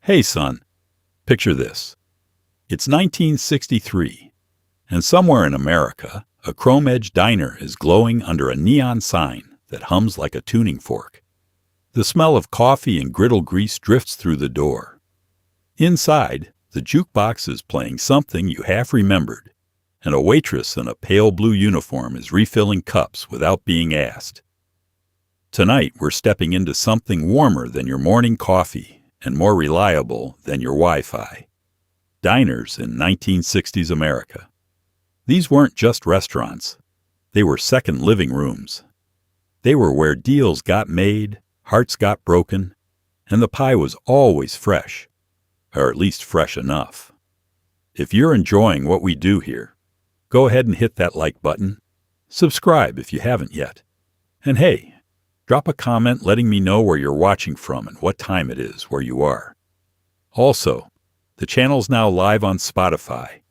Hey, son, picture this. It's 1963, and somewhere in America, a chrome-edged diner is glowing under a neon sign that hums like a tuning fork. The smell of coffee and griddle grease drifts through the door. Inside, the jukebox is playing something you half remembered, and a waitress in a pale blue uniform is refilling cups without being asked. Tonight, we're stepping into something warmer than your morning coffee and more reliable than your Wi-Fi. Diners in 1960s America. These weren't just restaurants. They were second living rooms. They were where deals got made, hearts got broken, and the pie was always fresh, or at least fresh enough. If you're enjoying what we do here, go ahead and hit that like button. Subscribe if you haven't yet. And hey, drop a comment letting me know where you're watching from and what time it is where you are. Also, the channel's now live on Spotify,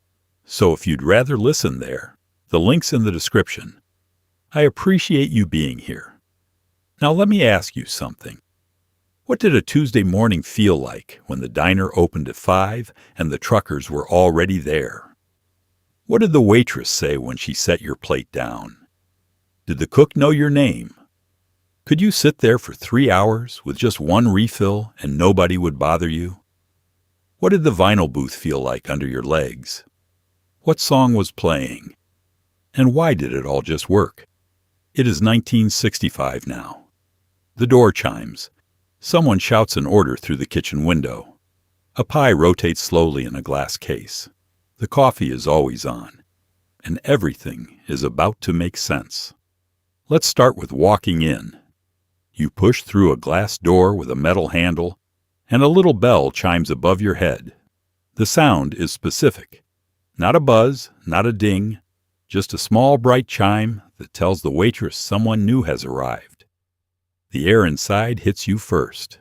so if you'd rather listen there, the link's in the description. I appreciate you being here. Now let me ask you something. What did a Tuesday morning feel like when the diner opened at 5 and the truckers were already there? What did the waitress say when she set your plate down? Did the cook know your name? Could you sit there for 3 hours with just one refill and nobody would bother you? What did the vinyl booth feel like under your legs? What song was playing? And why did it all just work? It is 1965 now. The door chimes. Someone shouts an order through the kitchen window. A pie rotates slowly in a glass case. The coffee is always on. And everything is about to make sense. Let's start with walking in. You push through a glass door with a metal handle, and a little bell chimes above your head. The sound is specific. Not a buzz, not a ding, just a small bright chime that tells the waitress someone new has arrived. The air inside hits you first.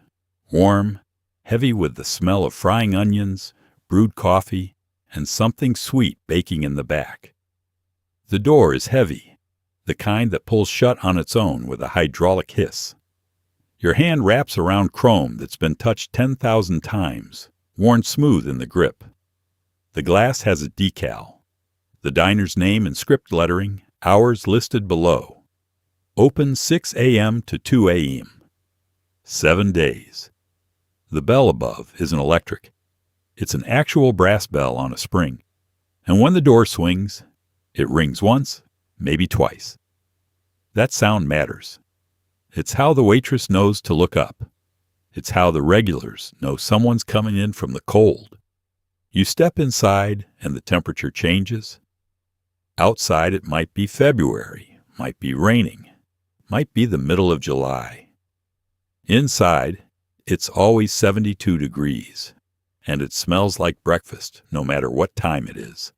Warm, heavy with the smell of frying onions, brewed coffee, and something sweet baking in the back. The door is heavy, the kind that pulls shut on its own with a hydraulic hiss. Your hand wraps around chrome that's been touched 10,000 times, worn smooth in the grip. The glass has a decal. The diner's name in script lettering, hours listed below. Open 6 a.m. to 2 a.m. 7 days. The bell above isn't electric. It's an actual brass bell on a spring. And when the door swings, it rings once, maybe twice. That sound matters. It's how the waitress knows to look up. It's how the regulars know someone's coming in from the cold. You step inside and the temperature changes. Outside it might be February, might be raining, might be the middle of July. Inside, it's always 72 degrees, and it smells like breakfast no matter what time it is.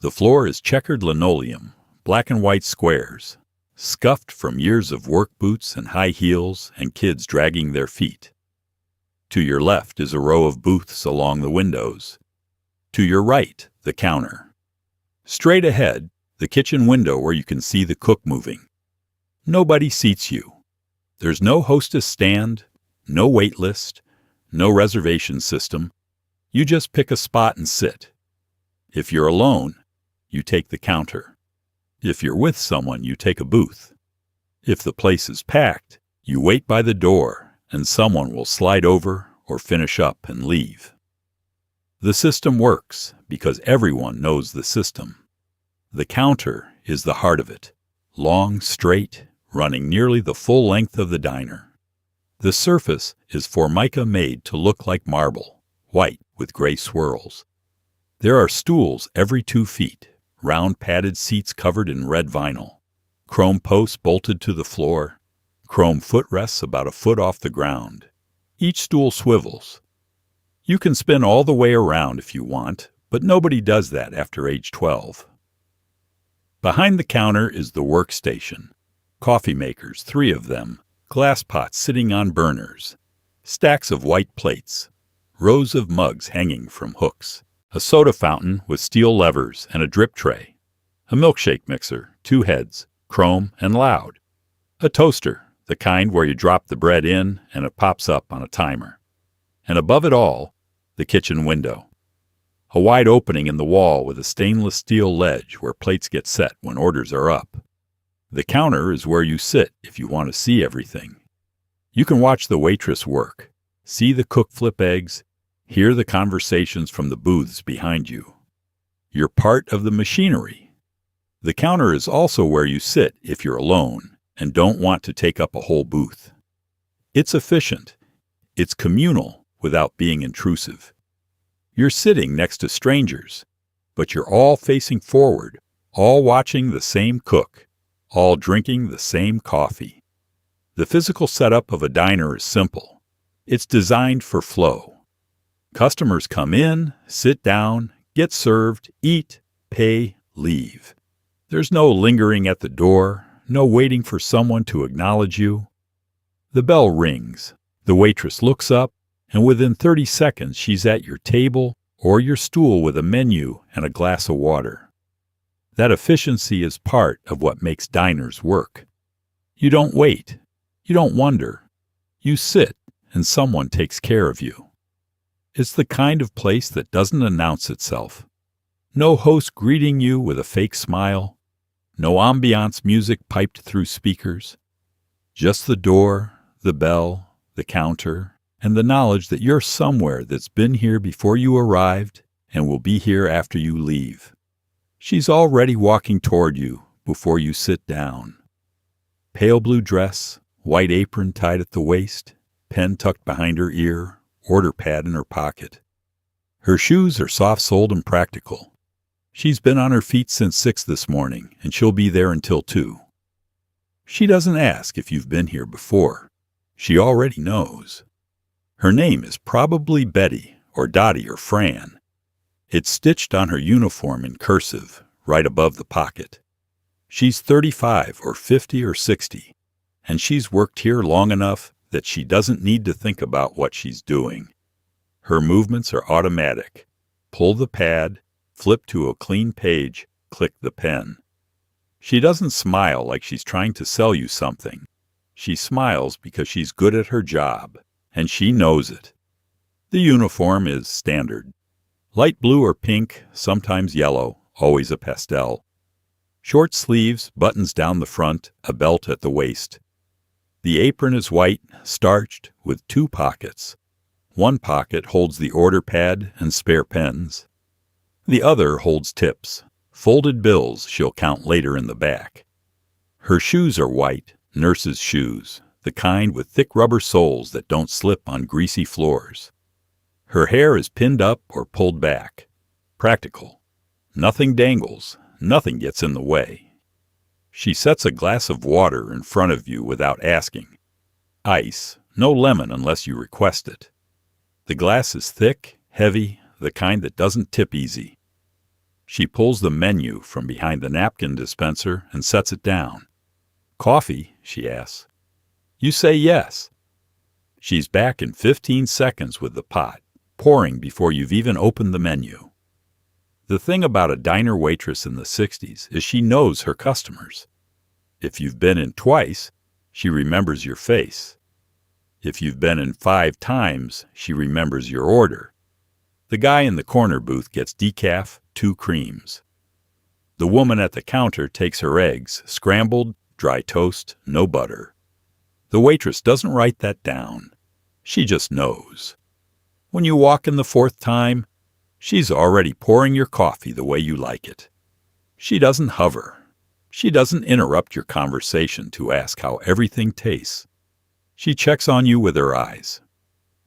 The floor is checkered linoleum, black and white squares, scuffed from years of work boots and high heels and kids dragging their feet. To your left is a row of booths along the windows. To your right, the counter. Straight ahead, the kitchen window where you can see the cook moving. Nobody seats you. There's no hostess stand, no wait list, no reservation system. You just pick a spot and sit. If you're alone, you take the counter. If you're with someone, you take a booth. If the place is packed, you wait by the door, and someone will slide over or finish up and leave. The system works because everyone knows the system. The counter is the heart of it, long, straight, running nearly the full length of the diner. The surface is formica made to look like marble, white with gray swirls. There are stools every 2 feet. Round padded seats covered in red vinyl, chrome posts bolted to the floor, chrome footrests about a foot off the ground. Each stool swivels. You can spin all the way around if you want, but nobody does that after age 12. Behind the counter is the workstation. Coffee makers, 3 of them, glass pots sitting on burners, stacks of white plates, rows of mugs hanging from hooks. A soda fountain with steel levers and a drip tray. A milkshake mixer, 2 heads, chrome and loud. A toaster, the kind where you drop the bread in and it pops up on a timer. And above it all, the kitchen window. A wide opening in the wall with a stainless steel ledge where plates get set when orders are up. The counter is where you sit if you want to see everything. You can watch the waitress work, see the cook flip eggs, hear the conversations from the booths behind you. You're part of the machinery. The counter is also where you sit if you're alone and don't want to take up a whole booth. It's efficient. It's communal without being intrusive. You're sitting next to strangers, but you're all facing forward, all watching the same cook, all drinking the same coffee. The physical setup of a diner is simple. It's designed for flow. Customers come in, sit down, get served, eat, pay, leave. There's no lingering at the door, no waiting for someone to acknowledge you. The bell rings, the waitress looks up, and within 30 seconds she's at your table or your stool with a menu and a glass of water. That efficiency is part of what makes diners work. You don't wait. You don't wonder. You sit, and someone takes care of you. It's the kind of place that doesn't announce itself. No host greeting you with a fake smile. No ambiance music piped through speakers. Just the door, the bell, the counter, and the knowledge that you're somewhere that's been here before you arrived and will be here after you leave. She's already walking toward you before you sit down. Pale blue dress, white apron tied at the waist, pen tucked behind her ear, order pad in her pocket. Her shoes are soft-soled and practical. She's been on her feet since 6 this morning, and she'll be there until 2. She doesn't ask if you've been here before. She already knows. Her name is probably Betty or Dottie or Fran. It's stitched on her uniform in cursive, right above the pocket. She's 35 or 50 or 60, and she's worked here long enough that she doesn't need to think about what she's doing. Her movements are automatic. Pull the pad, flip to a clean page, click the pen. She doesn't smile like she's trying to sell you something. She smiles because she's good at her job, and she knows it. The uniform is standard. Light blue or pink, sometimes yellow, always a pastel. Short sleeves, buttons down the front, a belt at the waist. The apron is white, starched, with 2 pockets. One pocket holds the order pad and spare pens. The other holds tips, folded bills she'll count later in the back. Her shoes are white, nurse's shoes, the kind with thick rubber soles that don't slip on greasy floors. Her hair is pinned up or pulled back. Practical. Nothing dangles, nothing gets in the way. She sets a glass of water in front of you without asking. Ice, no lemon unless you request it. The glass is thick, heavy, the kind that doesn't tip easy. She pulls the menu from behind the napkin dispenser and sets it down. Coffee, she asks. You say yes. She's back in 15 seconds with the pot, pouring before you've even opened the menu. The thing about a diner waitress in the 60s is she knows her customers. If you've been in twice, she remembers your face. If you've been in 5 times, she remembers your order. The guy in the corner booth gets decaf, 2 creams. The woman at the counter takes her eggs, scrambled, dry toast, no butter. The waitress doesn't write that down. She just knows. When you walk in the 4th time, she's already pouring your coffee the way you like it. She doesn't hover. She doesn't interrupt your conversation to ask how everything tastes. She checks on you with her eyes.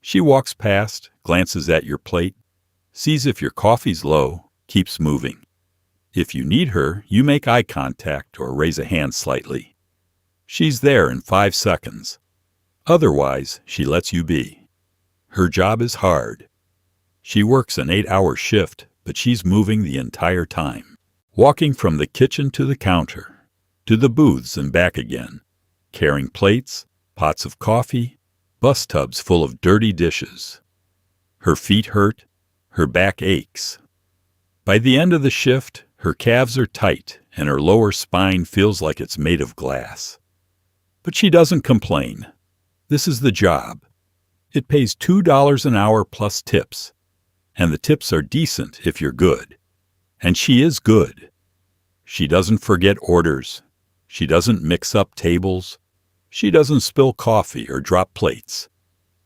She walks past, glances at your plate, sees if your coffee's low, keeps moving. If you need her, you make eye contact or raise a hand slightly. She's there in 5 seconds. Otherwise, she lets you be. Her job is hard. She works an 8-hour shift, but she's moving the entire time. Walking from the kitchen to the counter, to the booths and back again, carrying plates, pots of coffee, bus tubs full of dirty dishes. Her feet hurt, her back aches. By the end of the shift, her calves are tight and her lower spine feels like it's made of glass. But she doesn't complain. This is the job. It pays $2 an hour plus tips, and the tips are decent if you're good. And she is good. She doesn't forget orders. She doesn't mix up tables. She doesn't spill coffee or drop plates.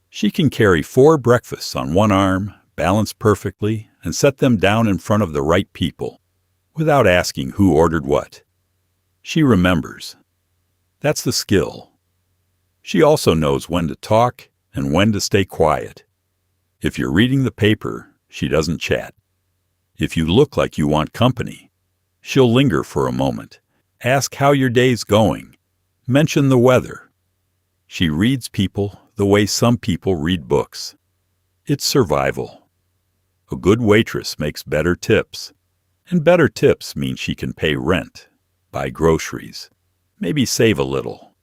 She can carry 4 breakfasts on one arm, balance perfectly, and set them down in front of the right people, without asking who ordered what. She remembers. That's the skill. She also knows when to talk and when to stay quiet. If you're reading the paper, she doesn't chat. If you look like you want company, she'll linger for a moment, ask how your day's going, mention the weather. She reads people the way some people read books. It's survival. A good waitress makes better tips, and better tips mean she can pay rent, buy groceries, maybe save a little.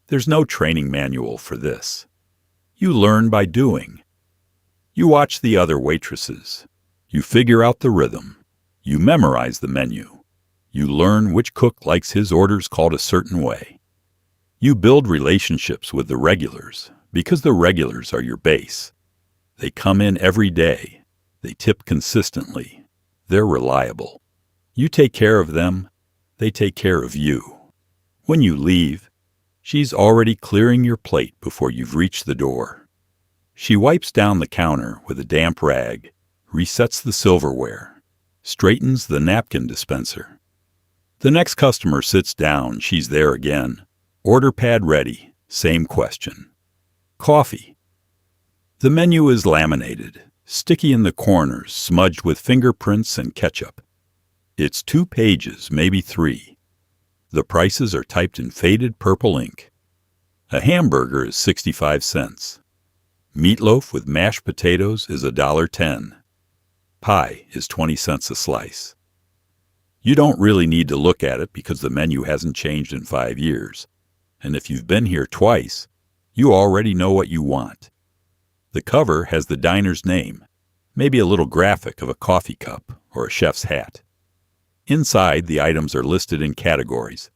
There's no training manual for this. You learn by doing. You watch the other waitresses. You figure out the rhythm. You memorize the menu. You learn which cook likes his orders called a certain way. You build relationships with the regulars because the regulars are your base. They come in every day. They tip consistently. They're reliable. You take care of them. They take care of you. When you leave, she's already clearing your plate before you've reached the door. She wipes down the counter with a damp rag, resets the silverware, straightens the napkin dispenser. The next customer sits down, she's there again. Order pad ready, same question. Coffee. The menu is laminated, sticky in the corners, smudged with fingerprints and ketchup. It's 2 pages, maybe 3. The prices are typed in faded purple ink. A hamburger is 65 cents. Meatloaf with mashed potatoes is $1.10. Pie is 20 cents a slice. You don't really need to look at it because the menu hasn't changed in 5 years. And if you've been here twice, you already know what you want. The cover has the diner's name, maybe a little graphic of a coffee cup or a chef's hat. Inside, the items are listed in categories: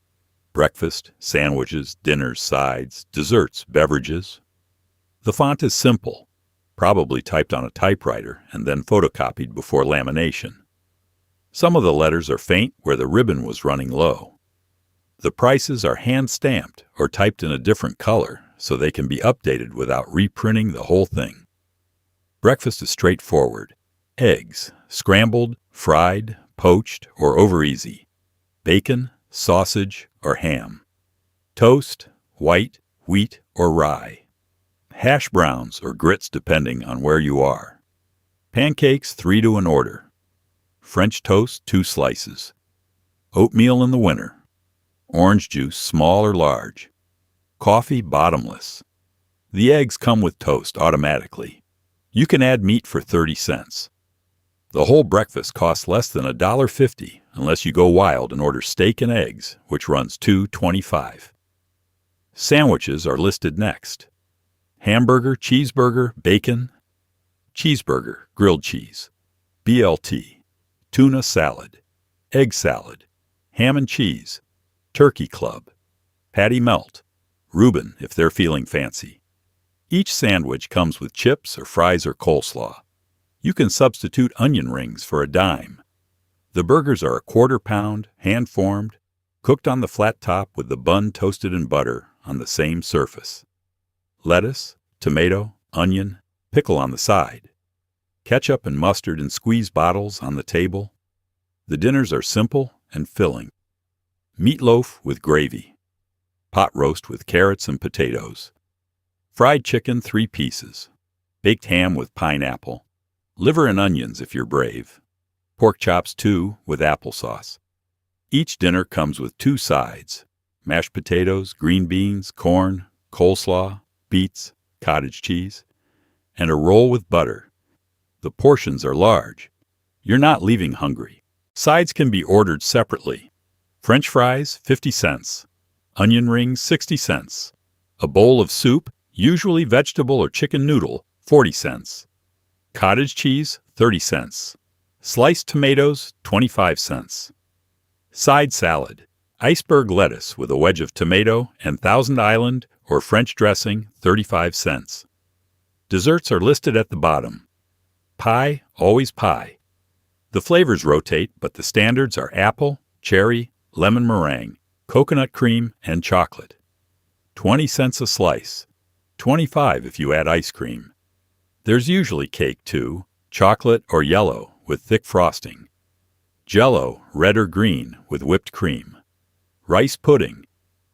breakfast, sandwiches, dinners, sides, desserts, beverages. The font is simple, probably typed on a typewriter and then photocopied before lamination. Some of the letters are faint where the ribbon was running low. The prices are hand-stamped or typed in a different color so they can be updated without reprinting the whole thing. Breakfast is straightforward. Eggs, scrambled, fried, poached, or over easy. Bacon, sausage, or ham. Toast, white, wheat, or rye. Hash browns or grits depending on where you are. Pancakes, 3 to an order. French toast, 2 slices. Oatmeal in the winter. Orange juice, small or large. Coffee, bottomless. The eggs come with toast automatically. You can add meat for 30 cents. The whole breakfast costs less than $1.50 unless you go wild and order steak and eggs, which runs $2.25. Sandwiches are listed next. Hamburger, cheeseburger, bacon. Cheeseburger, grilled cheese. BLT. Tuna salad. Egg salad. Ham and cheese. Turkey club. Patty melt. Reuben if they're feeling fancy. Each sandwich comes with chips or fries or coleslaw. You can substitute onion rings for a dime. The burgers are a 1/4 pound, hand-formed, cooked on the flat top with the bun toasted in butter on the same surface. Lettuce, tomato, onion, pickle on the side. Ketchup and mustard in squeeze bottles on the table. The dinners are simple and filling. Meatloaf with gravy. Pot roast with carrots and potatoes. Fried chicken, 3 pieces. Baked ham with pineapple. Liver and onions if you're brave. Pork chops, 2, with applesauce. Each dinner comes with 2 sides: mashed potatoes, green beans, corn, coleslaw, beets, cottage cheese, and a roll with butter. The portions are large. You're not leaving hungry. Sides can be ordered separately. French fries, 50 cents. Onion rings, 60 cents. A bowl of soup, usually vegetable or chicken noodle, 40 cents. Cottage cheese, 30 cents. Sliced tomatoes, 25 cents. Side salad, iceberg lettuce with a wedge of tomato and Thousand Island or French dressing, 35 cents. Desserts are listed at the bottom. Pie, always pie. The flavors rotate, but the standards are apple, cherry, lemon meringue, coconut cream, and chocolate. 20 cents a slice. 25 if you add ice cream. There's usually cake too, chocolate or yellow with thick frosting. Jell-O, red or green with whipped cream. Rice pudding,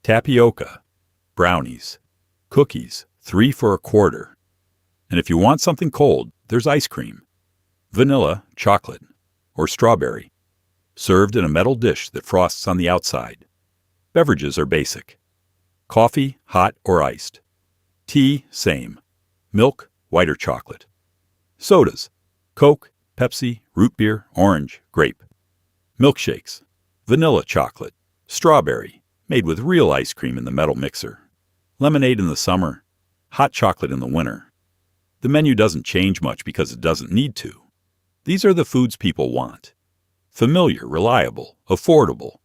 tapioca, brownies, cookies, 3 for a quarter. And if you want something cold, there's ice cream. Vanilla, chocolate, or strawberry, served in a metal dish that frosts on the outside. Beverages are basic. Coffee, hot or iced. Tea, same. Milk, white or chocolate. Sodas, Coke, Pepsi, root beer, orange, grape. Milkshakes, vanilla chocolate, strawberry, made with real ice cream in the metal mixer. Lemonade in the summer, hot chocolate in the winter. The menu doesn't change much because it doesn't need to. These are the foods people want. Familiar, reliable, affordable.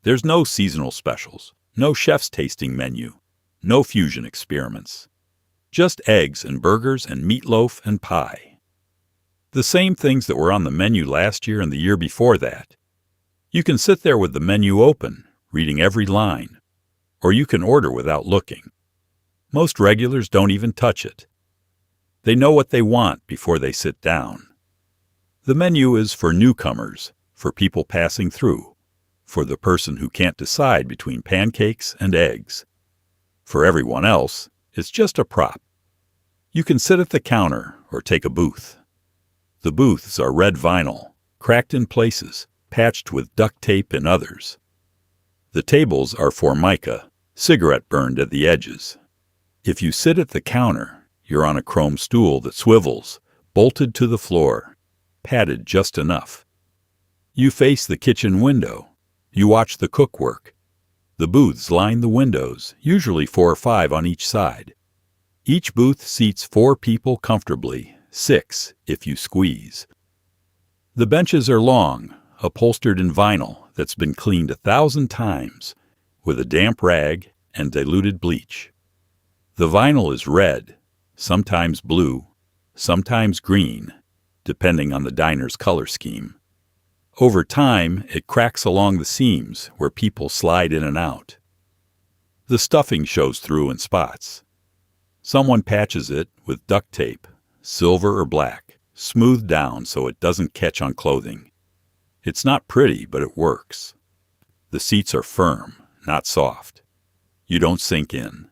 There's no seasonal specials, no chef's tasting menu, no fusion experiments. Just eggs and burgers and meatloaf and pie. The same things that were on the menu last year and the year before that. You can sit there with the menu open, reading every line, or you can order without looking. Most regulars don't even touch it. They know what they want before they sit down. The menu is for newcomers, for people passing through, for the person who can't decide between pancakes and eggs. For everyone else, it's just a prop. You can sit at the counter or take a booth. The booths are red vinyl, cracked in places, patched with duct tape in others. The tables are formica, cigarette burned at the edges. If you sit at the counter, you're on a chrome stool that swivels, bolted to the floor, padded just enough. You face the kitchen window. You watch the cook work. The booths line the windows, usually 4 or 5 on each side. Each booth seats 4 people comfortably, 6 if you squeeze. The benches are long, upholstered in vinyl that's been cleaned 1,000 times with a damp rag and diluted bleach. The vinyl is red, sometimes blue, sometimes green, depending on the diner's color scheme. Over time, it cracks along the seams where people slide in and out. The stuffing shows through in spots. Someone patches it with duct tape, silver or black, smoothed down so it doesn't catch on clothing. It's not pretty, but it works. The seats are firm, not soft. You don't sink in.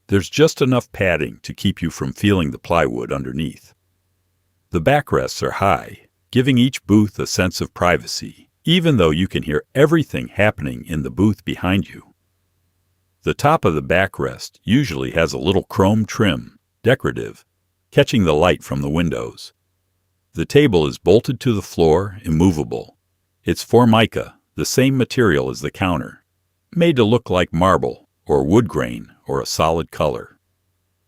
There's just enough padding to keep you from feeling the plywood underneath. The backrests are high, giving each booth a sense of privacy, even though you can hear everything happening in the booth behind you. The top of the backrest usually has a little chrome trim, decorative, catching the light from the windows. The table is bolted to the floor, immovable. It's formica, the same material as the counter, made to look like marble or wood grain or a solid color.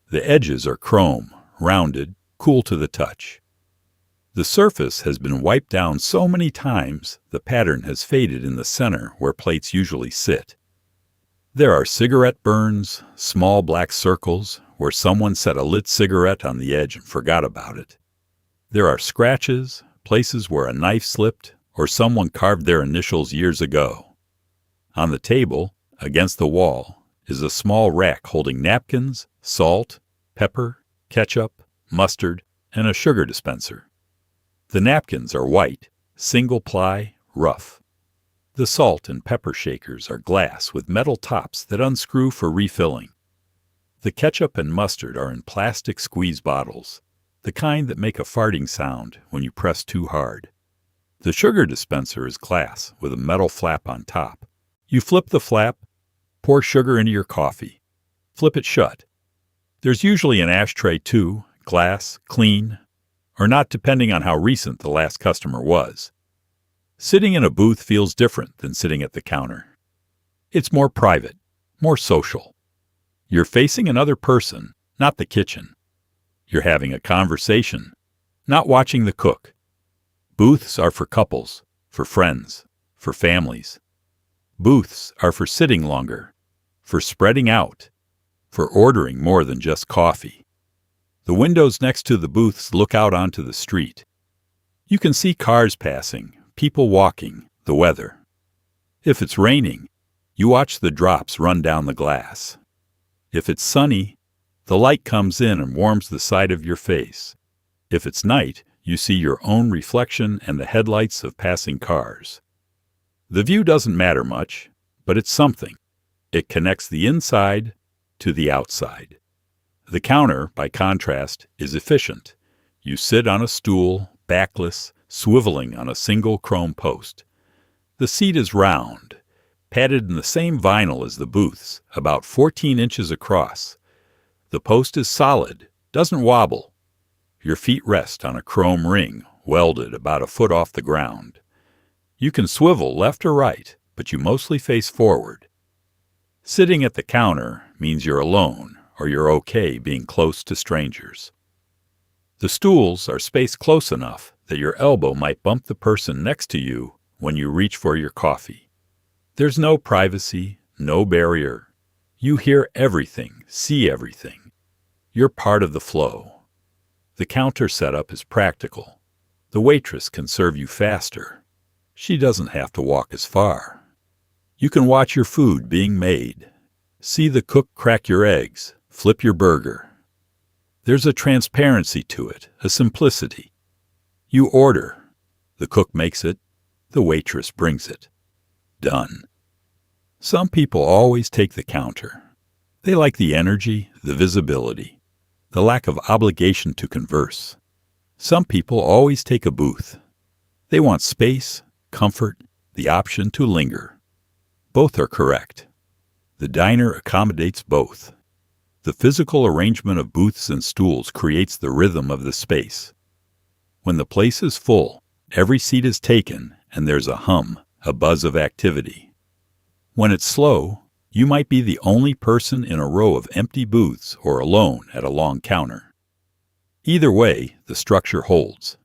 The edges are chrome, rounded, cool to the touch. The surface has been wiped down so many times the pattern has faded in the center where plates usually sit. There are cigarette burns, small black circles where someone set a lit cigarette on the edge and forgot about it. There are scratches, places where a knife slipped or someone carved their initials years ago. On the table, against the wall, is a small rack holding napkins, salt, pepper, ketchup, mustard, and a sugar dispenser. The napkins are white, single-ply, rough. The salt and pepper shakers are glass with metal tops that unscrew for refilling. The ketchup and mustard are in plastic squeeze bottles, the kind that make a farting sound when you press too hard. The sugar dispenser is glass with a metal flap on top. You flip the flap, pour sugar into your coffee. Flip it shut. There's usually an ashtray too, glass, clean, or not depending on how recent the last customer was. Sitting in a booth feels different than sitting at the counter. It's more private, more social. You're facing another person, not the kitchen. You're having a conversation, not watching the cook. Booths are for couples, for friends, for families. Booths are for sitting longer, for spreading out, for ordering more than just coffee. The windows next to the booths look out onto the street. You can see cars passing, people walking, the weather. If it's raining, you watch the drops run down the glass. If it's sunny, the light comes in and warms the side of your face. If it's night, you see your own reflection and the headlights of passing cars. The view doesn't matter much, but it's something. It connects the inside to the outside. The counter, by contrast, is efficient. You sit on a stool, backless, swiveling on a single chrome post. The seat is round, padded in the same vinyl as the booths, about 14 inches across. The post is solid, doesn't wobble. Your feet rest on a chrome ring, welded about a foot off the ground. You can swivel left or right, but you mostly face forward. Sitting at the counter means you're alone, or you're okay being close to strangers. The stools are spaced close enough that your elbow might bump the person next to you when you reach for your coffee. There's no privacy, no barrier. You hear everything, see everything. You're part of the flow. The counter setup is practical. The waitress can serve you faster. She doesn't have to walk as far. You can watch your food being made. See the cook crack your eggs, flip your burger. There's a transparency to it, a simplicity. You order. The cook makes it. The waitress brings it. Done. Some people always take the counter. They like the energy, the visibility, the lack of obligation to converse. Some people always take a booth. They want space, comfort, the option to linger. Both are correct. The diner accommodates both. The physical arrangement of booths and stools creates the rhythm of the space. When the place is full, every seat is taken and there's a hum, a buzz of activity. When it's slow, you might be the only person in a row of empty booths or alone at a long counter. Either way, the structure holds.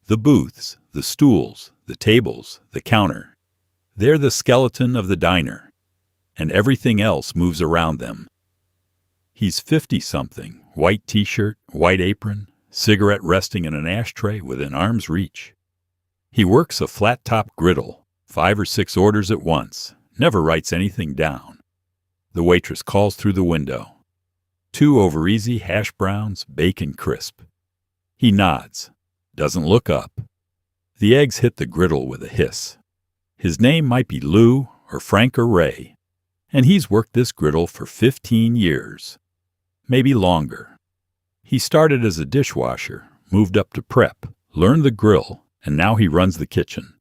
The booths, the stools, the tables, the counter, they're the skeleton of the diner, and everything else moves around them. He's 50-something, white t-shirt, white apron, cigarette resting in an ashtray within arm's reach. He works a flat-top griddle, 5 or 6 orders at once, never writes anything down. The waitress calls through the window. 2 over-easy hash browns, bacon crisp. He nods, doesn't look up. The eggs hit the griddle with a hiss. His name might be Lou or Frank or Ray, and he's worked this griddle for 15 years, maybe longer. He started as a dishwasher, moved up to prep, learned the grill, and now he runs the kitchen.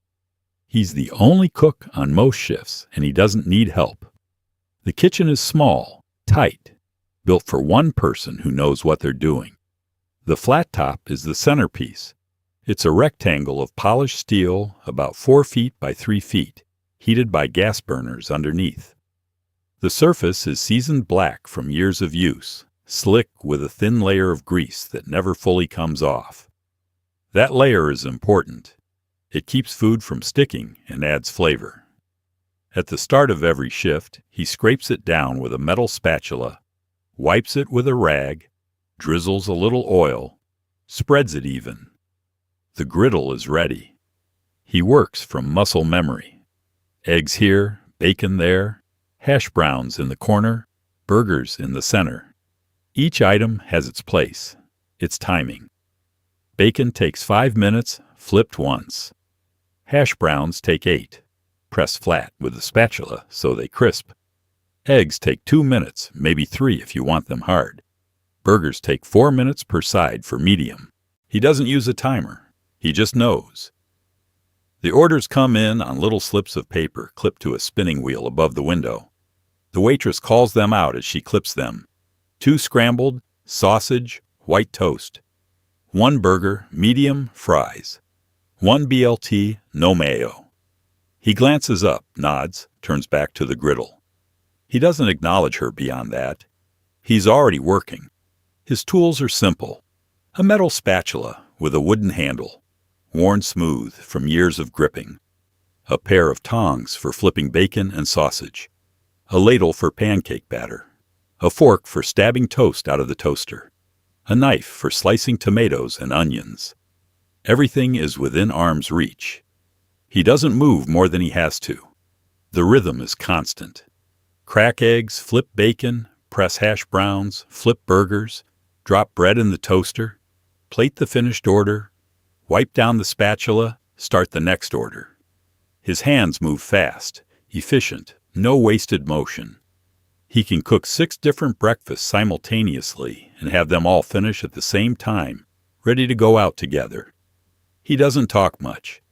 He's the only cook on most shifts, and he doesn't need help. The kitchen is small, tight, built for one person who knows what they're doing. The flat top is the centerpiece. It's a rectangle of polished steel about 4 feet by 3 feet, heated by gas burners underneath. The surface is seasoned black from years of use, slick with a thin layer of grease that never fully comes off. That layer is important. It keeps food from sticking and adds flavor. At the start of every shift, he scrapes it down with a metal spatula, wipes it with a rag, drizzles a little oil, spreads it even. The griddle is ready. He works from muscle memory. Eggs here, bacon there, hash browns in the corner, burgers in the center. Each item has its place, its timing. Bacon takes 5 minutes, flipped once. Hash browns take 8, pressed flat with a spatula so they crisp. Eggs take 2 minutes, maybe 3 if you want them hard. Burgers take 4 minutes per side for medium. He doesn't use a timer. He just knows. The orders come in on little slips of paper clipped to a spinning wheel above the window. The waitress calls them out as she clips them. 2 scrambled, sausage, white toast. 1 burger, medium, fries. 1 BLT, no mayo. He glances up, nods, turns back to the griddle. He doesn't acknowledge her beyond that. He's already working. His tools are simple. A metal spatula with a wooden handle, worn smooth from years of gripping. A pair of tongs for flipping bacon and sausage. A ladle for pancake batter. A fork for stabbing toast out of the toaster. a knife for slicing tomatoes and onions. Everything is within arm's reach. He doesn't move more than he has to. The rhythm is constant. Crack eggs, flip bacon, press hash browns, flip burgers, drop bread in the toaster, plate the finished order, wipe down the spatula, start the next order. His hands move fast, efficient, no wasted motion. He can cook 6 different breakfasts simultaneously and have them all finish at the same time, ready to go out together. He doesn't talk much.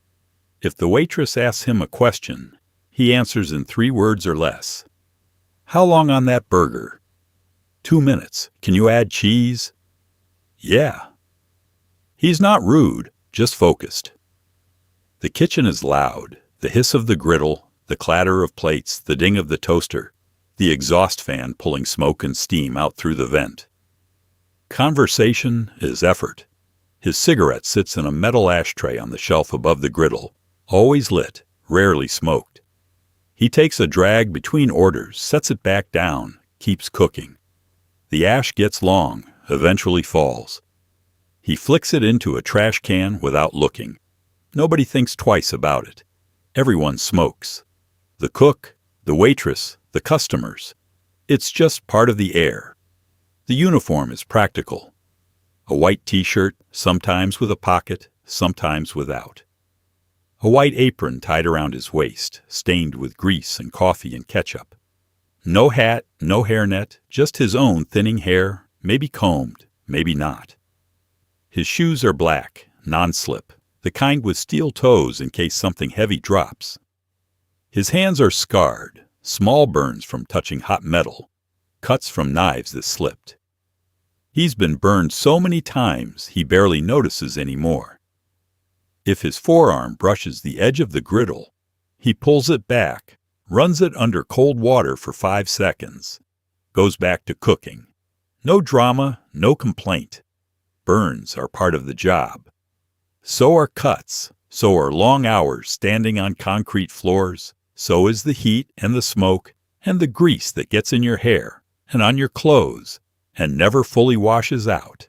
If the waitress asks him a question, he answers in 3 words or less. How long on that burger? 2 minutes. Can you add cheese? Yeah. He's not rude, just focused. The kitchen is loud. The hiss of the griddle, the clatter of plates, the ding of the toaster, the exhaust fan pulling smoke and steam out through the vent. Conversation is effort. His cigarette sits in a metal ashtray on the shelf above the griddle, always lit, rarely smoked. He takes a drag between orders, sets it back down, keeps cooking. The ash gets long, eventually falls. He flicks it into a trash can without looking. Nobody thinks twice about it. Everyone smokes. The cook, the waitress, the customers. It's just part of the air. The uniform is practical. A white t-shirt, sometimes with a pocket, sometimes without. A white apron tied around his waist, stained with grease and coffee and ketchup. No hat, no hairnet, just his own thinning hair, maybe combed, maybe not. His shoes are black, non-slip, the kind with steel toes in case something heavy drops. His hands are scarred, small burns from touching hot metal, cuts from knives that slipped. He's been burned so many times he barely notices anymore. If his forearm brushes the edge of the griddle, he pulls it back, runs it under cold water for 5 seconds, goes back to cooking. No drama, no complaint. Burns are part of the job. So are cuts, so are long hours standing on concrete floors, so is the heat and the smoke and the grease that gets in your hair and on your clothes and never fully washes out.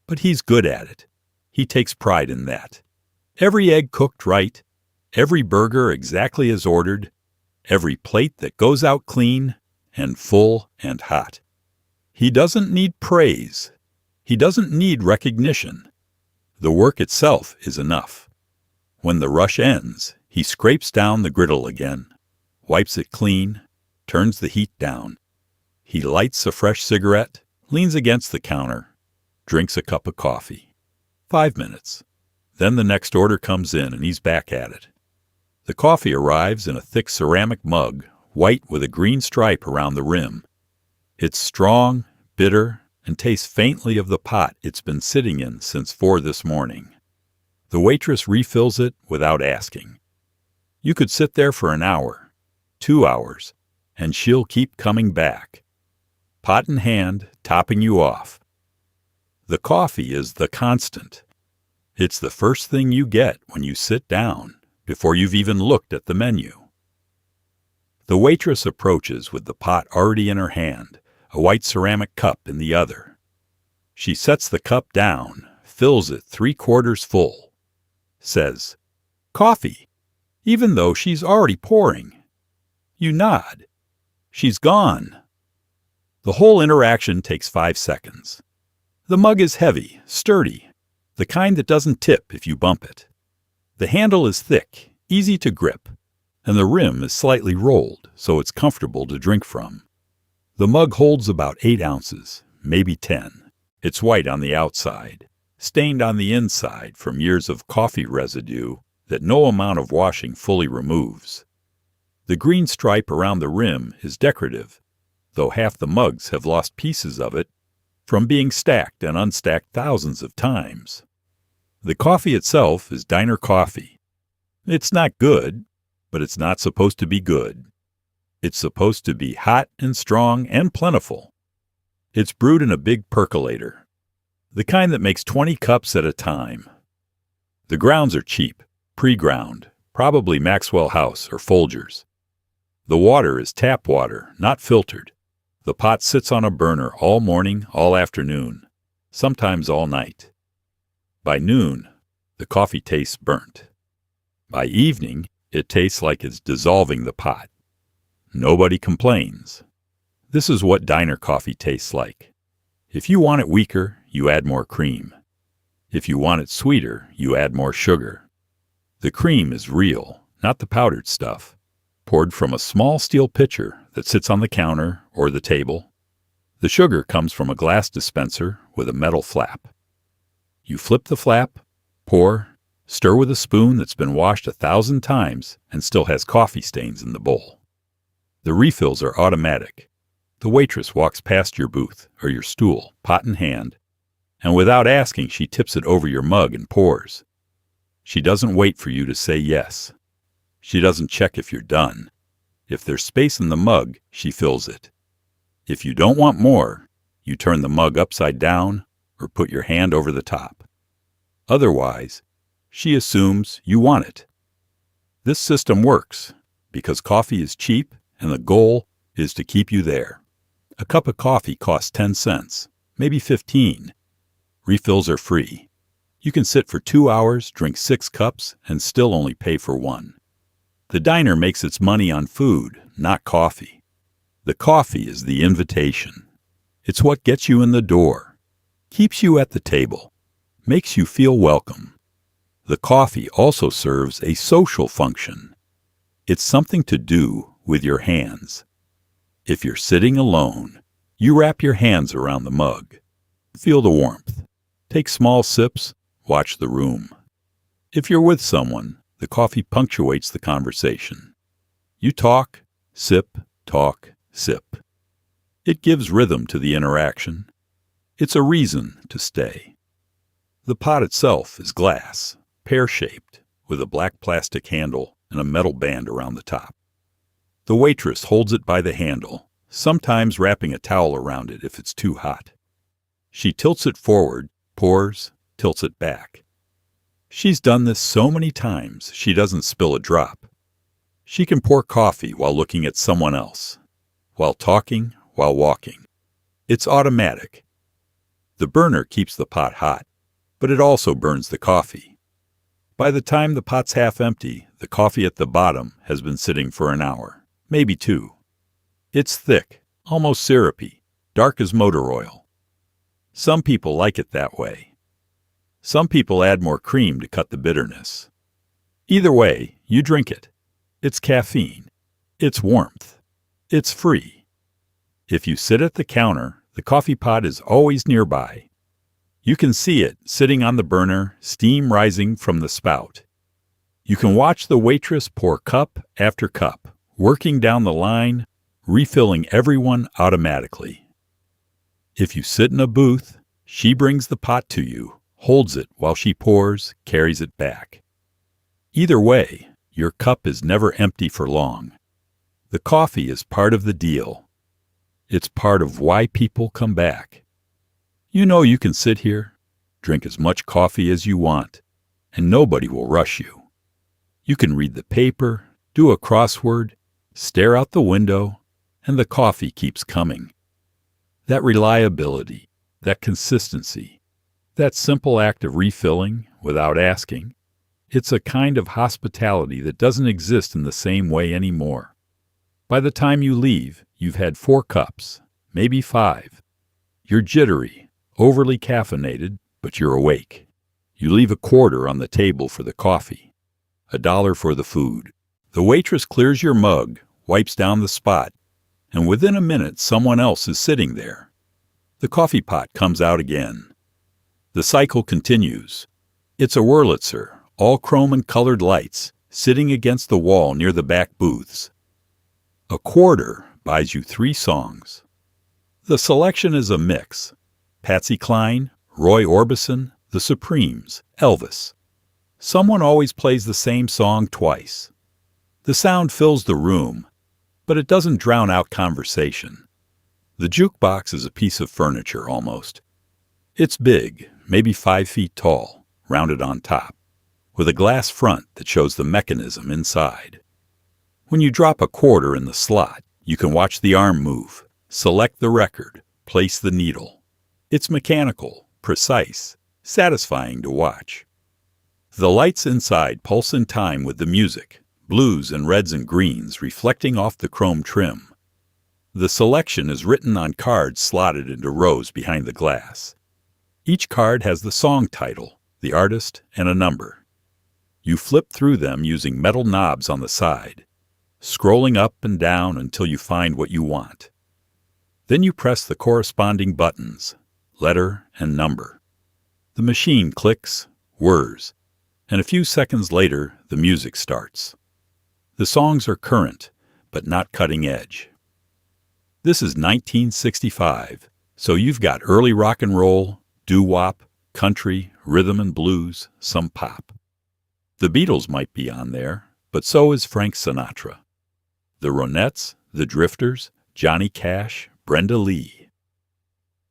But he's good at it. He takes pride in that. Every egg cooked right, every burger exactly as ordered, every plate that goes out clean and full and hot. He doesn't need praise. He doesn't need recognition. The work itself is enough. When the rush ends, he scrapes down the griddle again, wipes it clean, turns the heat down. He lights a fresh cigarette, leans against the counter, drinks a cup of coffee. 5 minutes. Then the next order comes in and he's back at it. The coffee arrives in a thick ceramic mug, white with a green stripe around the rim. It's strong, bitter, and tastes faintly of the pot it's been sitting in since 4 this morning. The waitress refills it without asking. You could sit there for an hour, 2 hours, and she'll keep coming back. Pot in hand, topping you off. The coffee is the constant. It's the first thing you get when you sit down, before you've even looked at the menu. The waitress approaches with the pot already in her hand, a white ceramic cup in the other. She sets the cup down, fills it 3/4 full, says, "Coffee," even though she's already pouring. You nod. She's gone. The whole interaction takes 5 seconds. The mug is heavy, sturdy, the kind that doesn't tip if you bump it. The handle is thick, easy to grip, and the rim is slightly rolled, so it's comfortable to drink from. The mug holds about 8 ounces, maybe 10. It's white on the outside, stained on the inside from years of coffee residue that no amount of washing fully removes. The green stripe around the rim is decorative, though half the mugs have lost pieces of it from being stacked and unstacked thousands of times. The coffee itself is diner coffee. It's not good, but it's not supposed to be good. It's supposed to be hot and strong and plentiful. It's brewed in a big percolator, the kind that makes 20 cups at a time. The grounds are cheap, pre-ground, probably Maxwell House or Folgers. The water is tap water, not filtered. The pot sits on a burner all morning, all afternoon. sometimes all night. By noon, the coffee tastes burnt. By evening, it tastes like it's dissolving the pot. Nobody complains. This is what diner coffee tastes like. If you want it weaker, you add more cream. If you want it sweeter, you add more sugar. The cream is real, not the powdered stuff, poured from a small steel pitcher that sits on the counter or the table. The sugar comes from a glass dispenser with a metal flap. You flip the flap, pour, stir with a spoon that's been washed 1,000 times and still has coffee stains in the bowl. The refills are automatic. The waitress walks past your booth or your stool, pot in hand, and without asking, she tips it over your mug and pours. She doesn't wait for you to say yes. She doesn't check if you're done. If there's space in the mug, she fills it. If you don't want more, you turn the mug upside down or put your hand over the top. Otherwise, she assumes you want it. This system works because coffee is cheap and the goal is to keep you there. A cup of coffee costs 10 cents, maybe 15. Refills are free. You can sit for 2 hours, drink 6 cups, and still only pay for 1. The diner makes its money on food, not coffee. The coffee is the invitation. It's what gets you in the door, keeps you at the table, makes you feel welcome. The coffee also serves a social function. It's something to do with your hands. If you're sitting alone, you wrap your hands around the mug. Feel the warmth. Take small sips, watch the room. If you're with someone, the coffee punctuates the conversation. You talk, sip, talk, sip. It gives rhythm to the interaction. It's a reason to stay. The pot itself is glass, pear-shaped, with a black plastic handle and a metal band around the top. The waitress holds it by the handle, sometimes wrapping a towel around it if it's too hot. She tilts it forward, pours, tilts it back. She's done this so many times she doesn't spill a drop. She can pour coffee while looking at someone else, while talking, while walking. It's automatic. The burner keeps the pot hot, but it also burns the coffee. By the time the pot's half empty, the coffee at the bottom has been sitting for an hour. Maybe 2. It's thick, almost syrupy, dark as motor oil. Some people like it that way. Some people add more cream to cut the bitterness. Either way, you drink it. It's caffeine. It's warmth. It's free. If you sit at the counter, the coffee pot is always nearby. You can see it sitting on the burner, steam rising from the spout. You can watch the waitress pour cup after cup, working down the line, refilling everyone automatically. If you sit in a booth, she brings the pot to you, holds it while she pours, carries it back. Either way, your cup is never empty for long. The coffee is part of the deal. It's part of why people come back. You know you can sit here, drink as much coffee as you want, and nobody will rush you. You can read the paper, do a crossword, stare out the window, and the coffee keeps coming. That reliability, that consistency, that simple act of refilling without asking, it's a kind of hospitality that doesn't exist in the same way anymore. By the time you leave, you've had 4 cups, maybe 5. You're jittery, overly caffeinated, but you're awake. You leave a quarter on the table for the coffee, $1 for the food. The waitress clears your mug, wipes down the spot, and within a minute someone else is sitting there. The coffee pot comes out again. The cycle continues. It's a Wurlitzer, all chrome and colored lights, sitting against the wall near the back booths. A quarter buys you 3 songs. The selection is a mix. Patsy Cline, Roy Orbison, The Supremes, Elvis. Someone always plays the same song twice. The sound fills the room, but it doesn't drown out conversation. The jukebox is a piece of furniture almost. It's big, maybe 5 feet tall, rounded on top, with a glass front that shows the mechanism inside. When you drop a quarter in the slot, you can watch the arm move, select the record, place the needle. It's mechanical, precise, satisfying to watch. The lights inside pulse in time with the music, blues and reds and greens reflecting off the chrome trim. The selection is written on cards slotted into rows behind the glass. Each card has the song title, the artist, and a number. You flip through them using metal knobs on the side, scrolling up and down until you find what you want. Then you press the corresponding buttons, letter and number. The machine clicks, whirs, and a few seconds later, the music starts. The songs are current, but not cutting edge. This is 1965, so you've got early rock and roll, doo-wop, country, rhythm and blues, some pop. The Beatles might be on there, but so is Frank Sinatra. The Ronettes, the Drifters, Johnny Cash, Brenda Lee.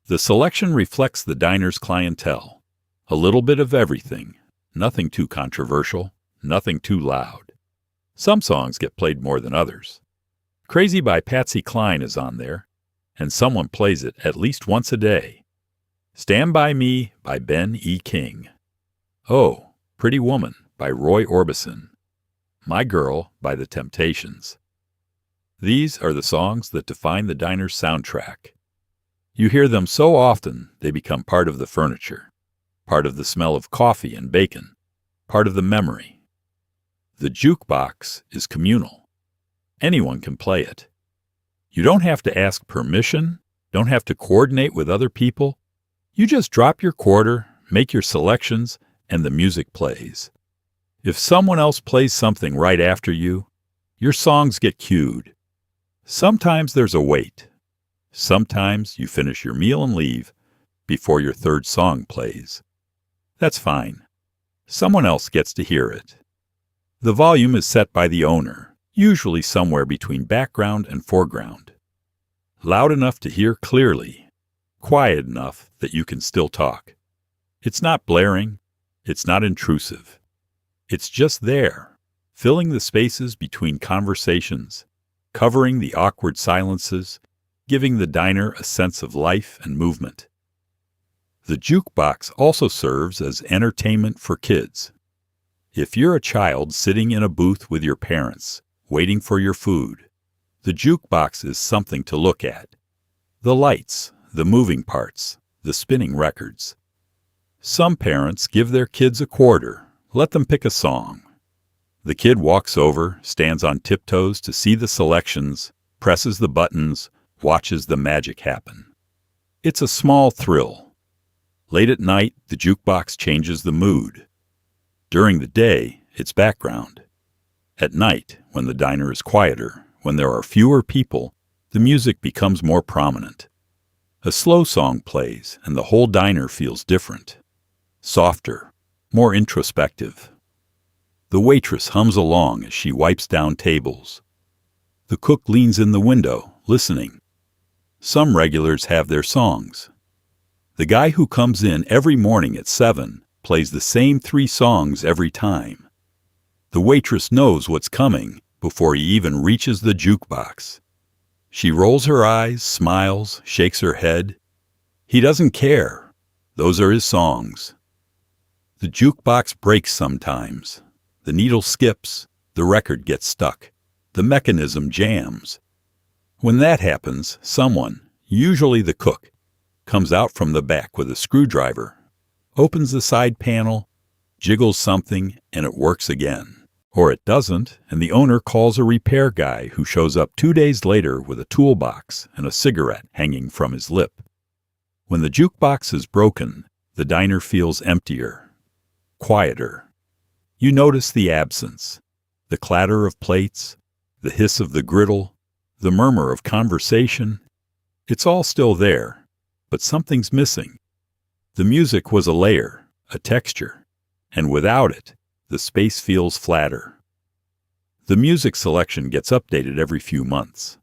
The selection reflects the diner's clientele. A little bit of everything, nothing too controversial, nothing too loud. Some songs get played more than others. Crazy by Patsy Cline is on there, and someone plays it at least once a day. Stand By Me by Ben E. King. Oh, Pretty Woman by Roy Orbison. My Girl by The Temptations. These are the songs that define the diner's soundtrack. You hear them so often they become part of the furniture, part of the smell of coffee and bacon, part of the memory. The jukebox is communal. Anyone can play it. You don't have to ask permission, don't have to coordinate with other people. You just drop your quarter, make your selections, and the music plays. If someone else plays something right after you, your songs get cued. Sometimes there's a wait. Sometimes you finish your meal and leave before your third song plays. That's fine. Someone else gets to hear it. The volume is set by the owner, usually somewhere between background and foreground. Loud enough to hear clearly, quiet enough that you can still talk. It's not blaring, it's not intrusive. It's just there, filling the spaces between conversations, covering the awkward silences, giving the diner a sense of life and movement. The jukebox also serves as entertainment for kids. If you're a child sitting in a booth with your parents, waiting for your food, the jukebox is something to look at. The lights, the moving parts, the spinning records. Some parents give their kids a quarter, let them pick a song. The kid walks over, stands on tiptoes to see the selections, presses the buttons, watches the magic happen. It's a small thrill. Late at night, the jukebox changes the mood. During the day, it's background. At night, when the diner is quieter, when there are fewer people, the music becomes more prominent. A slow song plays, and the whole diner feels different. Softer, more introspective. The waitress hums along as she wipes down tables. The cook leans in the window, listening. Some regulars have their songs. The guy who comes in every morning at 7 plays the same 3 songs every time. The waitress knows what's coming before he even reaches the jukebox. She rolls her eyes, smiles, shakes her head. He doesn't care. Those are his songs. The jukebox breaks sometimes. The needle skips. The record gets stuck. The mechanism jams. When that happens, someone, usually the cook, comes out from the back with a screwdriver, opens the side panel, jiggles something, and it works again. Or it doesn't, and the owner calls a repair guy who shows up 2 days later with a toolbox and a cigarette hanging from his lip. When the jukebox is broken, the diner feels emptier, quieter. You notice the absence, the clatter of plates, the hiss of the griddle, the murmur of conversation. It's all still there, but something's missing. The music was a layer, a texture, and without it, the space feels flatter. The music selection gets updated every few months.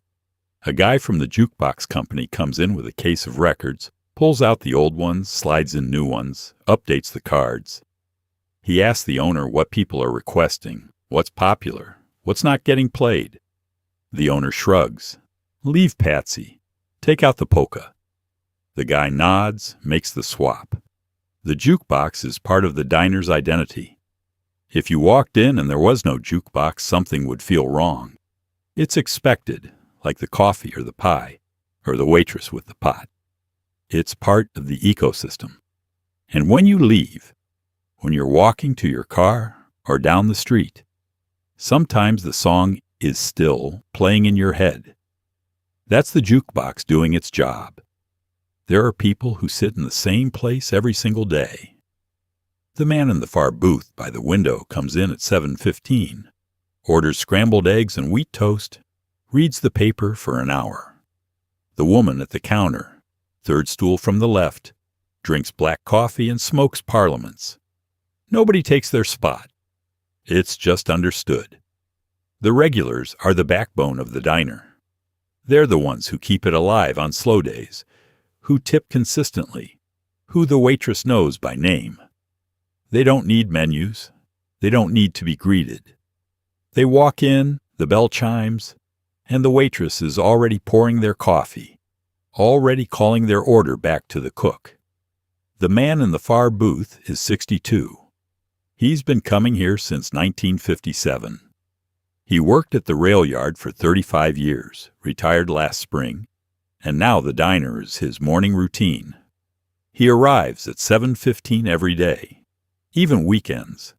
A guy from the jukebox company comes in with a case of records, pulls out the old ones, slides in new ones, updates the cards. He asks the owner what people are requesting, what's popular, what's not getting played. The owner shrugs. Leave Patsy. Take out the polka. The guy nods, makes the swap. The jukebox is part of the diner's identity. If you walked in and there was no jukebox, something would feel wrong. It's expected, like the coffee or the pie, or the waitress with the pot. It's part of the ecosystem. And when you leave, when you're walking to your car or down the street, sometimes the song is still playing in your head. That's the jukebox doing its job. There are people who sit in the same place every single day. The man in the far booth by the window comes in at 7:15, orders scrambled eggs and wheat toast, reads the paper for an hour. The woman at the counter, third stool from the left, drinks black coffee and smokes parliaments. Nobody takes their spot. It's just understood. The regulars are the backbone of the diner. They're the ones who keep it alive on slow days, who tip consistently, who the waitress knows by name. They don't need menus. They don't need to be greeted. They walk in, the bell chimes, and the waitress is already pouring their coffee, already calling their order back to the cook. The man in the far booth is 62. He's been coming here since 1957. He worked at the rail yard for 35 years, retired last spring, and now the diner is his morning routine. He arrives at 7:15 every day, even weekends.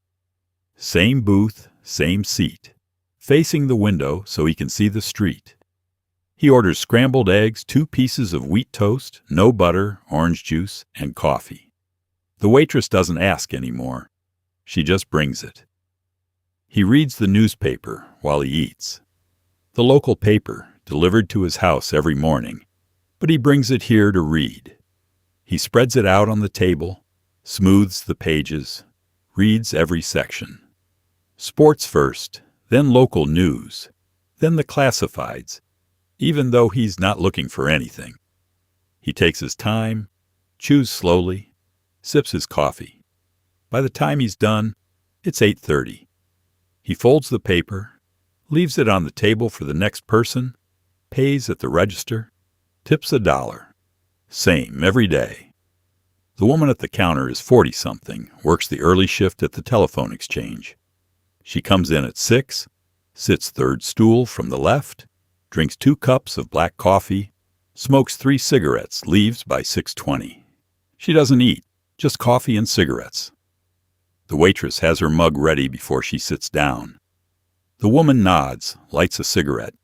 Same booth, same seat, facing the window so he can see the street. He orders scrambled eggs, 2 pieces of wheat toast, no butter, orange juice, and coffee. The waitress doesn't ask anymore. She just brings it. He reads the newspaper while he eats. The local paper, delivered to his house every morning, but he brings it here to read. He spreads it out on the table, smooths the pages, reads every section. Sports first, then local news, then the classifieds, even though he's not looking for anything. He takes his time, chews slowly, sips his coffee. By the time he's done, it's 8:30. He folds the paper, leaves it on the table for the next person, pays at the register, tips $1. Same every day. The woman at the counter is 40-something, works the early shift at the telephone exchange. She comes in at 6, sits third stool from the left, drinks 2 cups of black coffee, smokes 3 cigarettes, leaves by 6:20. She doesn't eat, just coffee and cigarettes. The waitress has her mug ready before she sits down. The woman nods, lights a cigarette,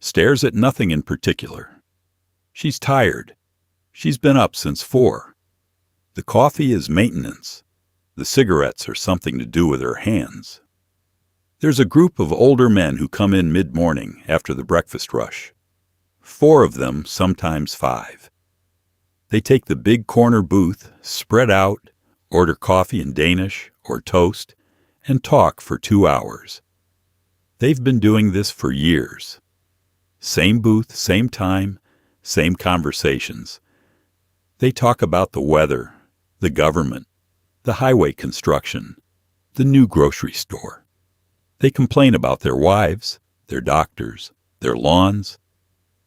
stares at nothing in particular. She's tired. She's been up since 4. The coffee is maintenance. The cigarettes are something to do with her hands. There's a group of older men who come in mid-morning after the breakfast rush. 4 of them, sometimes 5. They take the big corner booth, spread out, order coffee in Danish or toast, and talk for 2 hours. They've been doing this for years. Same booth, same time, same conversations. They talk about the weather, the government, the highway construction, the new grocery store. They complain about their wives, their doctors, their lawns.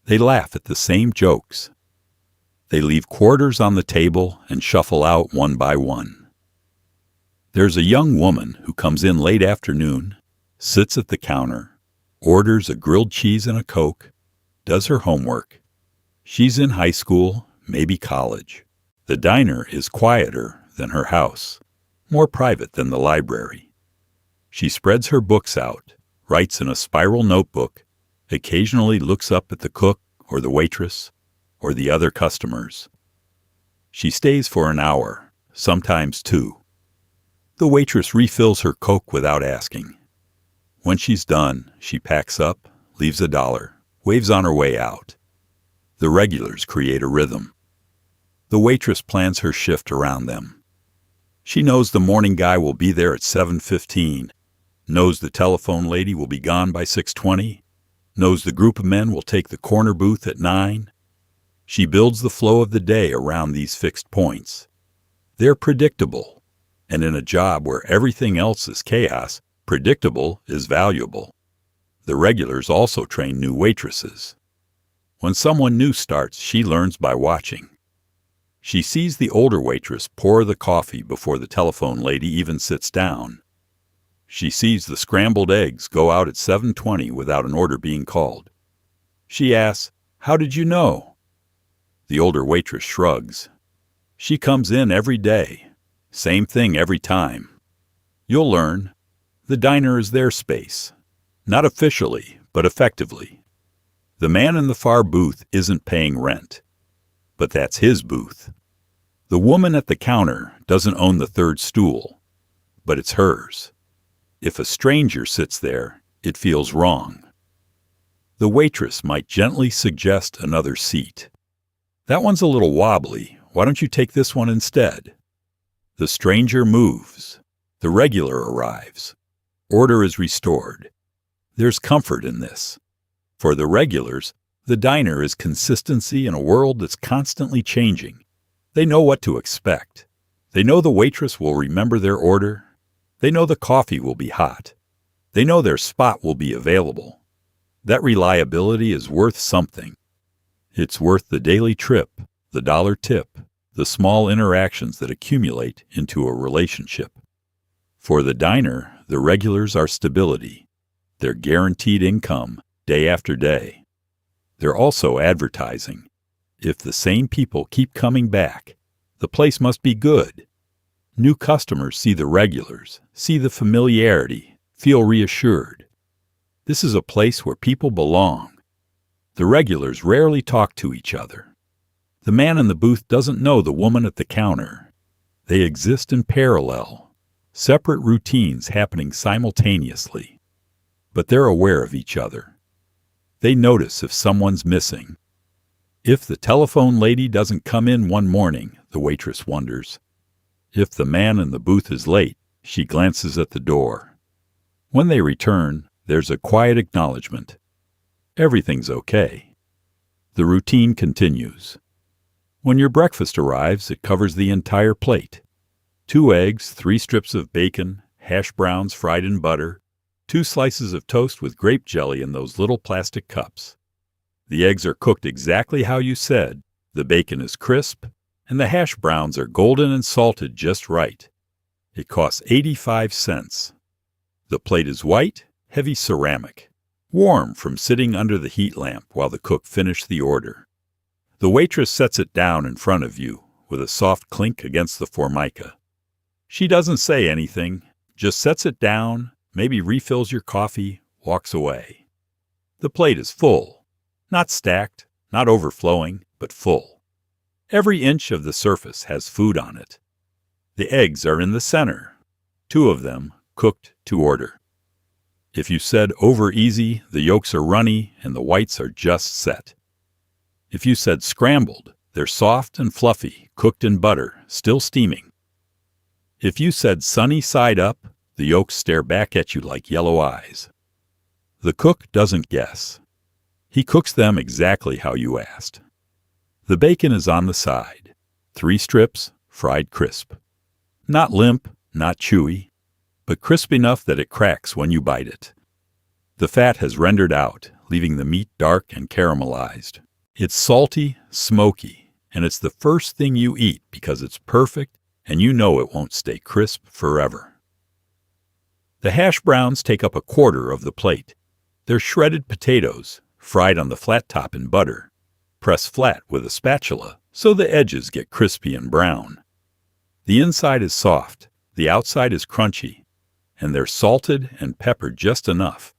They laugh at the same jokes. They leave quarters on the table and shuffle out one by one. There's a young woman who comes in late afternoon, sits at the counter, orders a grilled cheese and a Coke, does her homework. She's in high school, maybe college. The diner is quieter than her house, more private than the library. She spreads her books out, writes in a spiral notebook, occasionally looks up at the cook or the waitress or the other customers. She stays for an hour, sometimes 2. The waitress refills her Coke without asking. When she's done, she packs up, leaves $1, waves on her way out. The regulars create a rhythm. The waitress plans her shift around them. She knows the morning guy will be there at 7:15, knows the telephone lady will be gone by 6:20, knows the group of men will take the corner booth at 9. She builds the flow of the day around these fixed points. They're predictable, and in a job where everything else is chaos, predictable is valuable. The regulars also train new waitresses. When someone new starts, she learns by watching. She sees the older waitress pour the coffee before the telephone lady even sits down. She sees the scrambled eggs go out at 7:20 without an order being called. She asks, "How did you know?" The older waitress shrugs. She comes in every day. Same thing every time. You'll learn. The diner is their space. Not officially, but effectively. The man in the far booth isn't paying rent. But that's his booth. The woman at the counter doesn't own the third stool, but it's hers. If a stranger sits there, it feels wrong. The waitress might gently suggest another seat. "That one's a little wobbly. Why don't you take this one instead?" The stranger moves. The regular arrives. Order is restored. There's comfort in this. For the regulars, the diner is consistency in a world that's constantly changing. They know what to expect. They know the waitress will remember their order. They know the coffee will be hot. They know their spot will be available. That reliability is worth something. It's worth the daily trip, the dollar tip, the small interactions that accumulate into a relationship. For the diner, the regulars are stability. They're guaranteed income day after day. They're also advertising. If the same people keep coming back, the place must be good. New customers see the regulars, see the familiarity, feel reassured. This is a place where people belong. The regulars rarely talk to each other. The man in the booth doesn't know the woman at the counter. They exist in parallel, separate routines happening simultaneously. But they're aware of each other. They notice if someone's missing. If the telephone lady doesn't come in one morning, the waitress wonders. If the man in the booth is late, she glances at the door. When they return, there's a quiet acknowledgement. Everything's okay. The routine continues. When your breakfast arrives, it covers the entire plate. 2 eggs, 3 strips of bacon, hash browns fried in butter, 2 slices of toast with grape jelly in those little plastic cups. The eggs are cooked exactly how you said, the bacon is crisp, and the hash browns are golden and salted just right. It costs 85 cents. The plate is white, heavy ceramic, warm from sitting under the heat lamp while the cook finished the order. The waitress sets it down in front of you with a soft clink against the formica. She doesn't say anything, just sets it down, maybe refills your coffee, walks away. The plate is full, not stacked, not overflowing, but full. Every inch of the surface has food on it. The eggs are in the center, 2 of them cooked to order. If you said over easy, the yolks are runny and the whites are just set. If you said scrambled, they're soft and fluffy, cooked in butter, still steaming. If you said sunny side up, the yolks stare back at you like yellow eyes. The cook doesn't guess. He cooks them exactly how you asked. The bacon is on the side. 3 strips, fried crisp. Not limp, not chewy, but crisp enough that it cracks when you bite it. The fat has rendered out, leaving the meat dark and caramelized. It's salty, smoky, and it's the first thing you eat because it's perfect and you know it won't stay crisp forever. The hash browns take up 1/4 of the plate. They're shredded potatoes, fried on the flat top in butter. Press flat with a spatula so the edges get crispy and brown. The inside is soft, the outside is crunchy, and they're salted and peppered just enough.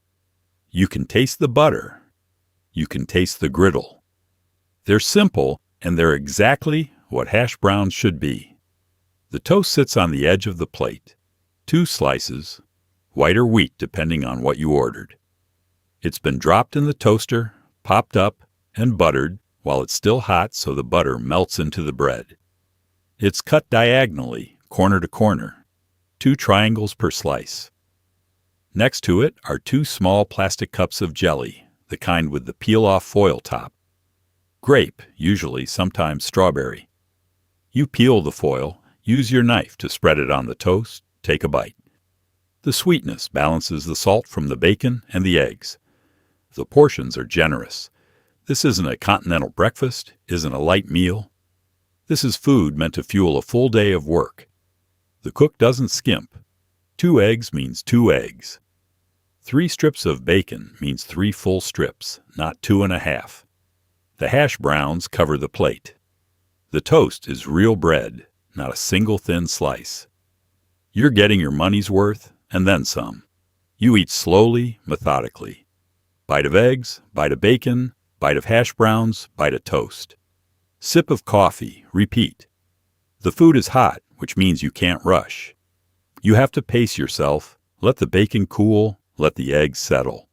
You can taste the butter. You can taste the griddle. They're simple, and they're exactly what hash browns should be. The toast sits on the edge of the plate. 2 slices, white or wheat depending on what you ordered. It's been dropped in the toaster, popped up, and buttered while it's still hot so the butter melts into the bread. It's cut diagonally, corner to corner, 2 triangles per slice. Next to it are 2 small plastic cups of jelly, the kind with the peel-off foil top. Grape, usually, sometimes strawberry. You peel the foil, use your knife to spread it on the toast, take a bite. The sweetness balances the salt from the bacon and the eggs. The portions are generous. This isn't a continental breakfast, isn't a light meal. This is food meant to fuel a full day of work. The cook doesn't skimp. 2 eggs means 2 eggs. 3 strips of bacon means 3 full strips, not 2.5. The hash browns cover the plate. The toast is real bread, not a single thin slice. You're getting your money's worth, and then some. You eat slowly, methodically. Bite of eggs, bite of bacon, bite of hash browns, bite of toast. Sip of coffee, repeat. The food is hot, which means you can't rush. You have to pace yourself, let the bacon cool, let the eggs settle.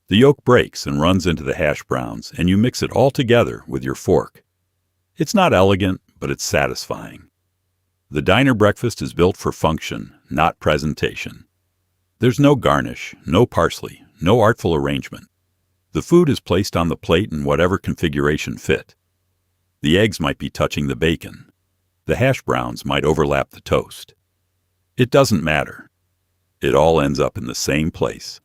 The yolk breaks and runs into the hash browns, and you mix it all together with your fork. It's not elegant, but it's satisfying. The diner breakfast is built for function, not presentation. There's no garnish, no parsley, no artful arrangement. The food is placed on the plate in whatever configuration fit. The eggs might be touching the bacon. The hash browns might overlap the toast. It doesn't matter. It all ends up in the same place.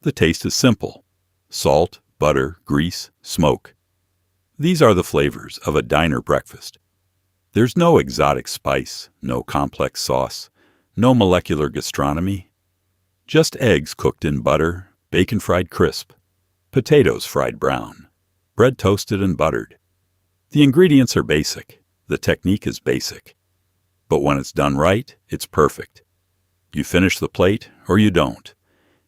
The taste is simple. Salt, butter, grease, smoke. These are the flavors of a diner breakfast. There's no exotic spice, no complex sauce, no molecular gastronomy. Just eggs cooked in butter, bacon fried crisp, potatoes fried brown, bread toasted and buttered. The ingredients are basic. The technique is basic. But when it's done right, it's perfect. You finish the plate or you don't.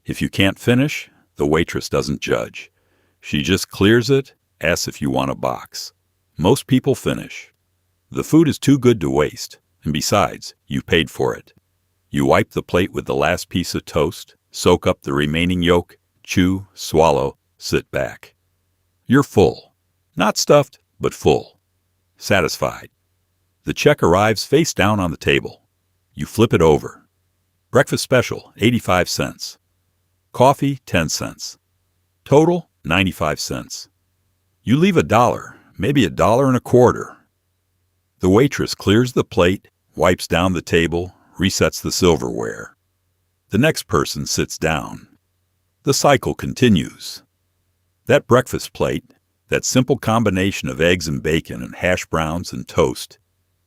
If you can't finish, the waitress doesn't judge. She just clears it, asks if you want a box. Most people finish. The food is too good to waste, and besides, you paid for it. You wipe the plate with the last piece of toast, soak up the remaining yolk, chew, swallow, sit back. You're full. Not stuffed, but full. Satisfied. The check arrives face down on the table. You flip it over. Breakfast special, 85 cents. Coffee, 10 cents. Total, 95 cents. You leave $1, maybe $1.25. The waitress clears the plate, wipes down the table, resets the silverware. The next person sits down. The cycle continues. That breakfast plate, that simple combination of eggs and bacon and hash browns and toast,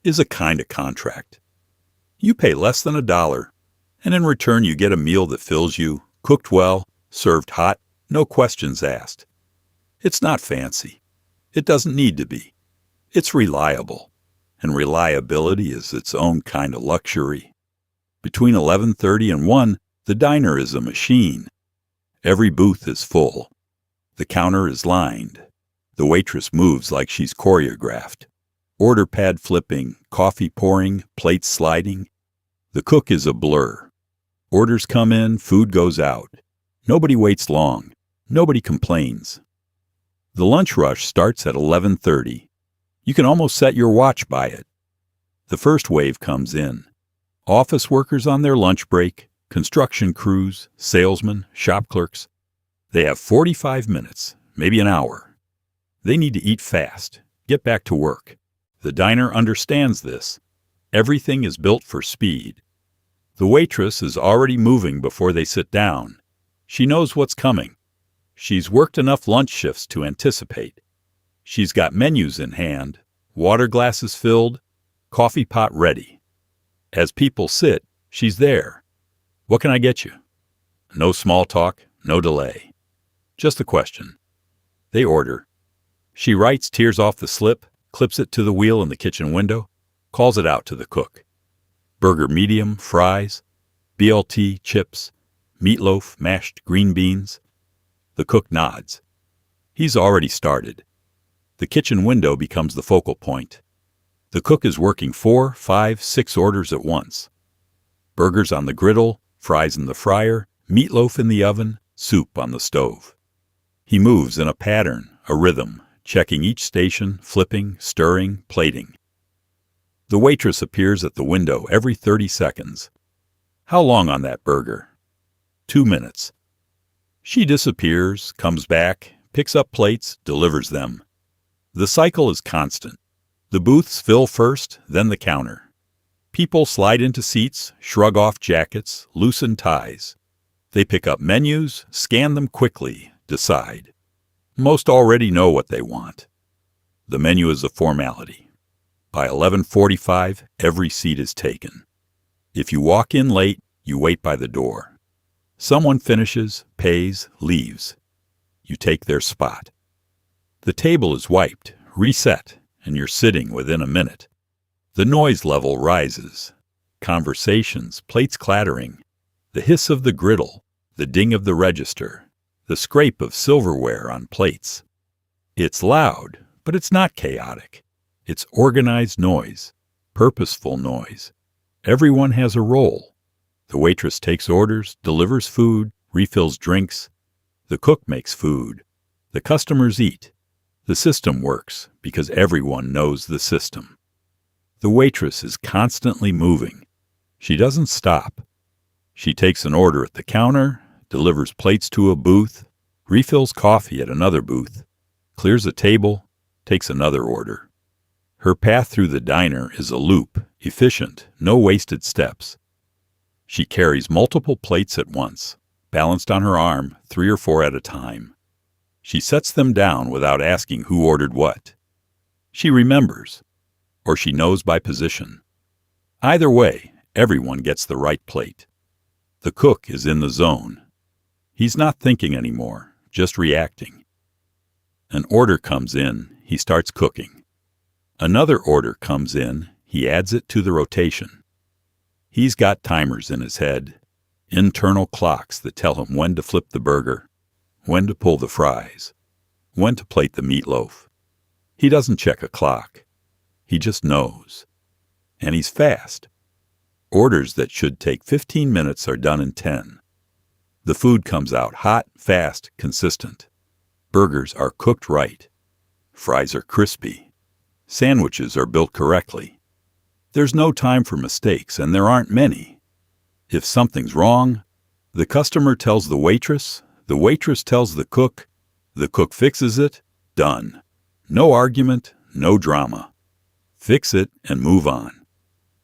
is a kind of contract. You pay less than $1, and in return you get a meal that fills you, cooked well, served hot, no questions asked. It's not fancy. It doesn't need to be. It's reliable, and reliability is its own kind of luxury. Between 11:30 and 1, the diner is a machine. Every booth is full. The counter is lined. The waitress moves like she's choreographed. Order pad flipping, coffee pouring, plates sliding. The cook is a blur. Orders come in, food goes out. Nobody waits long. Nobody complains. The lunch rush starts at 11:30. You can almost set your watch by it. The first wave comes in. Office workers on their lunch break, construction crews, salesmen, shop clerks. They have 45 minutes, maybe an hour. They need to eat fast, get back to work. The diner understands this. Everything is built for speed. The waitress is already moving before they sit down. She knows what's coming. She's worked enough lunch shifts to anticipate. She's got menus in hand, water glasses filled, coffee pot ready. As people sit, she's there. What can I get you? No small talk, no delay. Just a question. They order. She writes, tears off the slip, clips it to the wheel in the kitchen window, calls it out to the cook. Burger medium, fries, BLT, chips, meatloaf, mashed green beans. The cook nods. He's already started. The kitchen window becomes the focal point. The cook is working 4, 5, 6 orders at once. Burgers on the griddle, fries in the fryer, meatloaf in the oven, soup on the stove. He moves in a pattern, a rhythm, checking each station, flipping, stirring, plating. The waitress appears at the window every 30 seconds. How long on that burger? 2 minutes. She disappears, comes back, picks up plates, delivers them. The cycle is constant. The booths fill first, then the counter. People slide into seats, shrug off jackets, loosen ties. They pick up menus, scan them quickly, decide. Most already know what they want. The menu is a formality. By 11:45, every seat is taken. If you walk in late, you wait by the door. Someone finishes, pays, leaves. You take their spot. The table is wiped, reset, and you're sitting within a minute. The noise level rises. Conversations, plates clattering, the hiss of the griddle, the ding of the register, the scrape of silverware on plates. It's loud, but it's not chaotic. It's organized noise, purposeful noise. Everyone has a role. The waitress takes orders, delivers food, refills drinks. The cook makes food. The customers eat. The system works because everyone knows the system. The waitress is constantly moving. She doesn't stop. She takes an order at the counter, delivers plates to a booth, refills coffee at another booth, clears a table, takes another order. Her path through the diner is a loop, efficient, no wasted steps. She carries multiple plates at once, balanced on her arm, 3 or 4 at a time. She sets them down without asking who ordered what. She remembers, or she knows by position. Either way, everyone gets the right plate. The cook is in the zone. He's not thinking anymore, just reacting. An order comes in, he starts cooking. Another order comes in, he adds it to the rotation. He's got timers in his head, internal clocks that tell him when to flip the burger, when to pull the fries, when to plate the meatloaf. He doesn't check a clock. He just knows. And he's fast. Orders that should take 15 minutes are done in 10. The food comes out hot, fast, consistent. Burgers are cooked right. Fries are crispy. Sandwiches are built correctly. There's no time for mistakes, and there aren't many. If something's wrong, the customer tells the waitress tells the cook fixes it, done. No argument, no drama. Fix it and move on.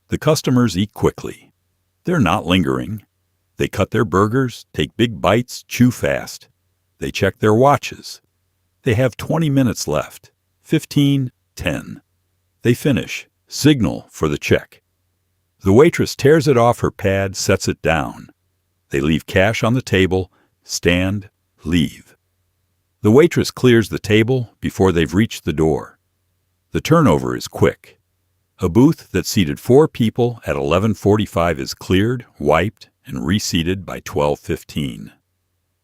The customers eat quickly. They're not lingering. They cut their burgers, take big bites, chew fast. They check their watches. They have 20 minutes left. 15, 10. They finish. Signal for the check. The waitress tears it off her pad, sets it down. They leave cash on the table, stand, leave. The waitress clears the table before they've reached the door. The turnover is quick. A booth that seated 4 people at 11:45 is cleared, wiped, and reseated by 12:15.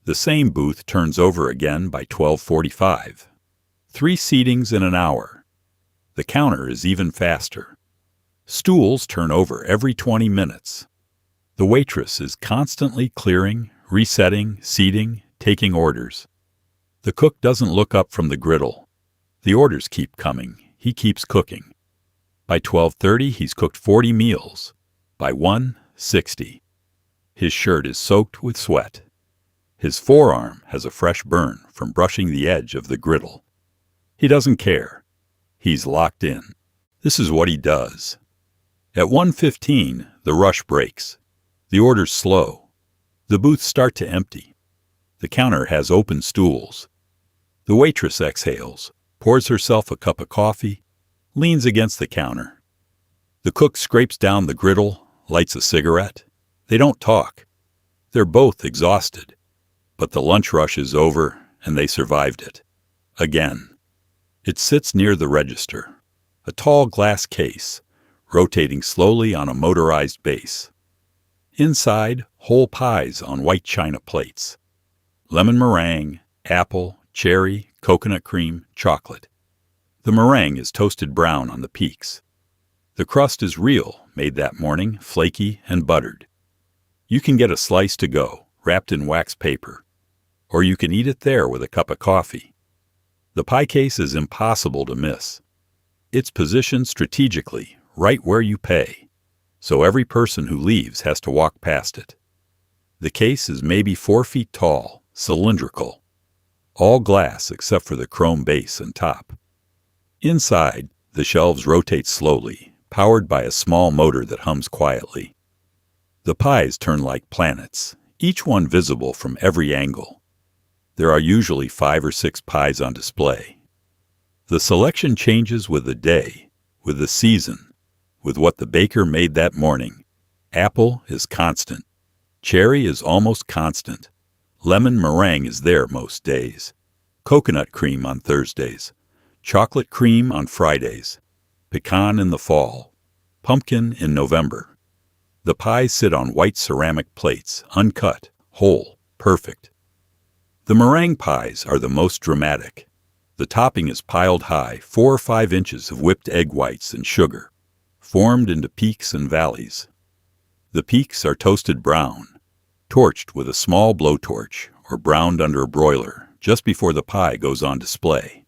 The same booth turns over again by 12:45. 3 seatings in an hour. The counter is even faster. Stools turn over every 20 minutes. The waitress is constantly clearing, resetting, seating, taking orders. The cook doesn't look up from the griddle. The orders keep coming. He keeps cooking. By 12:30, he's cooked 40 meals. By 1, 60. His shirt is soaked with sweat. His forearm has a fresh burn from brushing the edge of the griddle. He doesn't care. He's locked in. This is what he does. At 1:15, the rush breaks. The orders slow. The booths start to empty. The counter has open stools. The waitress exhales, pours herself a cup of coffee, leans against the counter. The cook scrapes down the griddle, lights a cigarette. They don't talk. They're both exhausted. But the lunch rush is over, and they survived it. Again. It sits near the register, a tall glass case, rotating slowly on a motorized base. Inside, whole pies on white china plates. Lemon meringue, apple, cherry, coconut cream, chocolate. The meringue is toasted brown on the peaks. The crust is real, made that morning, flaky and buttered. You can get a slice to go, wrapped in wax paper. Or you can eat it there with a cup of coffee. The pie case is impossible to miss. It's positioned strategically, right where you pay, so every person who leaves has to walk past it. The case is maybe 4 feet tall, cylindrical. All glass except for the chrome base and top. Inside, the shelves rotate slowly, powered by a small motor that hums quietly. The pies turn like planets, each one visible from every angle. There are usually 5 or 6 pies on display. The selection changes with the day, with the season, with what the baker made that morning. Apple is constant. Cherry is almost constant. Lemon meringue is there most days. Coconut cream on Thursdays. Chocolate cream on Fridays. Pecan in the fall. Pumpkin in November. The pies sit on white ceramic plates, uncut, whole, perfect. The meringue pies are the most dramatic. The topping is piled high, 4 or 5 inches of whipped egg whites and sugar, formed into peaks and valleys. The peaks are toasted brown, torched with a small blowtorch or browned under a broiler just before the pie goes on display.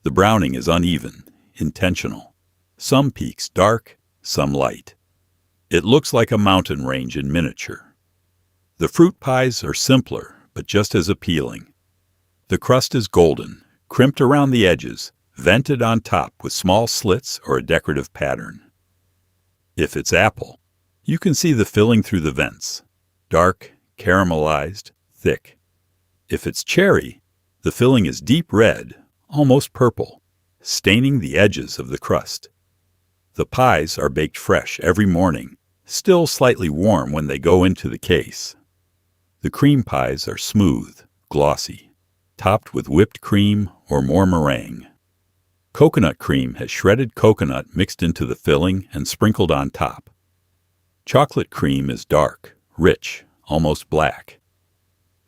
The browning is uneven, intentional. Some peaks dark, some light. It looks like a mountain range in miniature. The fruit pies are simpler, but just as appealing. The crust is golden, crimped around the edges, vented on top with small slits or a decorative pattern. If it's apple, you can see the filling through the vents. Dark, caramelized, thick. If it's cherry, the filling is deep red, almost purple, staining the edges of the crust. The pies are baked fresh every morning, still slightly warm when they go into the case. The cream pies are smooth, glossy, topped with whipped cream or more meringue. Coconut cream has shredded coconut mixed into the filling and sprinkled on top. Chocolate cream is dark, rich, almost black.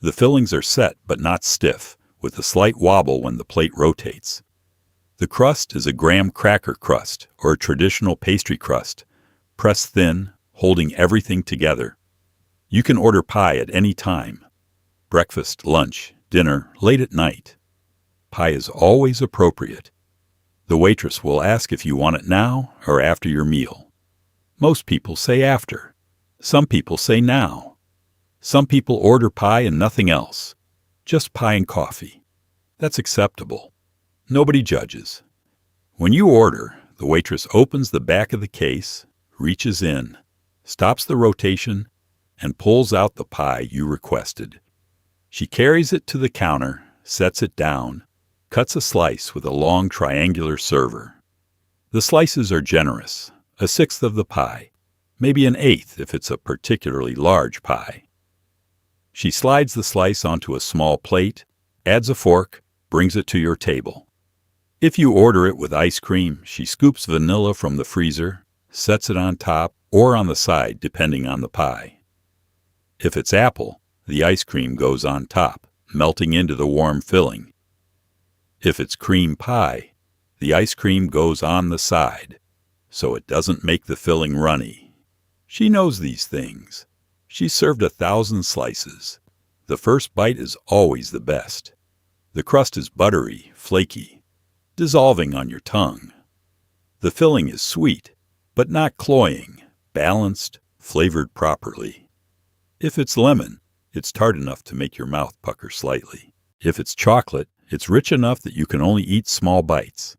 The fillings are set but not stiff, with a slight wobble when the plate rotates. The crust is a graham cracker crust or a traditional pastry crust, pressed thin, holding everything together. You can order pie at any time. Breakfast, lunch, dinner, late at night. Pie is always appropriate. The waitress will ask if you want it now or after your meal. Most people say after. Some people say now. Some people order pie and nothing else. Just pie and coffee. That's acceptable. Nobody judges. When you order, the waitress opens the back of the case, reaches in, stops the rotation, and pulls out the pie you requested. She carries it to the counter, sets it down, cuts a slice with a long triangular server. The slices are generous, 1/6 of the pie, maybe 1/8 if it's a particularly large pie. She slides the slice onto a small plate, adds a fork, brings it to your table. If you order it with ice cream, she scoops vanilla from the freezer, sets it on top or on the side depending on the pie. If it's apple, the ice cream goes on top, melting into the warm filling. If it's cream pie, the ice cream goes on the side, so it doesn't make the filling runny. She knows these things. She's served 1,000 slices. The first bite is always the best. The crust is buttery, flaky, dissolving on your tongue. The filling is sweet, but not cloying, balanced, flavored properly. If it's lemon, it's tart enough to make your mouth pucker slightly. If it's chocolate, it's rich enough that you can only eat small bites.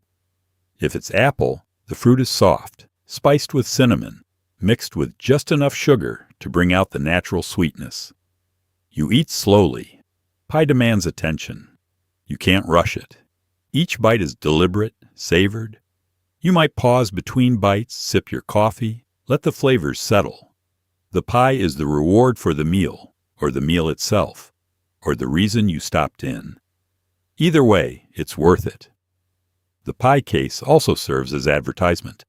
If it's apple, the fruit is soft, spiced with cinnamon, mixed with just enough sugar to bring out the natural sweetness. You eat slowly. Pie demands attention. You can't rush it. Each bite is deliberate, savored. You might pause between bites, sip your coffee, let the flavors settle. The pie is the reward for the meal, or the meal itself, or the reason you stopped in. Either way, it's worth it. The pie case also serves as advertisement.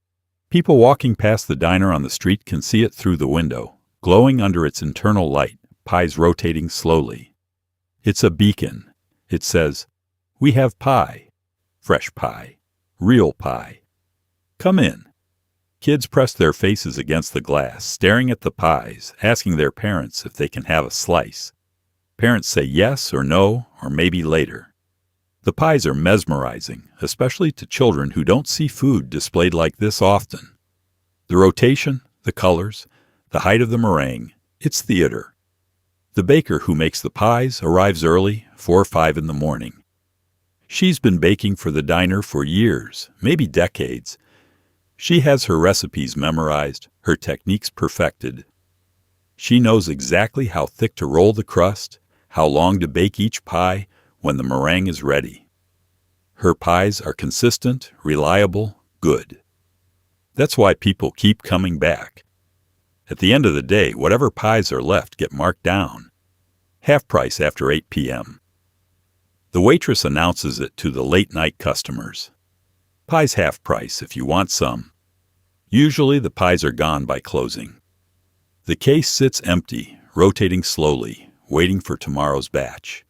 People walking past the diner on the street can see it through the window, glowing under its internal light, pies rotating slowly. It's a beacon. It says, "We have pie, fresh pie, real pie. Come in." Kids press their faces against the glass, staring at the pies, asking their parents if they can have a slice. Parents say yes or no, or maybe later. The pies are mesmerizing, especially to children who don't see food displayed like this often. The rotation, the colors, the height of the meringue, it's theater. The baker who makes the pies arrives early, 4 or 5 in the morning. She's been baking for the diner for years, maybe decades. She has her recipes memorized, her techniques perfected. She knows exactly how thick to roll the crust, how long to bake each pie when the meringue is ready. Her pies are consistent, reliable, good. That's why people keep coming back. At the end of the day, whatever pies are left get marked down. Half price after 8 p.m. The waitress announces it to the late-night customers. Pies half price if you want some. Usually the pies are gone by closing. The case sits empty, rotating slowly, waiting for tomorrow's batch.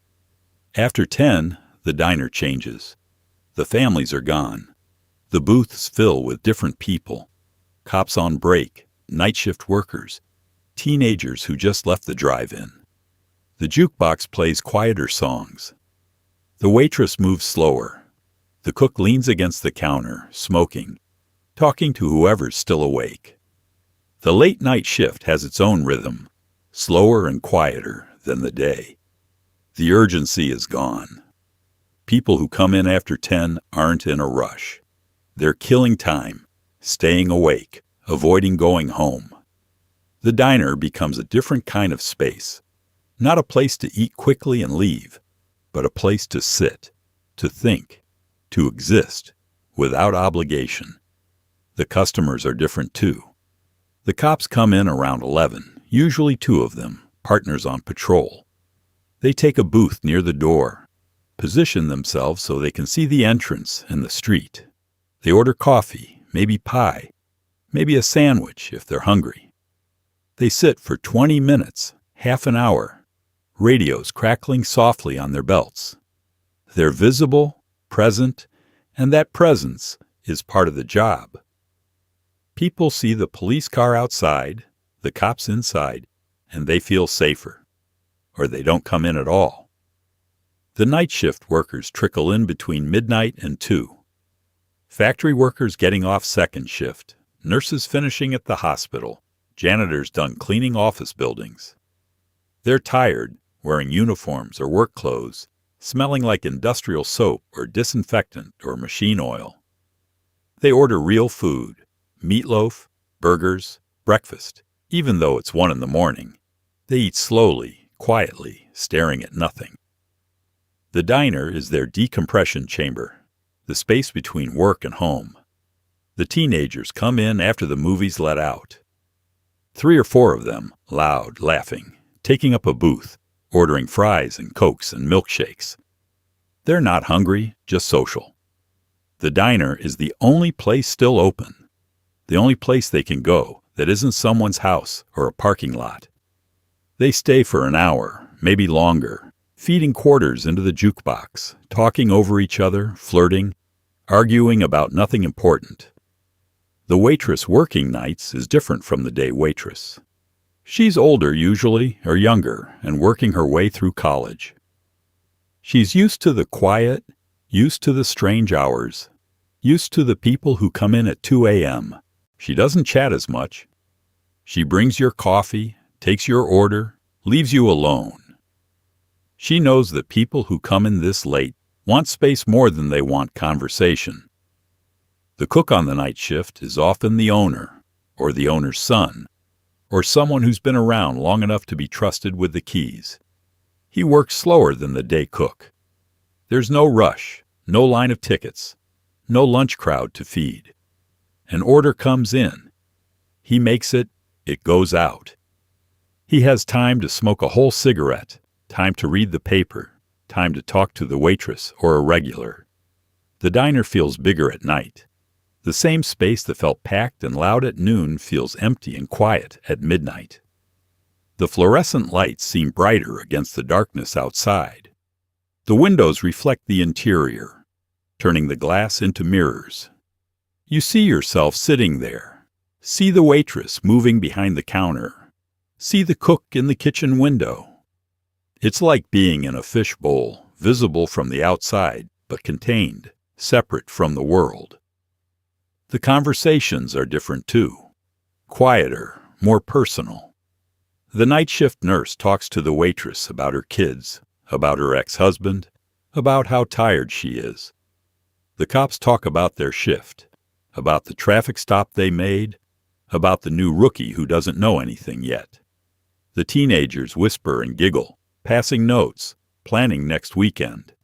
After 10, the diner changes. The families are gone. The booths fill with different people. Cops on break, night shift workers, teenagers who just left the drive-in. The jukebox plays quieter songs. The waitress moves slower. The cook leans against the counter, smoking, talking to whoever's still awake. The late-night shift has its own rhythm, slower and quieter than the day. The urgency is gone. People who come in after 10 aren't in a rush. They're killing time, staying awake, avoiding going home. The diner becomes a different kind of space, not a place to eat quickly and leave, but a place to sit, to think, to exist, without obligation. The customers are different too. The cops come in around 11, usually 2 of them, partners on patrol. They take a booth near the door, position themselves so they can see the entrance and the street. They order coffee, maybe pie, maybe a sandwich if they're hungry. They sit for 20 minutes, half an hour, radios crackling softly on their belts. They're visible, present, and that presence is part of the job. People see the police car outside, the cops inside, and they feel safer. Or they don't come in at all. The night shift workers trickle in between midnight and 2. Factory workers getting off second shift, nurses finishing at the hospital, janitors done cleaning office buildings. They're tired, wearing uniforms or work clothes, smelling like industrial soap or disinfectant or machine oil. They order real food, meatloaf, burgers, breakfast, even though it's 1 in the morning. They eat slowly, quietly, staring at nothing. The diner is their decompression chamber, the space between work and home. The teenagers come in after the movies let out. 3 or 4 of them, loud, laughing, taking up a booth, ordering fries and cokes and milkshakes. They're not hungry, just social. The diner is the only place still open, the only place they can go that isn't someone's house or a parking lot. They stay for an hour, maybe longer, feeding quarters into the jukebox, talking over each other, flirting, arguing about nothing important. The waitress working nights is different from the day waitress. She's older usually, or younger, and working her way through college. She's used to the quiet, used to the strange hours, used to the people who come in at 2 a.m. She doesn't chat as much. She brings your coffee, takes your order, leaves you alone. She knows that people who come in this late want space more than they want conversation. The cook on the night shift is often the owner, or the owner's son, or someone who's been around long enough to be trusted with the keys. He works slower than the day cook. There's no rush, no line of tickets, no lunch crowd to feed. An order comes in. He makes it, it goes out. He has time to smoke a whole cigarette, time to read the paper, time to talk to the waitress or a regular. The diner feels bigger at night. The same space that felt packed and loud at noon feels empty and quiet at midnight. The fluorescent lights seem brighter against the darkness outside. The windows reflect the interior, turning the glass into mirrors. You see yourself sitting there. See the waitress moving behind the counter. See the cook in the kitchen window. It's like being in a fishbowl, visible from the outside, but contained, separate from the world. The conversations are different too. Quieter, more personal. The night shift nurse talks to the waitress about her kids, about her ex-husband, about how tired she is. The cops talk about their shift, about the traffic stop they made, about the new rookie who doesn't know anything yet. The teenagers whisper and giggle, passing notes, planning next weekend.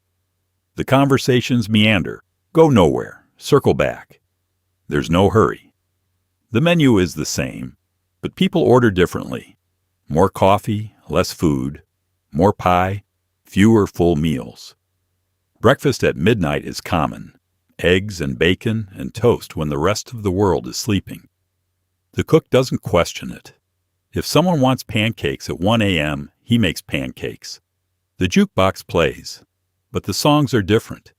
The conversations meander, go nowhere, circle back. There's no hurry. The menu is the same, but people order differently. More coffee, less food, more pie, fewer full meals. Breakfast at midnight is common. Eggs and bacon and toast when the rest of the world is sleeping. The cook doesn't question it. If someone wants pancakes at 1 a.m., he makes pancakes. The jukebox plays, but the songs are different.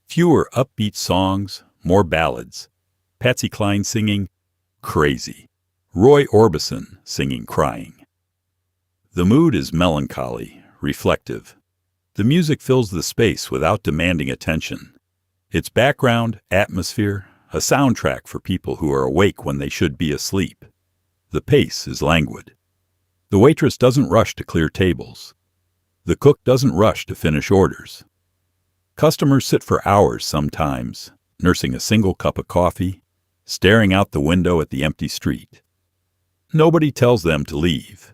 Fewer upbeat songs, more ballads. Patsy Cline singing Crazy. Roy Orbison singing Crying. The mood is melancholy, reflective. The music fills the space without demanding attention. It's background, atmosphere, a soundtrack for people who are awake when they should be asleep. The pace is languid. The waitress doesn't rush to clear tables. The cook doesn't rush to finish orders. Customers sit for hours sometimes, nursing a single cup of coffee, staring out the window at the empty street. Nobody tells them to leave.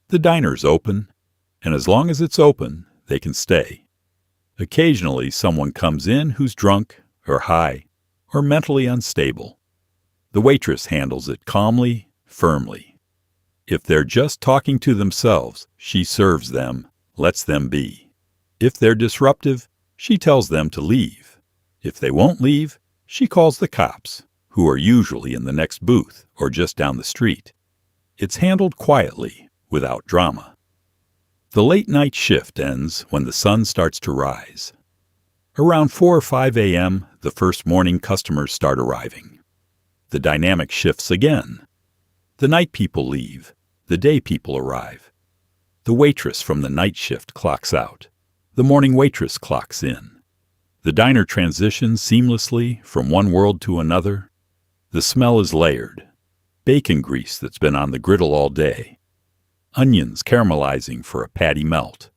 The diner's open, and as long as it's open, they can stay. Occasionally, someone comes in who's drunk or high or mentally unstable. The waitress handles it calmly, firmly. If they're just talking to themselves, she serves them, lets them be. If they're disruptive, she tells them to leave. If they won't leave, she calls the cops, who are usually in the next booth or just down the street. It's handled quietly, without drama. The late-night shift ends when the sun starts to rise. Around 4 or 5 a.m., the first morning customers start arriving. The dynamic shifts again. The night people leave. The day people arrive. The waitress from the night shift clocks out. The morning waitress clocks in. The diner transitions seamlessly from one world to another. The smell is layered. Bacon grease that's been on the griddle all day. Onions caramelizing for a patty melt.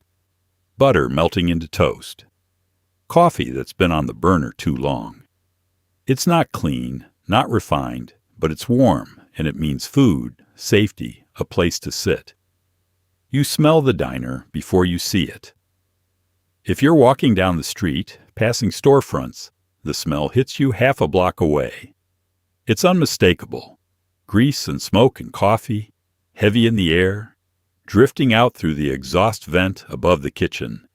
Butter melting into toast. Coffee that's been on the burner too long. It's not clean, not refined, but it's warm, and it means food, safety, a place to sit. You smell the diner before you see it. If you're walking down the street, passing storefronts, the smell hits you half a block away. It's unmistakable. Grease and smoke and coffee, heavy in the air, drifting out through the exhaust vent above the kitchen.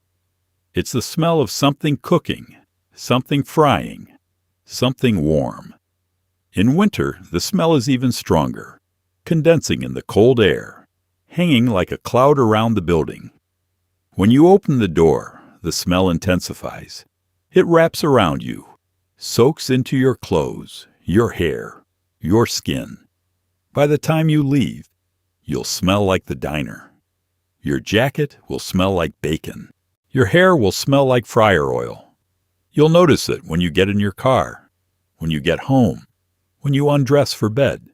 It's the smell of something cooking, something frying, something warm. In winter, the smell is even stronger, condensing in the cold air, hanging like a cloud around the building. When you open the door, the smell intensifies. It wraps around you, soaks into your clothes, your hair, your skin. By the time you leave, you'll smell like the diner. Your jacket will smell like bacon. Your hair will smell like fryer oil. You'll notice it when you get in your car, when you get home, when you undress for bed.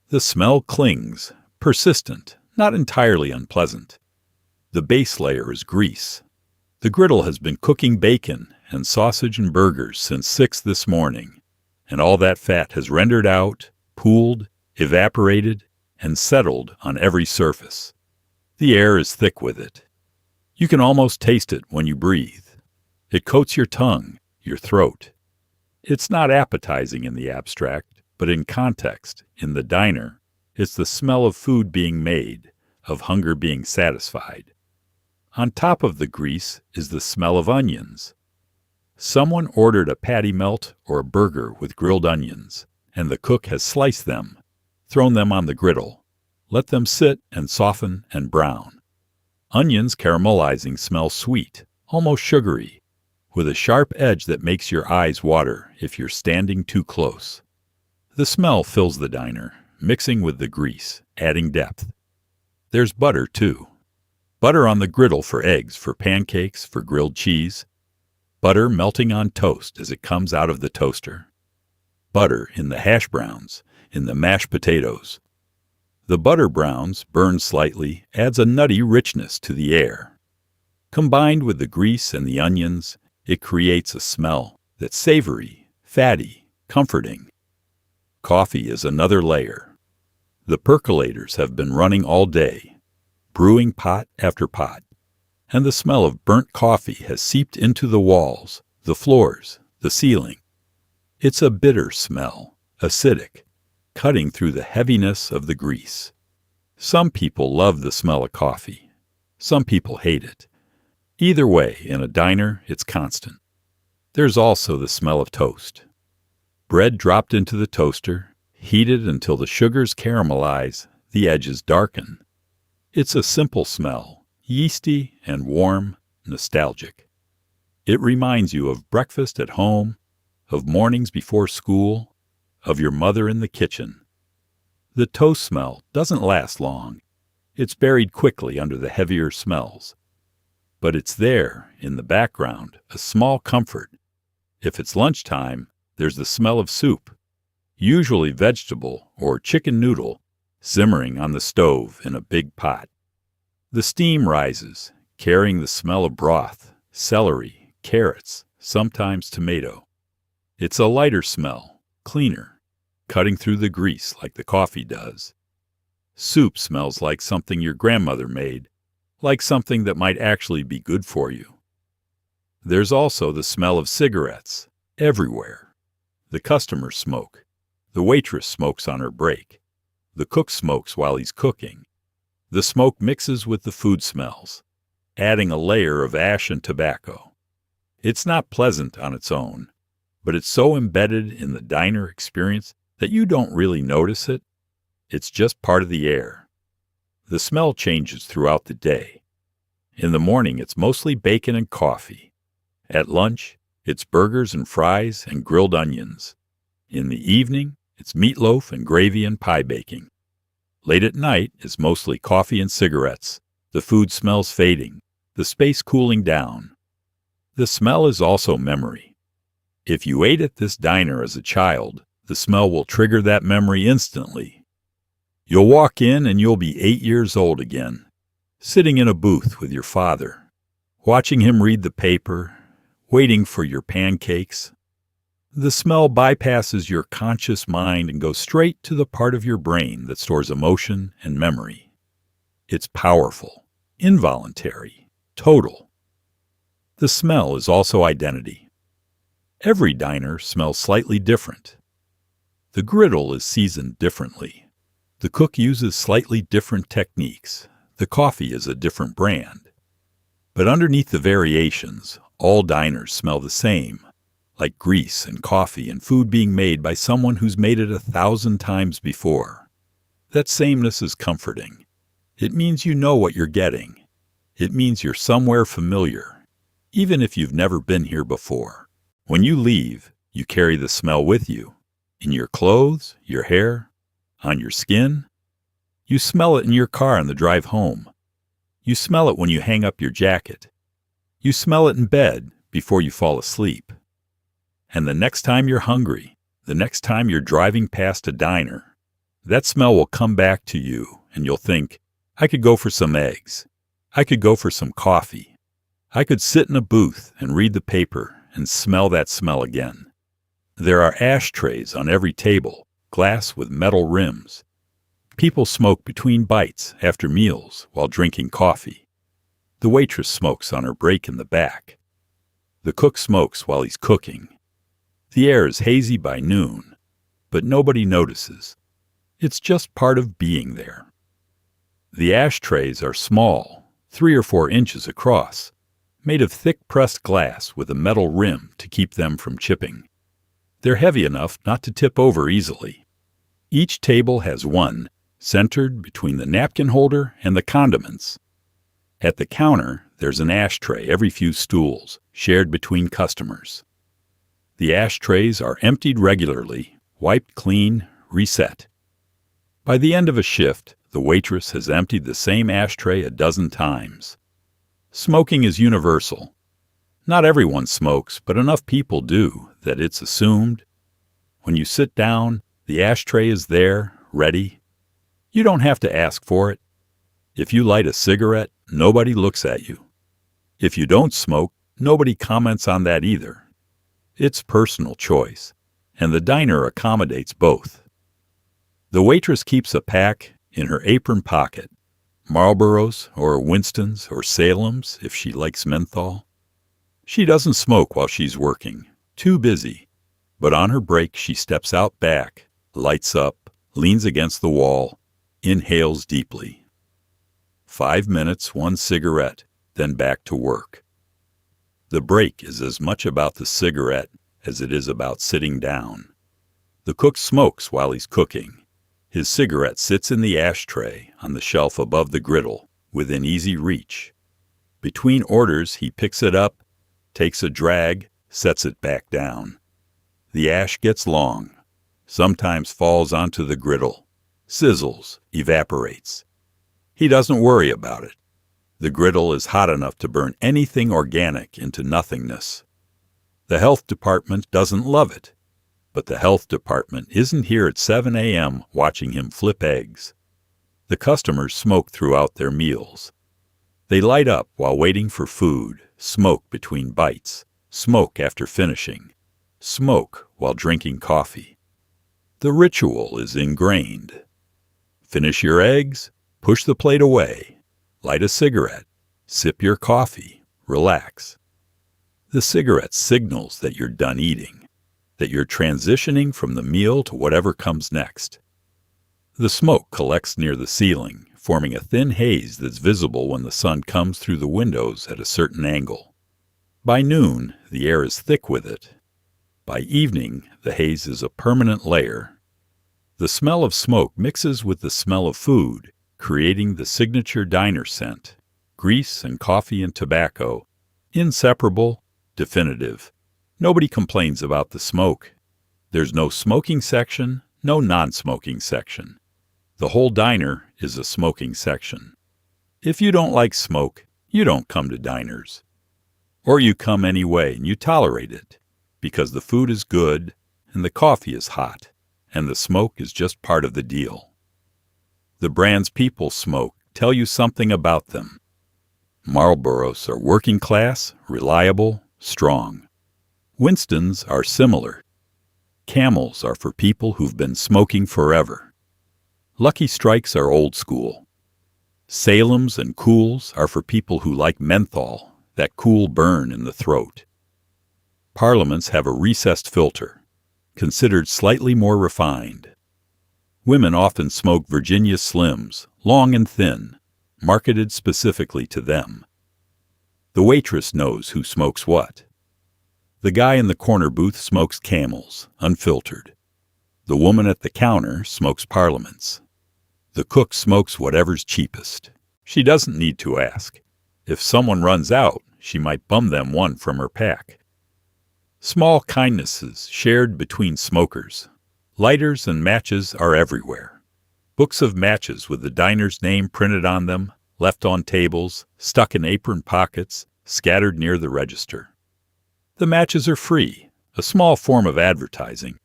The smell clings, persistent, not entirely unpleasant. The base layer is grease. The griddle has been cooking bacon and sausage and burgers since 6 this morning, and all that fat has rendered out, pooled, evaporated, and settled on every surface. The air is thick with it. You can almost taste it when you breathe. It coats your tongue, your throat. It's not appetizing in the abstract, but in context, in the diner, it's the smell of food being made, of hunger being satisfied. On top of the grease is the smell of onions. Someone ordered a patty melt or a burger with grilled onions, and the cook has sliced them, thrown them on the griddle, let them sit and soften and brown. Onions caramelizing smell sweet, almost sugary, with a sharp edge that makes your eyes water if you're standing too close. The smell fills the diner, mixing with the grease, adding depth. There's butter, too. Butter on the griddle for eggs, for pancakes, for grilled cheese. Butter melting on toast as it comes out of the toaster. Butter in the hash browns, in the mashed potatoes. The butter browns, burned slightly, adds a nutty richness to the air. Combined with the grease and the onions, it creates a smell that's savory, fatty, comforting. Coffee is another layer. The percolators have been running all day, brewing pot after pot, and the smell of burnt coffee has seeped into the walls, the floors, the ceiling. It's a bitter smell, acidic. cutting through the heaviness of the grease. Some people love the smell of coffee. Some people hate it. Either way, in a diner, it's constant. There's also the smell of toast. Bread dropped into the toaster, heated until the sugars caramelize, the edges darken. It's a simple smell, yeasty and warm, nostalgic. It reminds you of breakfast at home, of mornings before school, of your mother in the kitchen. The toast smell doesn't last long. It's buried quickly under the heavier smells. But it's there, in the background, a small comfort. If it's lunchtime, there's the smell of soup, usually vegetable or chicken noodle, simmering on the stove in a big pot. The steam rises, carrying the smell of broth, celery, carrots, sometimes tomato. It's a lighter smell, cleaner, cutting through the grease like the coffee does. Soup smells like something your grandmother made, like something that might actually be good for you. There's also the smell of cigarettes, everywhere. The customers smoke. The waitress smokes on her break. The cook smokes while he's cooking. The smoke mixes with the food smells, adding a layer of ash and tobacco. It's not pleasant on its own, but it's so embedded in the diner experience that you don't really notice it. It's just part of the air. The smell changes throughout the day. In the morning, it's mostly bacon and coffee. At lunch, it's burgers and fries and grilled onions. In the evening, it's meatloaf and gravy and pie baking. Late at night, it's mostly coffee and cigarettes. The food smells fading, the space cooling down. The smell is also memory. If you ate at this diner as a child, the smell will trigger that memory instantly. You'll walk in and you'll be 8 years old again, sitting in a booth with your father, watching him read the paper, waiting for your pancakes. The smell bypasses your conscious mind and goes straight to the part of your brain that stores emotion and memory. It's powerful, involuntary, total. The smell is also identity. Every diner smells slightly different. The griddle is seasoned differently. The cook uses slightly different techniques. The coffee is a different brand. But underneath the variations, all diners smell the same, like grease and coffee and food being made by someone who's made it 1,000 times before. That sameness is comforting. It means you know what you're getting. It means you're somewhere familiar, even if you've never been here before. When you leave, you carry the smell with you. In your clothes, your hair, on your skin. You smell it in your car on the drive home. You smell it when you hang up your jacket. You smell it in bed before you fall asleep. And the next time you're hungry, the next time you're driving past a diner, that smell will come back to you and you'll think, I could go for some eggs. I could go for some coffee. I could sit in a booth and read the paper and smell that smell again. There are ashtrays on every table, glass with metal rims. People smoke between bites after meals while drinking coffee. The waitress smokes on her break in the back. The cook smokes while he's cooking. The air is hazy by noon, but nobody notices. It's just part of being there. The ashtrays are small, 3 or 4 inches across, made of thick pressed glass with a metal rim to keep them from chipping. They're heavy enough not to tip over easily. Each table has one, centered between the napkin holder and the condiments. At the counter, there's an ashtray every few stools, shared between customers. The ashtrays are emptied regularly, wiped clean, reset. By the end of a shift, the waitress has emptied the same ashtray a dozen times. Smoking is universal. Not everyone smokes, but enough people do that it's assumed. When you sit down, the ashtray is there, ready. You don't have to ask for it. If you light a cigarette, nobody looks at you. If you don't smoke, nobody comments on that either. It's personal choice, and the diner accommodates both. The waitress keeps a pack in her apron pocket, Marlboros or Winstons or Salems if she likes menthol. She doesn't smoke while she's working, too busy, but on her break she steps out back, lights up, leans against the wall, inhales deeply. 5 minutes, one cigarette, then back to work. The break is as much about the cigarette as it is about sitting down. The cook smokes while he's cooking. His cigarette sits in the ashtray on the shelf above the griddle, within easy reach. Between orders, he picks it up, takes a drag, sets it back down. The ash gets long, sometimes falls onto the griddle, sizzles, evaporates. He doesn't worry about it. The griddle is hot enough to burn anything organic into nothingness. The health department doesn't love it, but the health department isn't here at 7 a.m. watching him flip eggs. The customers smoke throughout their meals. They light up while waiting for food, smoke between bites, smoke after finishing, smoke while drinking coffee. The ritual is ingrained. Finish your eggs, push the plate away, light a cigarette, sip your coffee, relax. The cigarette signals that you're done eating, that you're transitioning from the meal to whatever comes next. The smoke collects near the ceiling, forming a thin haze that's visible when the sun comes through the windows at a certain angle. By noon, the air is thick with it. By evening, the haze is a permanent layer. The smell of smoke mixes with the smell of food, creating the signature diner scent. Grease and coffee and tobacco, inseparable, definitive. Nobody complains about the smoke. There's no smoking section, no non-smoking section. The whole diner is a smoking section. If you don't like smoke, you don't come to diners. Or you come anyway and you tolerate it, because the food is good and the coffee is hot, and the smoke is just part of the deal. The brands people smoke tell you something about them. Marlboros are working class, reliable, strong. Winstons are similar. Camels are for people who've been smoking forever. Lucky Strikes are old school. Salems and Cools are for people who like menthol, that cool burn in the throat. Parliaments have a recessed filter, considered slightly more refined. Women often smoke Virginia Slims, long and thin, marketed specifically to them. The waitress knows who smokes what. The guy in the corner booth smokes Camels, unfiltered. The woman at the counter smokes Parliaments. The cook smokes whatever's cheapest. She doesn't need to ask. If someone runs out, she might bum them one from her pack. Small kindnesses shared between smokers. Lighters and matches are everywhere. Books of matches with the diner's name printed on them, left on tables, stuck in apron pockets, scattered near the register. The matches are free, a small form of advertising.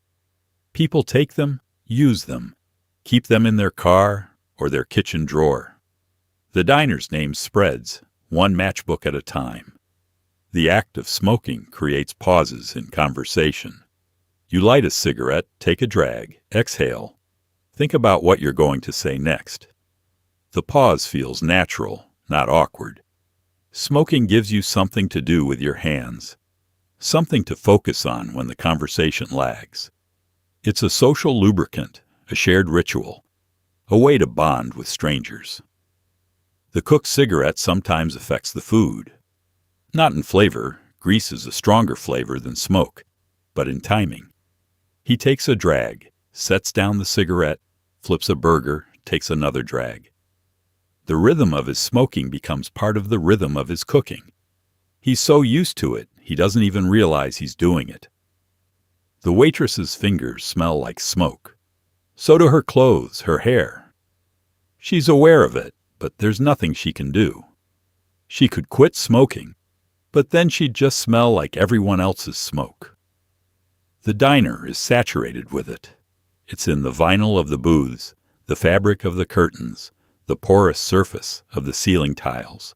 People take them, use them, keep them in their car or their kitchen drawer. The diner's name spreads, one matchbook at a time. The act of smoking creates pauses in conversation. You light a cigarette, take a drag, exhale. Think about what you're going to say next. The pause feels natural, not awkward. Smoking gives you something to do with your hands, something to focus on when the conversation lags. It's a social lubricant, a shared ritual, a way to bond with strangers. The cook's cigarette sometimes affects the food. Not in flavor, grease is a stronger flavor than smoke, but in timing. He takes a drag, sets down the cigarette, flips a burger, takes another drag. The rhythm of his smoking becomes part of the rhythm of his cooking. He's so used to it, he doesn't even realize he's doing it. The waitress's fingers smell like smoke. So do her clothes, her hair. She's aware of it, but there's nothing she can do. She could quit smoking, but then she'd just smell like everyone else's smoke. The diner is saturated with it. It's in the vinyl of the booths, the fabric of the curtains, the porous surface of the ceiling tiles.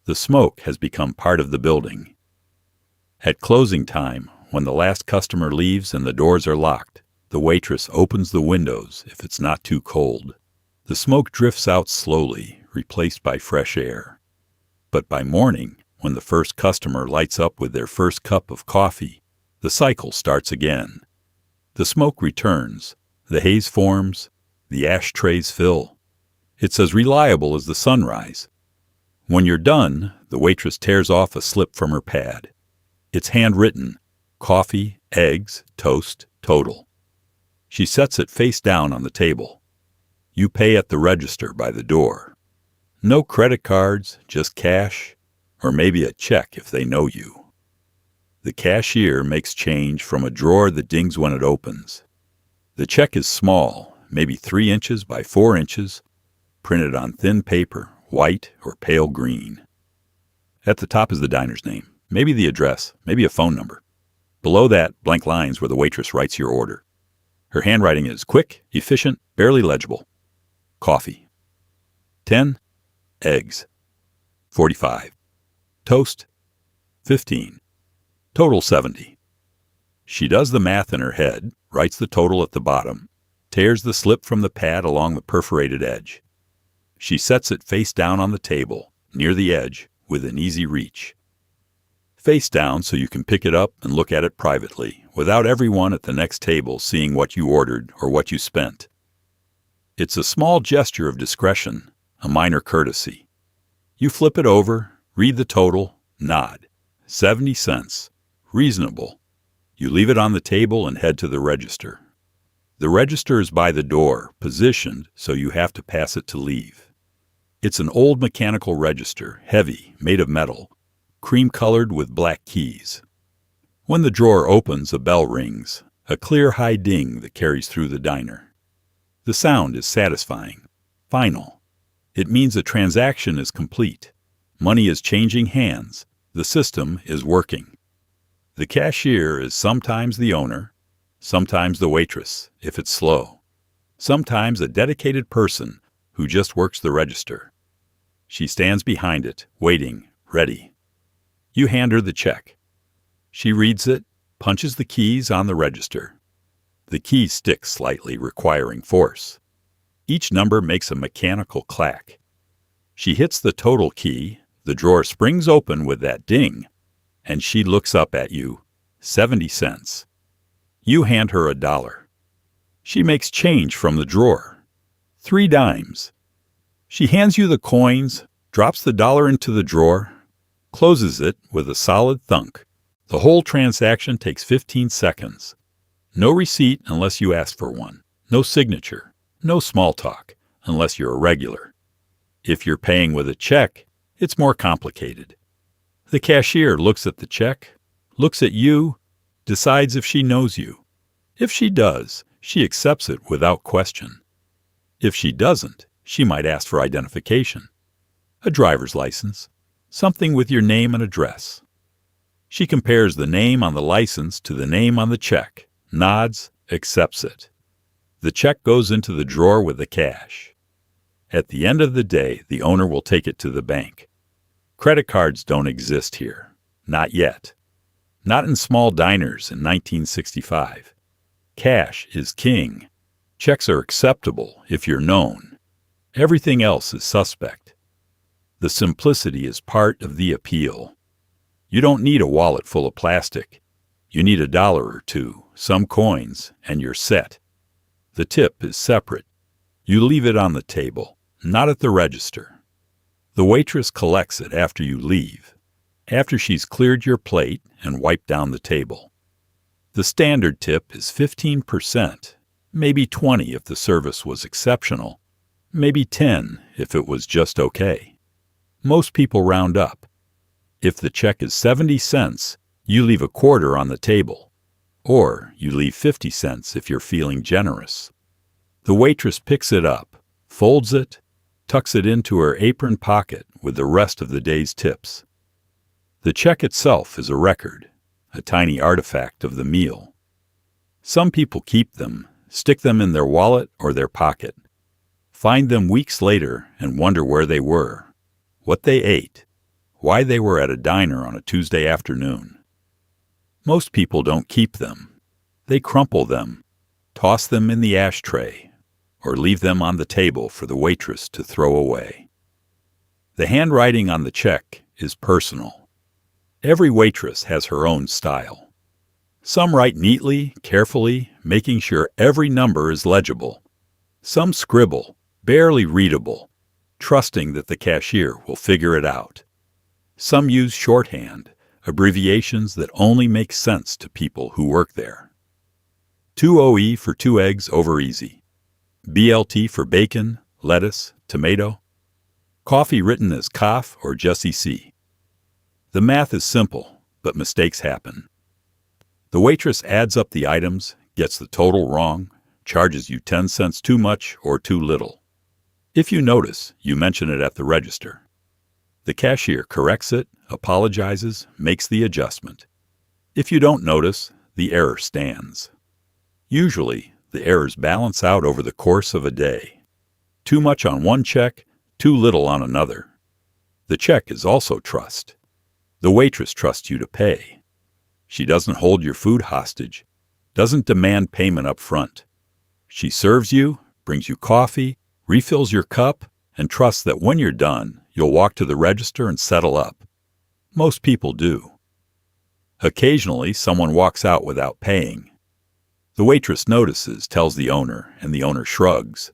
The smoke has become part of the building. At closing time, when the last customer leaves and the doors are locked, the waitress opens the windows if it's not too cold. The smoke drifts out slowly, replaced by fresh air. But by morning, when the first customer lights up with their first cup of coffee, the cycle starts again. The smoke returns, The haze forms, the ashtrays fill. It's as reliable as the sunrise. When you're done, the waitress tears off a slip from her pad. It's handwritten, coffee, eggs, toast, total. She sets it face down on the table. You pay at the register by the door. No credit cards, just cash, or maybe a check if they know you. The cashier makes change from a drawer that dings when it opens. The check is small, maybe 3 inches by 4 inches, printed on thin paper, white or pale green. At the top is the diner's name, maybe the address, maybe a phone number. Below that, blank lines where the waitress writes your order. Her handwriting is quick, efficient, barely legible. Coffee. 10. Eggs. 45. Toast. 15. Total 70. She does the math in her head, writes the total at the bottom, tears the slip from the pad along the perforated edge. She sets it face down on the table, near the edge, within easy reach. Face down so you can pick it up and look at it privately, without everyone at the next table seeing what you ordered or what you spent. It's a small gesture of discretion, a minor courtesy. You flip it over, read the total, nod. 70 cents. Reasonable. You leave it on the table and head to the register. The register is by the door, positioned so you have to pass it to leave. It's an old mechanical register, heavy, made of metal, cream-colored with black keys. When the drawer opens, a bell rings, a clear high ding that carries through the diner. The sound is satisfying, final. It means a transaction is complete. Money is changing hands. The system is working. The cashier is sometimes the owner, sometimes the waitress, if it's slow, sometimes a dedicated person who just works the register. She stands behind it, waiting, ready. You hand her the check. She reads it, punches the keys on the register. The keys stick slightly, requiring force. Each number makes a mechanical clack. She hits the total key, the drawer springs open with that ding, and she looks up at you, 70 cents. You hand her $1. She makes change from the drawer, 3 dimes. She hands you the coins, drops the $1 into the drawer, closes it with a solid thunk. The whole transaction takes 15 seconds. No receipt unless you ask for one. No signature. No small talk unless you're a regular. If you're paying with a check, it's more complicated. The cashier looks at the check, looks at you, decides if she knows you. If she does, she accepts it without question. If she doesn't, she might ask for identification. A driver's license, something with your name and address. She compares the name on the license to the name on the check, nods, accepts it. The check goes into the drawer with the cash. At the end of the day, the owner will take it to the bank. Credit cards don't exist here. Not yet. Not in small diners in 1965. Cash is king. Checks are acceptable if you're known. Everything else is suspect. The simplicity is part of the appeal. You don't need a wallet full of plastic. You need $1 or $2, some coins, and you're set. The tip is separate. You leave it on the table, not at the register. The waitress collects it after you leave, after she's cleared your plate and wiped down the table. The standard tip is 15%, maybe 20% if the service was exceptional, maybe 10% if it was just okay. Most people round up. If the check is 70 cents, you leave a quarter on the table, or you leave 50 cents if you're feeling generous. The waitress picks it up, folds it, tucks it into her apron pocket with the rest of the day's tips. The check itself is a record, a tiny artifact of the meal. Some people keep them, stick them in their wallet or their pocket, find them weeks later and wonder where they were, what they ate, why they were at a diner on a Tuesday afternoon. Most people don't keep them. They crumple them, toss them in the ashtray, or leave them on the table for the waitress to throw away. The handwriting on the check is personal. Every waitress has her own style. Some write neatly, carefully, making sure every number is legible. Some scribble, barely readable, trusting that the cashier will figure it out. Some use shorthand, abbreviations that only make sense to people who work there. 2OE for 2 eggs over easy. BLT for bacon, lettuce, tomato. Coffee written as coff or just EC. The math is simple, but mistakes happen. The waitress adds up the items, gets the total wrong, charges you 10 cents too much or too little. If you notice, you mention it at the register. The cashier corrects it, apologizes, makes the adjustment. If you don't notice, the error stands. Usually, the errors balance out over the course of a day. Too much on one check, too little on another. The check is also trust. The waitress trusts you to pay. She doesn't hold your food hostage, doesn't demand payment up front. She serves you, brings you coffee, refills your cup, and trusts that when you're done, you'll walk to the register and settle up. Most people do. Occasionally, someone walks out without paying. The waitress notices, tells the owner, and the owner shrugs.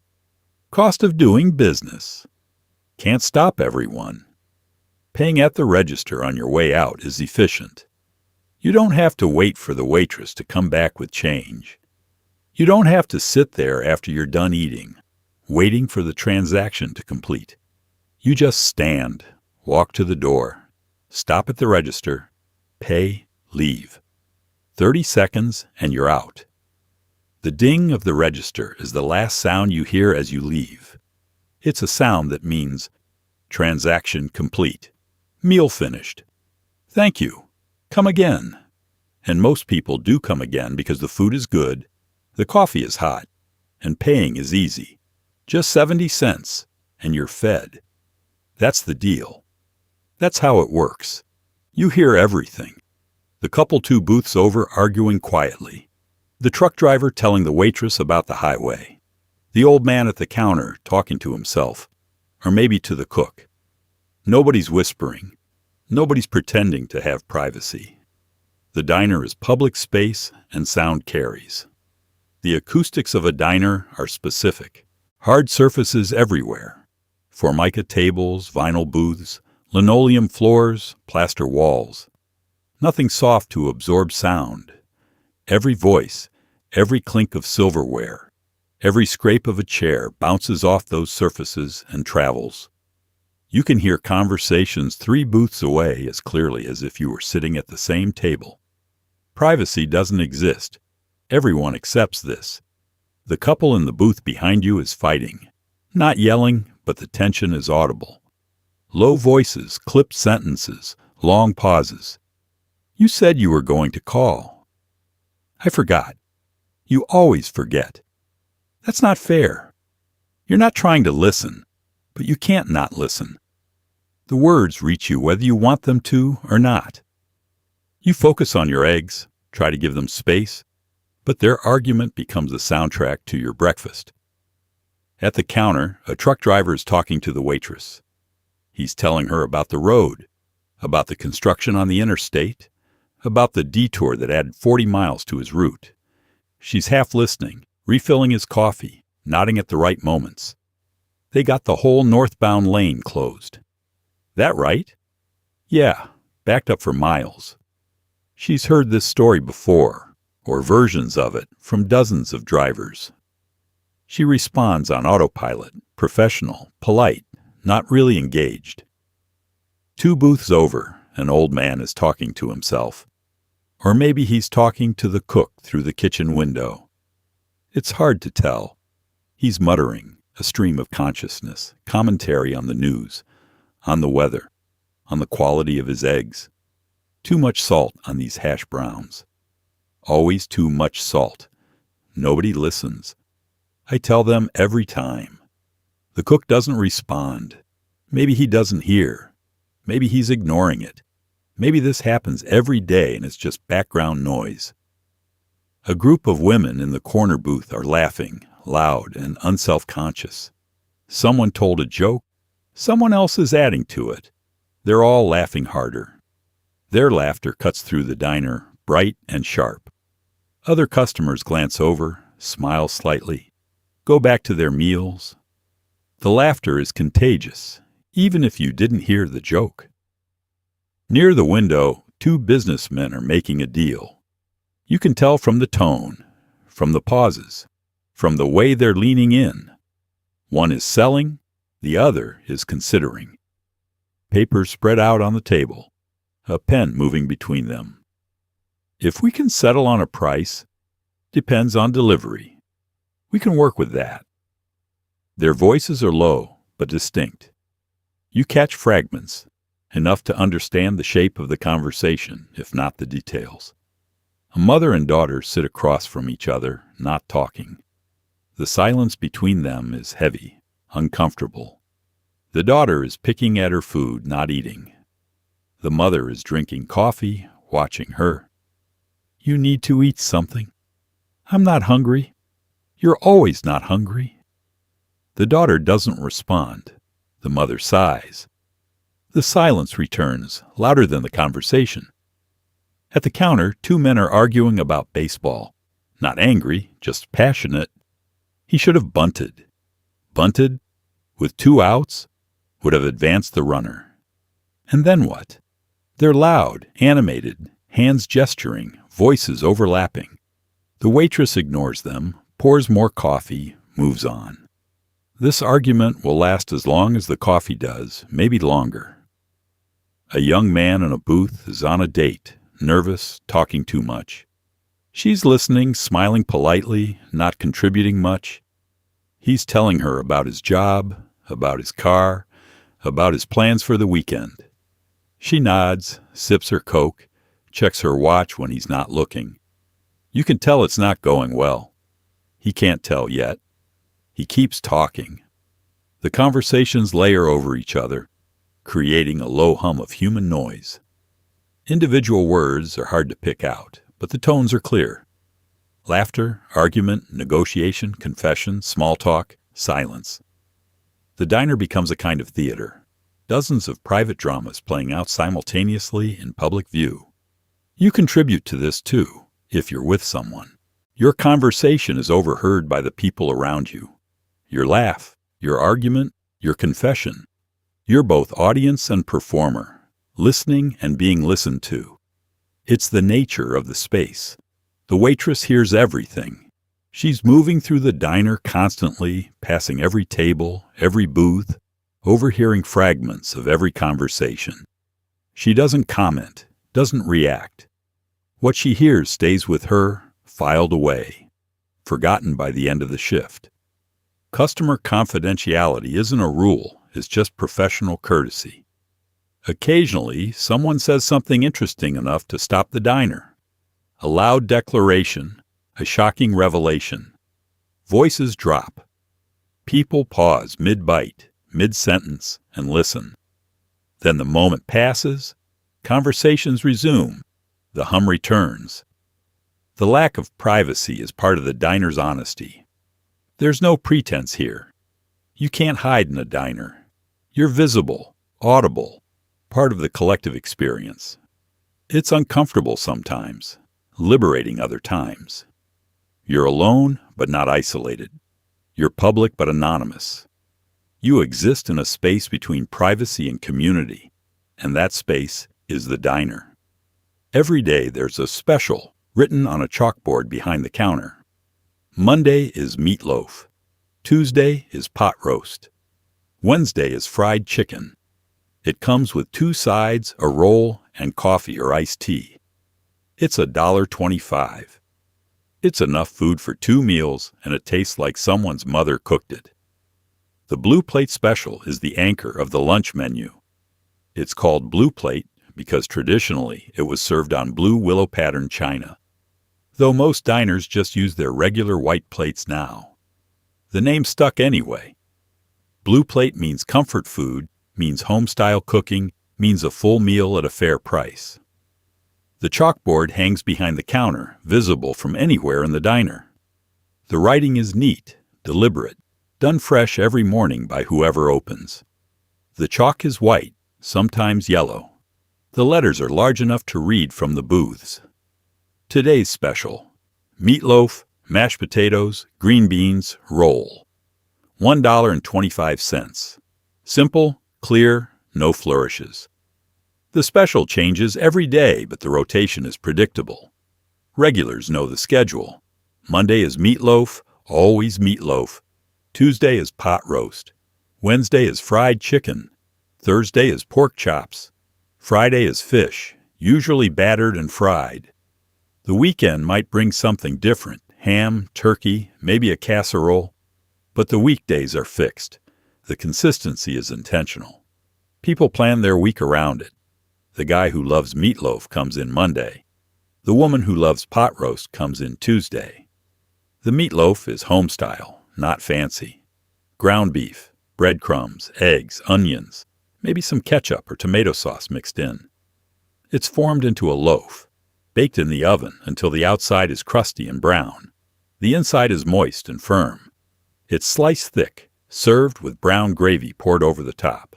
Cost of doing business. Can't stop everyone. Paying at the register on your way out is efficient. You don't have to wait for the waitress to come back with change. You don't have to sit there after you're done eating, waiting for the transaction to complete. You just stand, walk to the door, stop at the register, pay, leave. 30 seconds and you're out. The ding of the register is the last sound you hear as you leave. It's a sound that means transaction complete, meal finished. Thank you. Come again. And most people do come again because the food is good, the coffee is hot, and paying is easy. Just 70 cents, and you're fed. That's the deal. That's how it works. You hear everything. The couple 2 booths over arguing quietly. The truck driver telling the waitress about the highway. The old man at the counter talking to himself, or maybe to the cook. Nobody's whispering. Nobody's pretending to have privacy. The diner is public space and sound carries. The acoustics of a diner are specific. Hard surfaces everywhere. Formica tables, vinyl booths, linoleum floors, plaster walls. Nothing soft to absorb sound. Every voice, every clink of silverware, every scrape of a chair bounces off those surfaces and travels. You can hear conversations 3 booths away as clearly as if you were sitting at the same table. Privacy doesn't exist. Everyone accepts this. The couple in the booth behind you is fighting. Not yelling, but the tension is audible. Low voices, clipped sentences, long pauses. You said you were going to call. I forgot. You always forget. That's not fair. You're not trying to listen, but you can't not listen. The words reach you whether you want them to or not. You focus on your eggs, try to give them space, but their argument becomes a soundtrack to your breakfast. At the counter, a truck driver is talking to the waitress. He's telling her about the road, about the construction on the interstate, about the detour that added 40 miles to his route. She's half listening, refilling his coffee, nodding at the right moments. They got the whole northbound lane closed. That right? Yeah, backed up for miles. She's heard this story before, or versions of it, from dozens of drivers. She responds on autopilot, professional, polite, not really engaged. 2 booths over, an old man is talking to himself. Or maybe he's talking to the cook through the kitchen window. It's hard to tell. He's muttering, a stream of consciousness, commentary on the news, on the weather, on the quality of his eggs. Too much salt on these hash browns. Always too much salt. Nobody listens. I tell them every time. The cook doesn't respond. Maybe he doesn't hear. Maybe he's ignoring it. Maybe this happens every day and it's just background noise. A group of women in the corner booth are laughing, loud and unself-conscious. Someone told a joke. Someone else is adding to it. They're all laughing harder. Their laughter cuts through the diner, bright and sharp. Other customers glance over, smile slightly, go back to their meals. The laughter is contagious, even if you didn't hear the joke. Near the window, two businessmen are making a deal. You can tell from the tone, from the pauses, from the way they're leaning in. One is selling, the other is considering. Papers spread out on the table, a pen moving between them. If we can settle on a price, depends on delivery. We can work with that. Their voices are low but distinct. You catch fragments, enough to understand the shape of the conversation, if not the details. A mother and daughter sit across from each other, not talking. The silence between them is heavy, uncomfortable. The daughter is picking at her food, not eating. The mother is drinking coffee, watching her. You need to eat something. I'm not hungry. You're always not hungry. The daughter doesn't respond. The mother sighs. The silence returns, louder than the conversation. At the counter, two men are arguing about baseball. Not angry, just passionate. He should have bunted. Bunted, with 2 outs, would have advanced the runner. And then what? They're loud, animated, hands gesturing, voices overlapping. The waitress ignores them, pours more coffee, moves on. This argument will last as long as the coffee does, maybe longer. A young man in a booth is on a date, nervous, talking too much. She's listening, smiling politely, not contributing much. He's telling her about his job, about his car, about his plans for the weekend. She nods, sips her Coke, checks her watch when he's not looking. You can tell it's not going well. He can't tell yet. He keeps talking. The conversations layer over each other, creating a low hum of human noise. Individual words are hard to pick out, but the tones are clear. Laughter, argument, negotiation, confession, small talk, silence. The diner becomes a kind of theater. Dozens of private dramas playing out simultaneously in public view. You contribute to this too, if you're with someone. Your conversation is overheard by the people around you. Your laugh, your argument, your confession. You're both audience and performer, listening and being listened to. It's the nature of the space. The waitress hears everything. She's moving through the diner constantly, passing every table, every booth, overhearing fragments of every conversation. She doesn't comment, doesn't react. What she hears stays with her, filed away, forgotten by the end of the shift. Customer confidentiality isn't a rule, it's just professional courtesy. Occasionally, someone says something interesting enough to stop the diner. A loud declaration, a shocking revelation. Voices drop. People pause mid-bite, mid-sentence, and listen. Then the moment passes, conversations resume, the hum returns. The lack of privacy is part of the diner's honesty. There's no pretense here. You can't hide in a diner. You're visible, audible, part of the collective experience. It's uncomfortable sometimes, liberating other times. You're alone, but not isolated. You're public, but anonymous. You exist in a space between privacy and community, and that space is the diner. Every day there's a special written on a chalkboard behind the counter. Monday is meatloaf. Tuesday is pot roast. Wednesday is fried chicken. It comes with 2 sides, a roll, and coffee or iced tea. It's $1.25. It's enough food for 2 meals, and it tastes like someone's mother cooked it. The Blue Plate Special is the anchor of the lunch menu. It's called Blue Plate because traditionally it was served on blue willow pattern china, though most diners just use their regular white plates now. The name stuck anyway. Blue Plate means comfort food, means home-style cooking, means a full meal at a fair price. The chalkboard hangs behind the counter, visible from anywhere in the diner. The writing is neat, deliberate, done fresh every morning by whoever opens. The chalk is white, sometimes yellow. The letters are large enough to read from the booths. Today's special: meatloaf, mashed potatoes, green beans, roll. $1.25. Simple, clear, no flourishes. The special changes every day, but the rotation is predictable. Regulars know the schedule. Monday is meatloaf, always meatloaf. Tuesday is pot roast. Wednesday is fried chicken. Thursday is pork chops. Friday is fish, usually battered and fried. The weekend might bring something different, ham, turkey, maybe a casserole. But the weekdays are fixed. The consistency is intentional. People plan their week around it. The guy who loves meatloaf comes in Monday. The woman who loves pot roast comes in Tuesday. The meatloaf is home style, not fancy. Ground beef, breadcrumbs, eggs, onions, maybe some ketchup or tomato sauce mixed in. It's formed into a loaf, baked in the oven until the outside is crusty and brown. The inside is moist and firm. It's sliced thick, served with brown gravy poured over the top.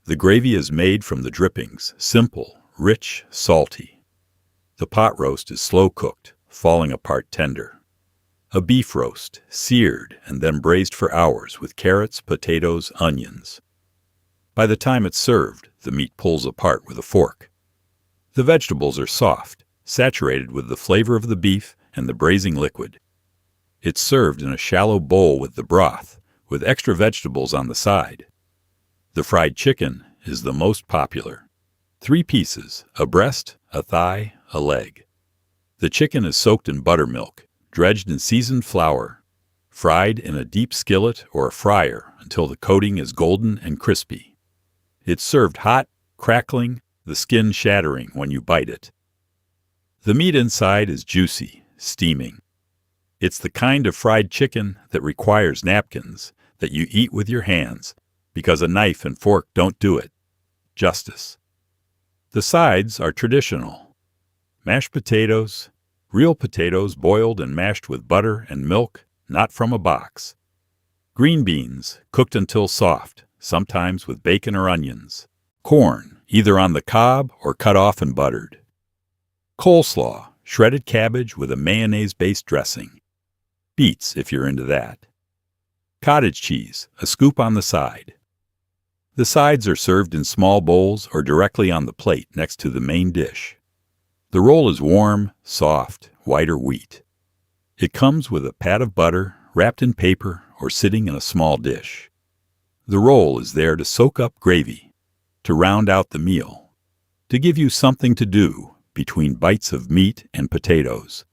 The gravy is made from the drippings, simple, rich, salty. The pot roast is slow cooked, falling apart tender. A beef roast, seared and then braised for hours with carrots, potatoes, onions. By the time it's served, the meat pulls apart with a fork. The vegetables are soft, saturated with the flavor of the beef and the braising liquid. It's served in a shallow bowl with the broth, with extra vegetables on the side. The fried chicken is the most popular. 3 pieces, a breast, a thigh, a leg. The chicken is soaked in buttermilk, dredged in seasoned flour, fried in a deep skillet or a fryer until the coating is golden and crispy. It's served hot, crackling, the skin shattering when you bite it. The meat inside is juicy, steaming. It's the kind of fried chicken that requires napkins, that you eat with your hands, because a knife and fork don't do it justice. The sides are traditional. Mashed potatoes, real potatoes boiled and mashed with butter and milk, not from a box. Green beans, cooked until soft, sometimes with bacon or onions. Corn, either on the cob or cut off and buttered. Coleslaw, shredded cabbage with a mayonnaise-based dressing. Beets, if you're into that. Cottage cheese, a scoop on the side. The sides are served in small bowls or directly on the plate next to the main dish. The roll is warm, soft, white or wheat. It comes with a pat of butter, wrapped in paper, or sitting in a small dish. The roll is there to soak up gravy, to round out the meal, to give you something to do between bites of meat and potatoes.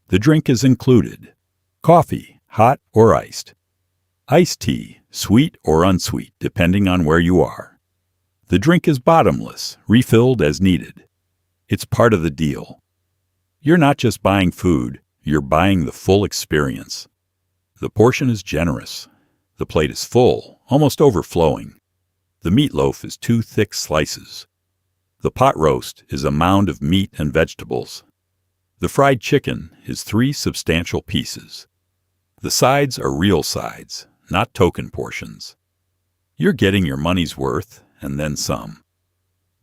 The drink is included. Coffee, hot or iced. Iced tea, sweet or unsweet, depending on where you are. The drink is bottomless, refilled as needed. It's part of the deal. You're not just buying food, you're buying the full experience. The portion is generous. The plate is full, almost overflowing. The meatloaf is 2 thick slices. The pot roast is a mound of meat and vegetables. The fried chicken is 3 substantial pieces. The sides are real sides, not token portions. You're getting your money's worth, and then some.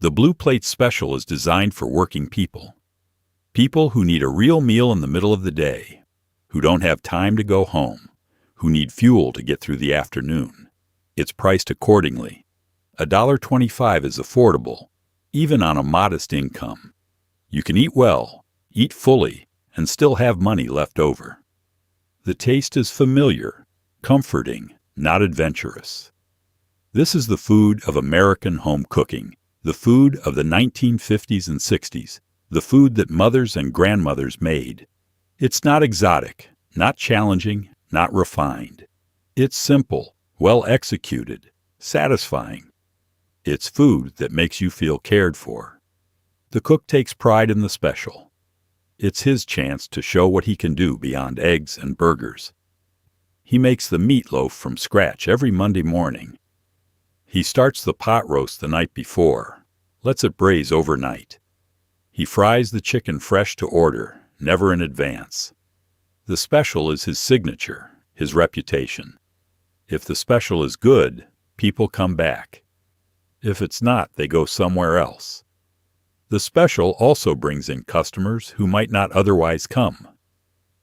The Blue Plate Special is designed for working people. People who need a real meal in the middle of the day, who don't have time to go home, who need fuel to get through the afternoon. It's priced accordingly. $1.25 is affordable, even on a modest income. You can eat well, eat fully, and still have money left over. The taste is familiar, comforting, not adventurous. This is the food of American home cooking, the food of the 1950s and 60s, the food that mothers and grandmothers made. It's not exotic, not challenging, not refined. It's simple, well executed, satisfying. It's food that makes you feel cared for. The cook takes pride in the special. It's his chance to show what he can do beyond eggs and burgers. He makes the meatloaf from scratch every Monday morning. He starts the pot roast the night before, lets it braise overnight. He fries the chicken fresh to order, never in advance. The special is his signature, his reputation. If the special is good, people come back. If it's not, they go somewhere else. The special also brings in customers who might not otherwise come.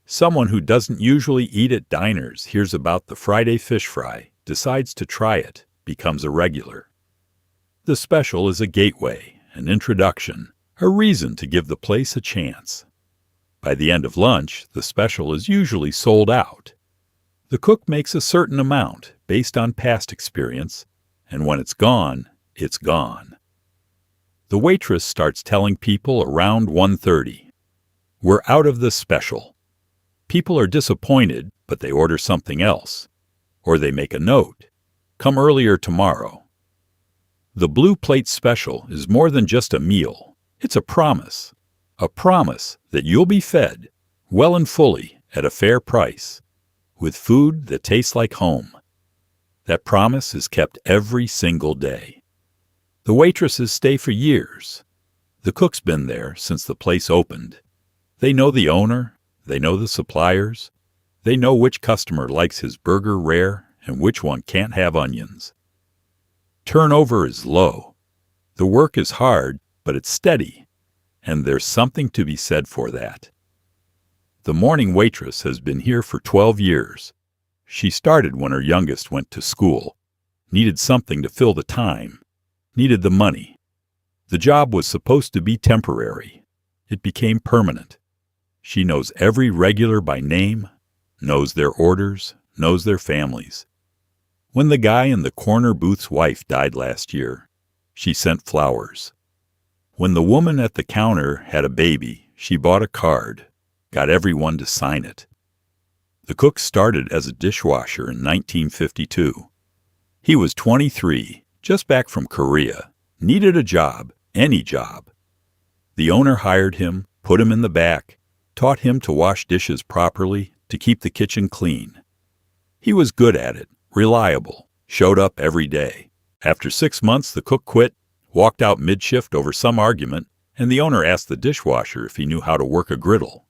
Someone who doesn't usually eat at diners hears about the Friday fish fry, decides to try it, becomes a regular. The special is a gateway, an introduction, a reason to give the place a chance. By the end of lunch, the special is usually sold out. The cook makes a certain amount based on past experience, and when it's gone, it's gone. The waitress starts telling people around 1:30, "We're out of the special." People are disappointed, but they order something else. Or they make a note, "Come earlier tomorrow." The Blue Plate Special is more than just a meal. It's a promise that you'll be fed, well and fully, at a fair price, with food that tastes like home. That promise is kept every single day. The waitresses stay for years. The cook's been there since the place opened. They know the owner, they know the suppliers, they know which customer likes his burger rare and which one can't have onions. Turnover is low. The work is hard, but it's steady, and there's something to be said for that. The morning waitress has been here for 12 years. She started when her youngest went to school, needed something to fill the time, needed the money. The job was supposed to be temporary. It became permanent. She knows every regular by name, knows their orders, knows their families. When the guy in the corner booth's wife died last year, she sent flowers. When the woman at the counter had a baby, she bought a card, got everyone to sign it. The cook started as a dishwasher in 1952. He was 23, just back from Korea, needed a job, any job. The owner hired him, put him in the back, taught him to wash dishes properly, to keep the kitchen clean. He was good at it, reliable, showed up every day. After 6 months, the cook quit, walked out mid-shift over some argument, and the owner asked the dishwasher if he knew how to work a griddle.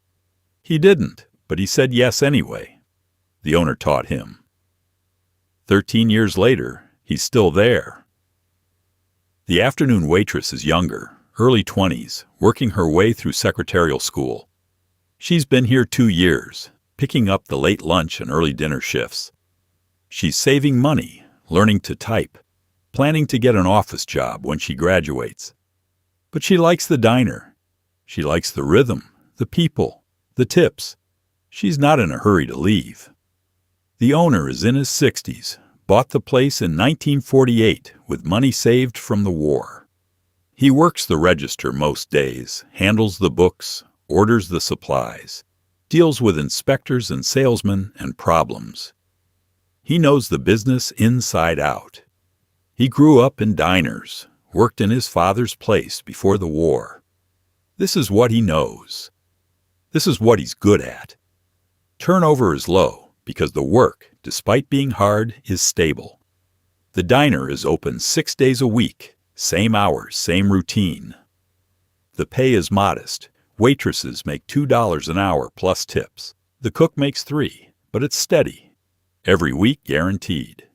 He didn't, but he said yes anyway. The owner taught him. 13 years later, he's still there. The afternoon waitress is younger, early 20s, working her way through secretarial school. She's been here 2 years, picking up the late lunch and early dinner shifts. She's saving money, learning to type, planning to get an office job when she graduates. But she likes the diner. She likes the rhythm, the people, the tips. She's not in a hurry to leave. The owner is in his 60s, bought the place in 1948 with money saved from the war. He works the register most days, handles the books, orders the supplies, deals with inspectors and salesmen and problems. He knows the business inside out. He grew up in diners, worked in his father's place before the war. This is what he knows. This is what he's good at. Turnover is low because the work, despite being hard, is stable. The diner is open 6 days a week, same hours, same routine. The pay is modest. Waitresses make $2 an hour plus tips. The cook makes $3, but it's steady. Every week guaranteed.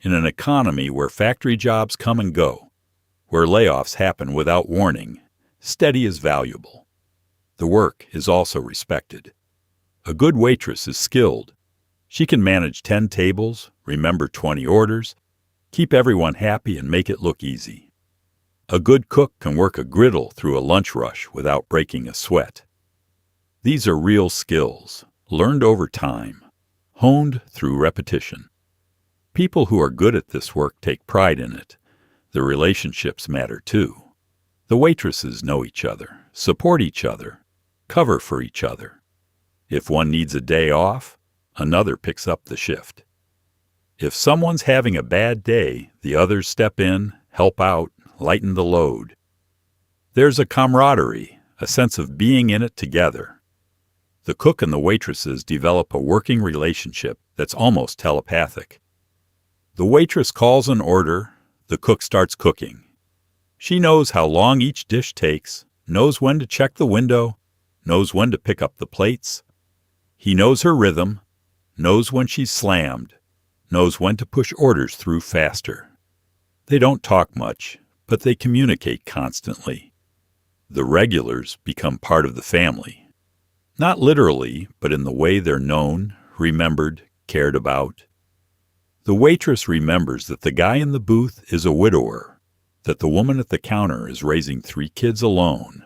In an economy where factory jobs come and go, where layoffs happen without warning, steady is valuable. The work is also respected. A good waitress is skilled. She can manage 10 tables, remember 20 orders, keep everyone happy and make it look easy. A good cook can work a griddle through a lunch rush without breaking a sweat. These are real skills, learned over time, honed through repetition. People who are good at this work take pride in it. The relationships matter too. The waitresses know each other, support each other, cover for each other. If one needs a day off, another picks up the shift. If someone's having a bad day, the others step in, help out, lighten the load. There's a camaraderie, a sense of being in it together. The cook and the waitresses develop a working relationship that's almost telepathic. The waitress calls an order, the cook starts cooking. She knows how long each dish takes, knows when to check the window, knows when to pick up the plates. He knows her rhythm, knows when she's slammed, knows when to push orders through faster. They don't talk much, but they communicate constantly. The regulars become part of the family. Not literally, but in the way they're known, remembered, cared about. The waitress remembers that the guy in the booth is a widower, that the woman at the counter is raising 3 kids alone,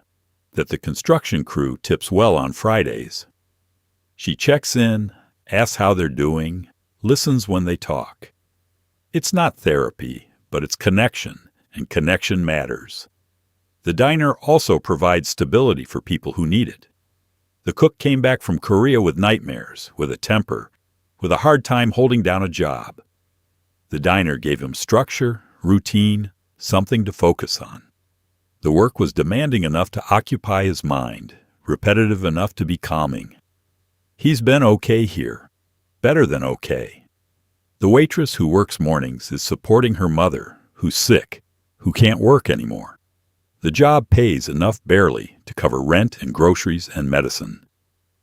that the construction crew tips well on Fridays. She checks in, asks how they're doing, listens when they talk. It's not therapy, but it's connection, and connection matters. The diner also provides stability for people who need it. The cook came back from Korea with nightmares, with a temper, with a hard time holding down a job. The diner gave him structure, routine, something to focus on. The work was demanding enough to occupy his mind, repetitive enough to be calming. He's been okay here, better than okay. The waitress who works mornings is supporting her mother, who's sick, who can't work anymore. The job pays enough barely to cover rent and groceries and medicine.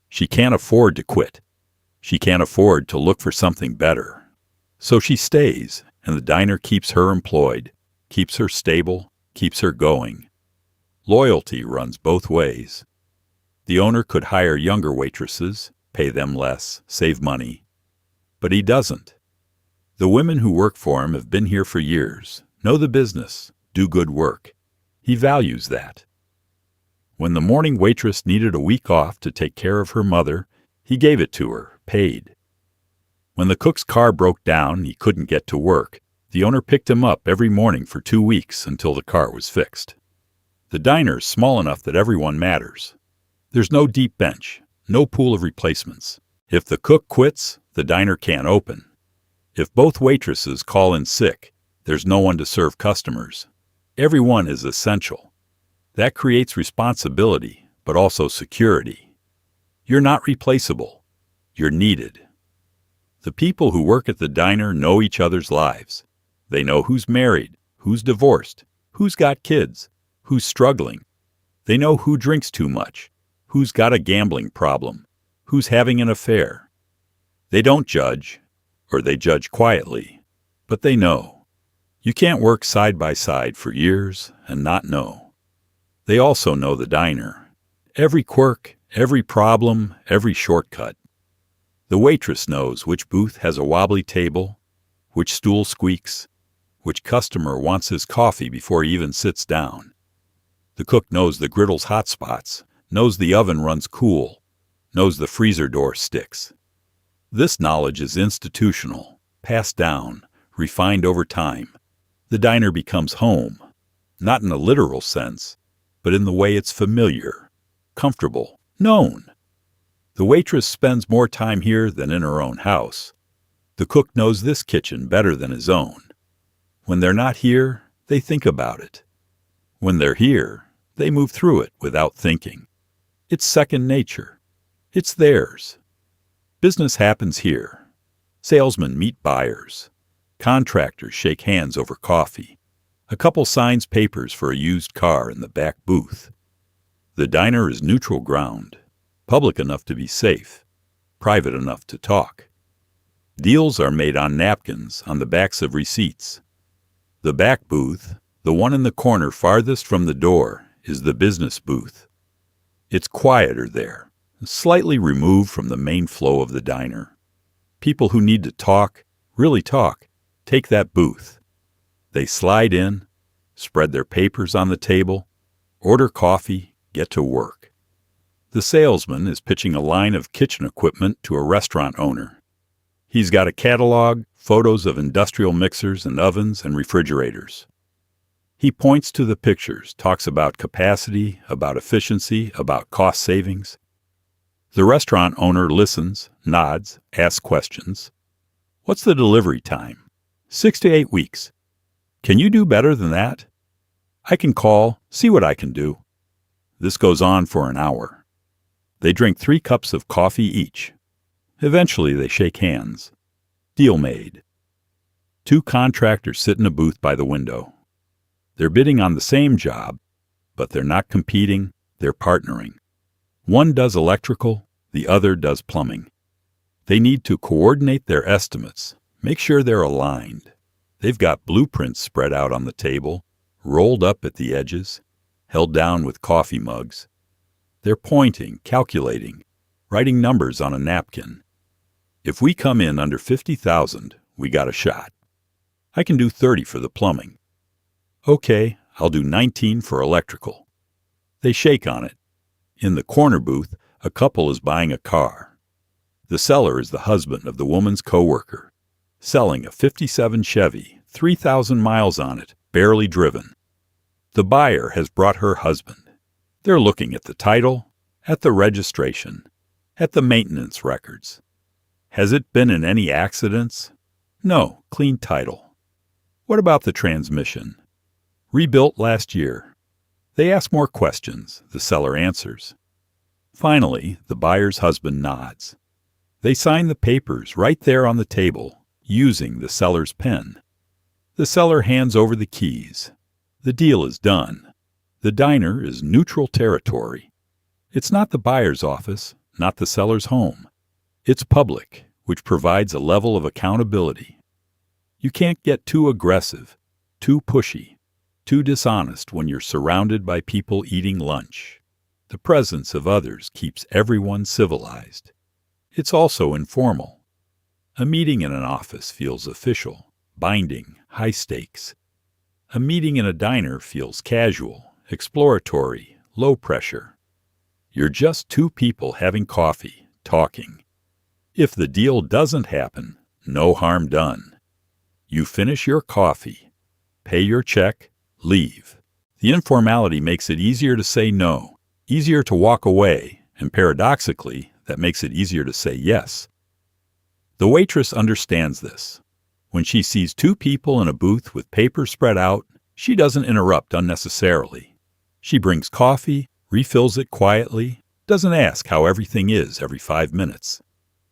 She can't afford to quit. She can't afford to look for something better. So she stays, and the diner keeps her employed, keeps her stable, keeps her going. Loyalty runs both ways. The owner could hire younger waitresses, pay them less, save money. But he doesn't. The women who work for him have been here for years, know the business, do good work. He values that. When the morning waitress needed a week off to take care of her mother, he gave it to her, paid. When the cook's car broke down and he couldn't get to work, the owner picked him up every morning for 2 weeks until the car was fixed. The diner is small enough that everyone matters. There's no deep bench, no pool of replacements. If the cook quits, the diner can't open. If both waitresses call in sick, there's no one to serve customers. Everyone is essential. That creates responsibility, but also security. You're not replaceable. You're needed. The people who work at the diner know each other's lives. They know who's married, who's divorced, who's got kids, who's struggling. They know who drinks too much, who's got a gambling problem, who's having an affair. They don't judge, or they judge quietly, but they know. You can't work side by side for years and not know. They also know the diner. Every quirk, every problem, every shortcut. The waitress knows which booth has a wobbly table, which stool squeaks, which customer wants his coffee before he even sits down. The cook knows the griddle's hot spots, knows the oven runs cool, knows the freezer door sticks. This knowledge is institutional, passed down, refined over time. The diner becomes home, not in a literal sense, but in the way it's familiar, comfortable, known. The waitress spends more time here than in her own house. The cook knows this kitchen better than his own. When they're not here, they think about it. When they're here, they move through it without thinking. It's second nature. It's theirs. Business happens here. Salesmen meet buyers. Contractors shake hands over coffee. A couple signs papers for a used car in the back booth. The diner is neutral ground, public enough to be safe, private enough to talk. Deals are made on napkins on the backs of receipts. The back booth, the one in the corner farthest from the door, is the business booth. It's quieter there, slightly removed from the main flow of the diner. People who need to talk, really talk, take that booth. They slide in, spread their papers on the table, order coffee, get to work. The salesman is pitching a line of kitchen equipment to a restaurant owner. He's got a catalog, photos of industrial mixers and ovens and refrigerators. He points to the pictures, talks about capacity, about efficiency, about cost savings. The restaurant owner listens, nods, asks questions. What's the delivery time? 6 to 8 weeks. Can you do better than that? I can call, see what I can do. This goes on for an hour. They drink 3 cups of coffee each. Eventually they shake hands. Deal made. 2 contractors sit in a booth by the window. They're bidding on the same job, but they're not competing, they're partnering. One does electrical, the other does plumbing. They need to coordinate their estimates, make sure they're aligned. They've got blueprints spread out on the table, rolled up at the edges, held down with coffee mugs. They're pointing, calculating, writing numbers on a napkin. If we come in under 50,000, we got a shot. I can do 30 for the plumbing. Okay, I'll do 19 for electrical. They shake on it. In the corner booth, a couple is buying a car. The seller is the husband of the woman's coworker, selling a '57 Chevy, 3,000 miles on it, barely driven. The buyer has brought her husband. They're looking at the title, at the registration, at the maintenance records. Has it been in any accidents? No, clean title. What about the transmission? Rebuilt last year. They ask more questions. The seller answers. Finally, the buyer's husband nods. They sign the papers right there on the table, using the seller's pen. The seller hands over the keys. The deal is done. The diner is neutral territory. It's not the buyer's office, not the seller's home. It's public, which provides a level of accountability. You can't get too aggressive, too pushy, too dishonest when you're surrounded by people eating lunch. The presence of others keeps everyone civilized. It's also informal. A meeting in an office feels official, binding, high stakes. A meeting in a diner feels casual, exploratory, low pressure. You're just two people having coffee, talking. If the deal doesn't happen, no harm done. You finish your coffee, pay your check, leave. The informality makes it easier to say no, easier to walk away, and paradoxically, that makes it easier to say yes. The waitress understands this. When she sees two people in a booth with paper spread out, she doesn't interrupt unnecessarily. She brings coffee, refills it quietly, doesn't ask how everything is every 5 minutes.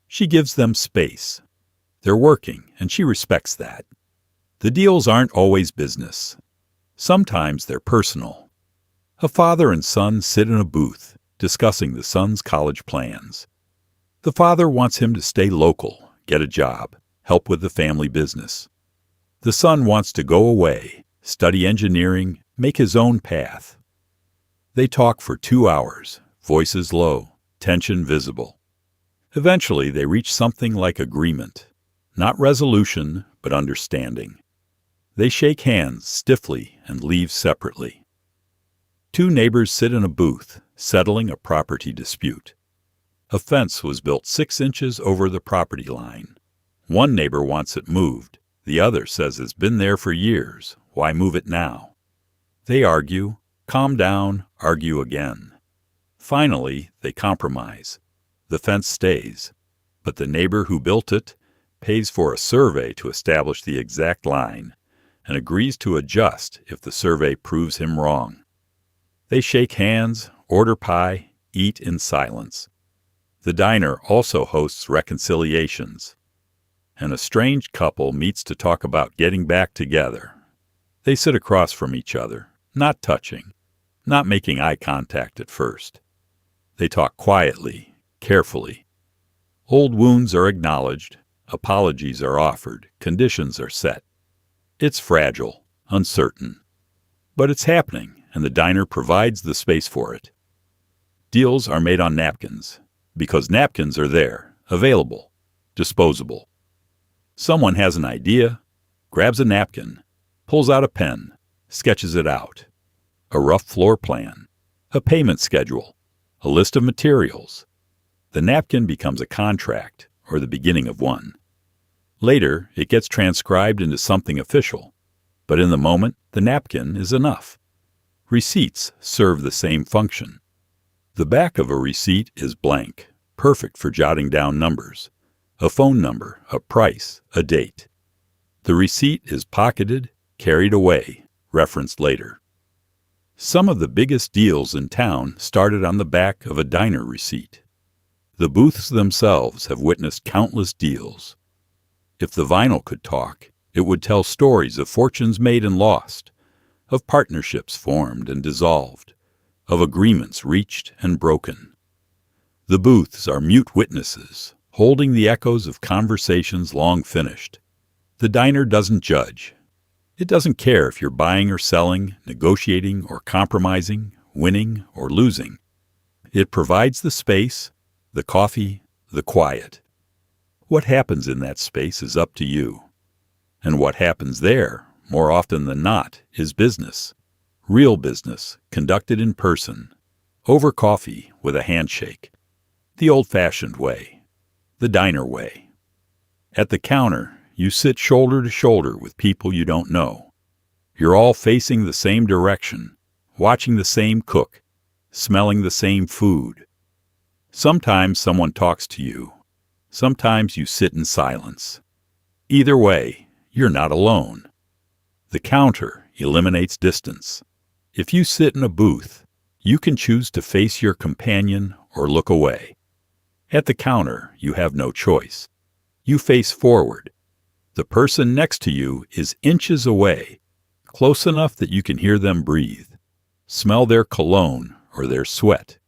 She gives them space. They're working, and she respects that. The deals aren't always business. Sometimes they're personal. A father and son sit in a booth, discussing the son's college plans. The father wants him to stay local, get a job, help with the family business. The son wants to go away, study engineering, make his own path. They talk for 2 hours, voices low, tension visible. Eventually, they reach something like agreement. Not resolution, but understanding. They shake hands stiffly and leave separately. Two neighbors sit in a booth, settling a property dispute. A fence was built 6 inches over the property line. One neighbor wants it moved. The other says it's been there for years. Why move it now? They argue, calm down, argue again. Finally, they compromise. The fence stays, but the neighbor who built it pays for a survey to establish the exact line and agrees to adjust if the survey proves him wrong. They shake hands, order pie, eat in silence. The diner also hosts reconciliations. An estranged couple meets to talk about getting back together. They sit across from each other, not touching, not making eye contact at first. They talk quietly, carefully. Old wounds are acknowledged, apologies are offered, conditions are set. It's fragile, uncertain. But it's happening, and the diner provides the space for it. Deals are made on napkins, because napkins are there, available, disposable. Someone has an idea, grabs a napkin, pulls out a pen, sketches it out. A rough floor plan, a payment schedule, a list of materials. The napkin becomes a contract, or the beginning of one. Later, it gets transcribed into something official, but in the moment, the napkin is enough. Receipts serve the same function. The back of a receipt is blank, perfect for jotting down numbers, a phone number, a price, a date. The receipt is pocketed, carried away, referenced later. Some of the biggest deals in town started on the back of a diner receipt. The booths themselves have witnessed countless deals. If the vinyl could talk, it would tell stories of fortunes made and lost, of partnerships formed and dissolved, of agreements reached and broken. The booths are mute witnesses, holding the echoes of conversations long finished. The diner doesn't judge. It doesn't care if you're buying or selling, negotiating or compromising, winning or losing. It provides the space, The coffee, the quiet. What happens in that space is up to you. And what happens there, more often than not, is business. Real business, conducted in person. Over coffee with a handshake. The old-fashioned way. The diner way. At the counter, you sit shoulder to shoulder with people you don't know. You're all facing the same direction, watching the same cook, smelling the same food. Sometimes someone talks to you. Sometimes you sit in silence. Either way, you're not alone. The counter eliminates distance. If you sit in a booth, you can choose to face your companion or look away. At the counter, you have no choice. You face forward. The person next to you is inches away, close enough that you can hear them breathe, smell their cologne or their sweat,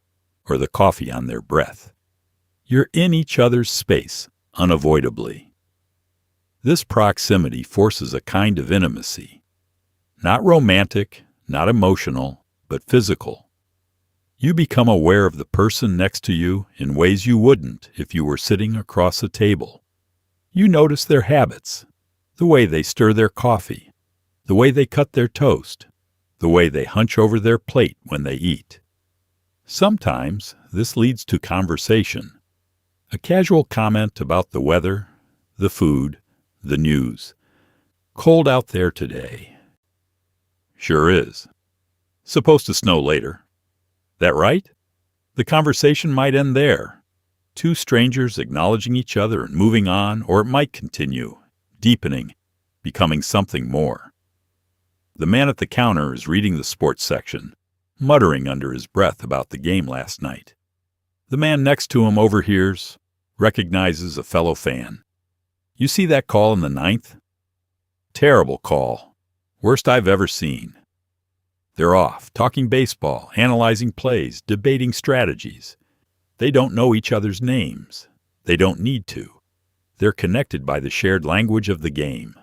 or the coffee on their breath. You're in each other's space, unavoidably. This proximity forces a kind of intimacy. Not romantic, not emotional, but physical. You become aware of the person next to you in ways you wouldn't if you were sitting across a table. You notice their habits, the way they stir their coffee, the way they cut their toast, the way they hunch over their plate when they eat. Sometimes this leads to conversation, a casual comment about the weather, the food, the news. Cold out there today. Sure is. Supposed to snow later. That right? The conversation might end there. Two strangers acknowledging each other and moving on, or it might continue, deepening, becoming something more. The man at the counter is reading the sports section, muttering under his breath about the game last night. The man next to him overhears, recognizes a fellow fan. You see that call in the ninth? Terrible call. Worst I've ever seen. They're off, talking baseball, analyzing plays, debating strategies. They don't know each other's names. They don't need to. They're connected by the shared language of the game.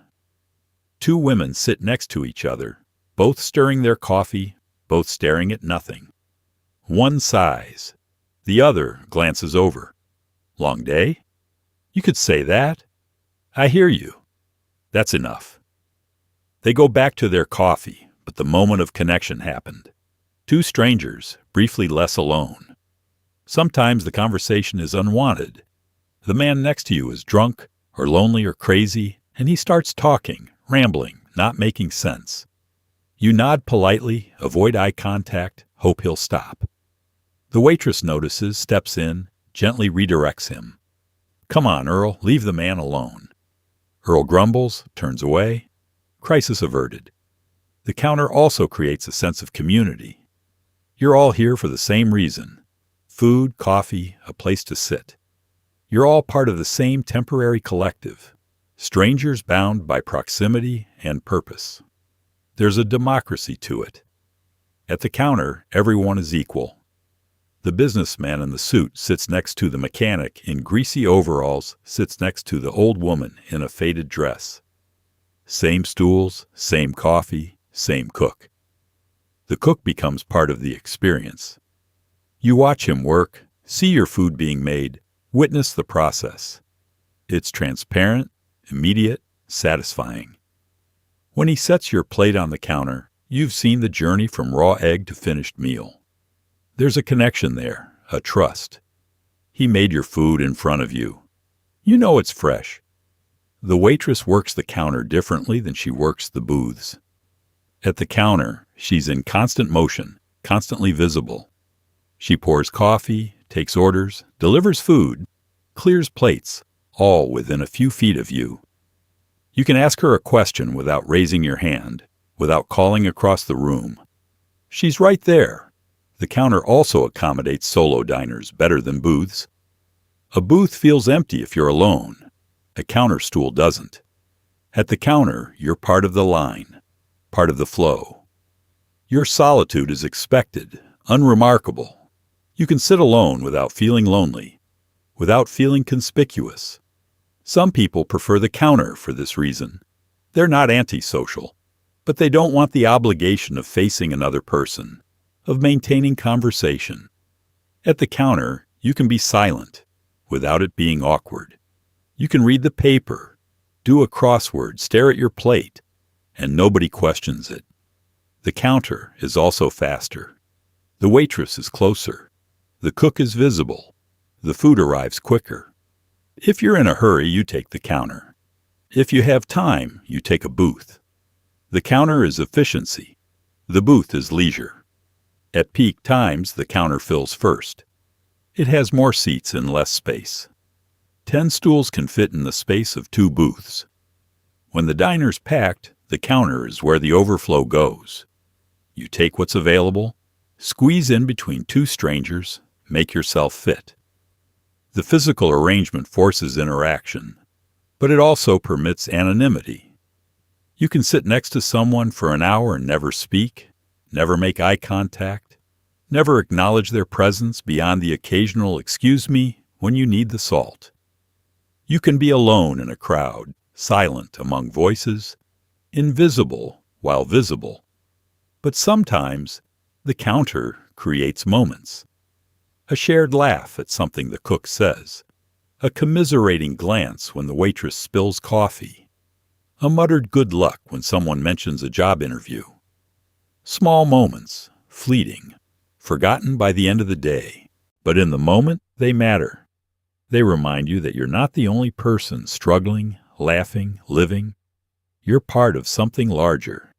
Two women sit next to each other, both stirring their coffee, both staring at nothing. One sighs. The other glances over. Long day? You could say that. I hear you. That's enough. They go back to their coffee, but the moment of connection happened. Two strangers, briefly less alone. Sometimes the conversation is unwanted. The man next to you is drunk, or lonely or crazy, and he starts talking, rambling, not making sense. You nod politely, avoid eye contact, hope he'll stop. The waitress notices, steps in, gently redirects him. Come on, Earl, leave the man alone. Earl grumbles, turns away. Crisis averted. The counter also creates a sense of community. You're all here for the same reason. Food, coffee, a place to sit. You're all part of the same temporary collective. Strangers bound by proximity and purpose. There's a democracy to it. At the counter, everyone is equal. The businessman in the suit sits next to the mechanic in greasy overalls, sits next to the old woman in a faded dress. Same stools, same coffee, same cook. The cook becomes part of the experience. You watch him work, see your food being made, witness the process. It's transparent, immediate, satisfying. When he sets your plate on the counter, you've seen the journey from raw egg to finished meal. There's a connection there, a trust. He made your food in front of you. You know it's fresh. The waitress works the counter differently than she works the booths. At the counter, she's in constant motion, constantly visible. She pours coffee, takes orders, delivers food, clears plates, all within a few feet of you. You can ask her a question without raising your hand, without calling across the room. She's right there. The counter also accommodates solo diners better than booths. A booth feels empty if you're alone. A counter stool doesn't. At the counter, you're part of the line, part of the flow. Your solitude is expected, unremarkable. You can sit alone without feeling lonely, without feeling conspicuous. Some people prefer the counter for this reason. They're not antisocial, but they don't want the obligation of facing another person, of maintaining conversation. At the counter, You can be silent without it being awkward. You can read the paper, do a crossword, stare at your plate, and nobody questions it. The counter is also faster. The waitress is closer. The cook is visible. The food arrives quicker. If you're in a hurry, you take the counter. If you have time, you take a booth. The counter is efficiency. The booth is leisure. At peak times, the counter fills first. It has more seats and less space. 10 stools can fit in the space of 2 booths. When the diner's packed, the counter is where the overflow goes. You take what's available, squeeze in between 2 strangers, make yourself fit. The physical arrangement forces interaction, but it also permits anonymity. You can sit next to someone for an hour and never speak, never make eye contact, never acknowledge their presence beyond the occasional "excuse me" when you need the salt. You can be alone in a crowd, silent among voices, invisible while visible. But sometimes the counter creates moments. A shared laugh at something the cook says, a commiserating glance when the waitress spills coffee, a muttered good luck when someone mentions a job interview. Small moments, fleeting, forgotten by the end of the day, but in the moment they matter. They remind you that you're not the only person struggling, laughing, living. You're part of something larger,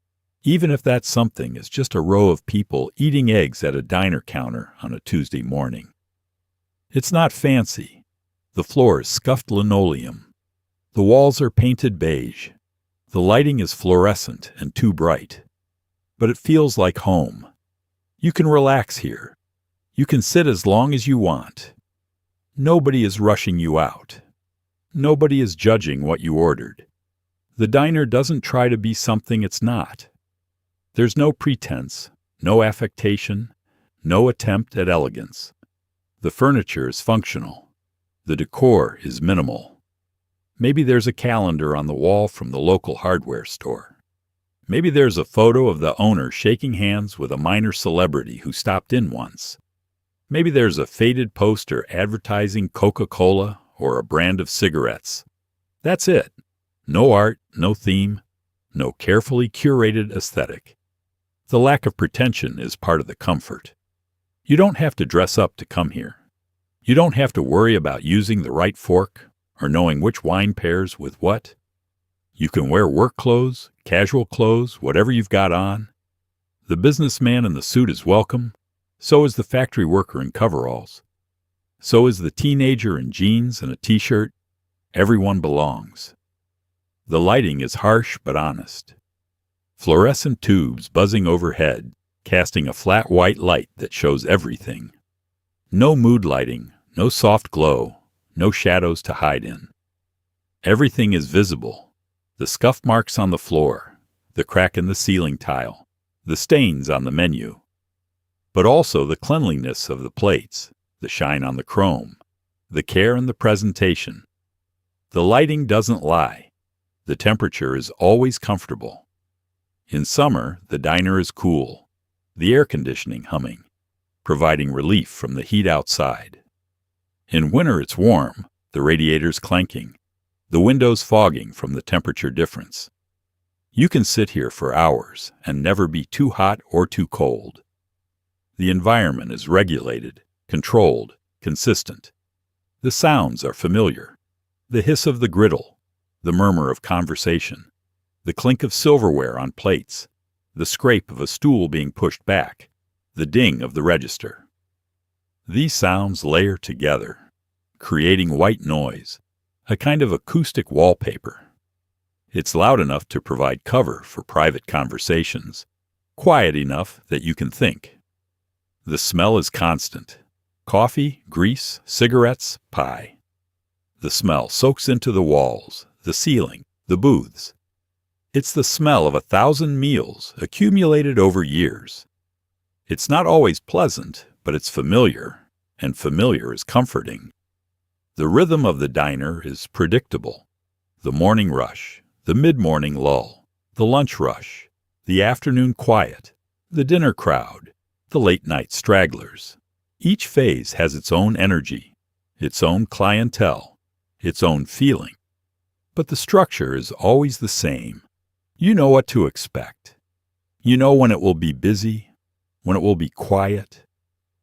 even if that something is just a row of people eating eggs at a diner counter on a Tuesday morning. It's not fancy. The floor is scuffed linoleum. The walls are painted beige. The lighting is fluorescent and too bright. But it feels like home. You can relax here. You can sit as long as you want. Nobody is rushing you out. Nobody is judging what you ordered. The diner doesn't try to be something it's not. There's no pretense, no affectation, no attempt at elegance. The furniture is functional. The decor is minimal. Maybe there's a calendar on the wall from the local hardware store. Maybe there's a photo of the owner shaking hands with a minor celebrity who stopped in once. Maybe there's a faded poster advertising Coca-Cola or a brand of cigarettes. That's it. No art, no theme, no carefully curated aesthetic. The lack of pretension is part of the comfort. You don't have to dress up to come here. You don't have to worry about using the right fork or knowing which wine pairs with what. You can wear work clothes, casual clothes, whatever you've got on. The businessman in the suit is welcome. So is the factory worker in coveralls. So is the teenager in jeans and a t-shirt. Everyone belongs. The lighting is harsh but honest. Fluorescent tubes buzzing overhead, casting a flat white light that shows everything. No mood lighting, no soft glow, no shadows to hide in. Everything is visible. The scuff marks on the floor, the crack in the ceiling tile, the stains on the menu. But also the cleanliness of the plates, the shine on the chrome, the care in the presentation. The lighting doesn't lie. The temperature is always comfortable. In summer, the diner is cool, the air conditioning humming, providing relief from the heat outside. In winter, it's warm, the radiators clanking, the windows fogging from the temperature difference. You can sit here for hours and never be too hot or too cold. The environment is regulated, controlled, consistent. The sounds are familiar. The hiss of the griddle, the murmur of conversation, the clink of silverware on plates, the scrape of a stool being pushed back, the ding of the register. These sounds layer together, creating white noise, a kind of acoustic wallpaper. It's loud enough to provide cover for private conversations, quiet enough that you can think. The smell is constant. Coffee, grease, cigarettes, pie. The smell soaks into the walls, the ceiling, the booths. It's the smell of 1,000 meals accumulated over years. It's not always pleasant, but it's familiar, and familiar is comforting. The rhythm of the diner is predictable. The morning rush, the mid-morning lull, the lunch rush, the afternoon quiet, the dinner crowd, the late-night stragglers. Each phase has its own energy, its own clientele, its own feeling. But the structure is always the same. You know what to expect. You know when it will be busy, when it will be quiet,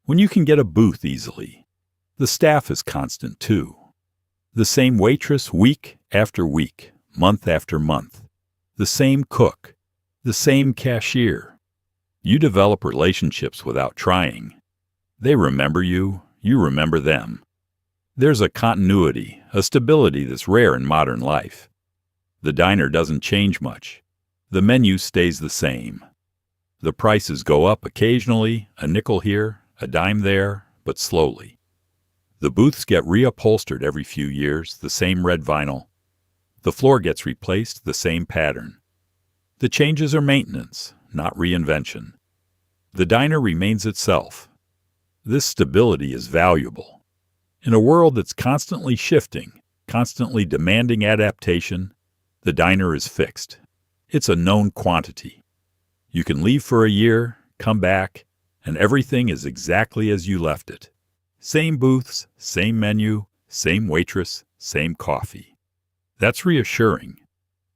when you can get a booth easily. The staff is constant too. The same waitress week after week, month after month. The same cook, the same cashier. You develop relationships without trying. They remember you, you remember them. There's a continuity, a stability that's rare in modern life. The diner doesn't change much. The menu stays the same. The prices go up occasionally, a nickel here, a dime there, but slowly. The booths get reupholstered every few years, the same red vinyl. The floor gets replaced, the same pattern. The changes are maintenance, not reinvention. The diner remains itself. This stability is valuable. In a world that's constantly shifting, constantly demanding adaptation, the diner is fixed. It's a known quantity. You can leave for a year, come back, and everything is exactly as you left it. Same booths, same menu, same waitress, same coffee. That's reassuring.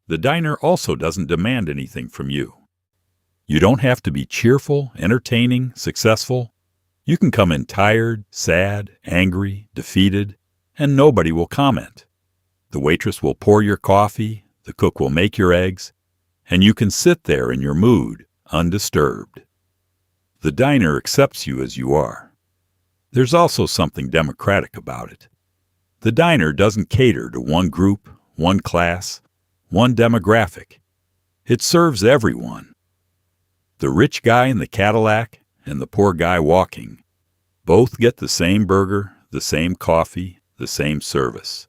The diner also doesn't demand anything from you. You don't have to be cheerful, entertaining, successful. You can come in tired, sad, angry, defeated, and nobody will comment. The waitress will pour your coffee, the cook will make your eggs, and you can sit there in your mood, undisturbed. The diner accepts you as you are. There's also something democratic about it. The diner doesn't cater to one group, one class, one demographic. It serves everyone. The rich guy in the Cadillac and the poor guy walking both get the same burger, the same coffee, the same service.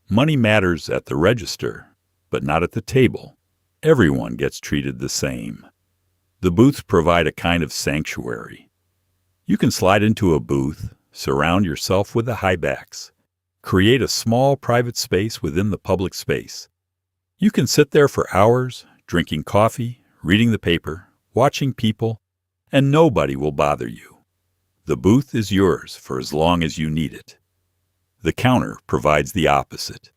Money matters at the register, but not at the table. Everyone gets treated the same. The booths provide a kind of sanctuary. You can slide into a booth, surround yourself with the high backs, create a small private space within the public space. You can sit there for hours, drinking coffee, reading the paper, watching people, and nobody will bother you. The booth is yours for as long as you need it. The counter provides the opposite.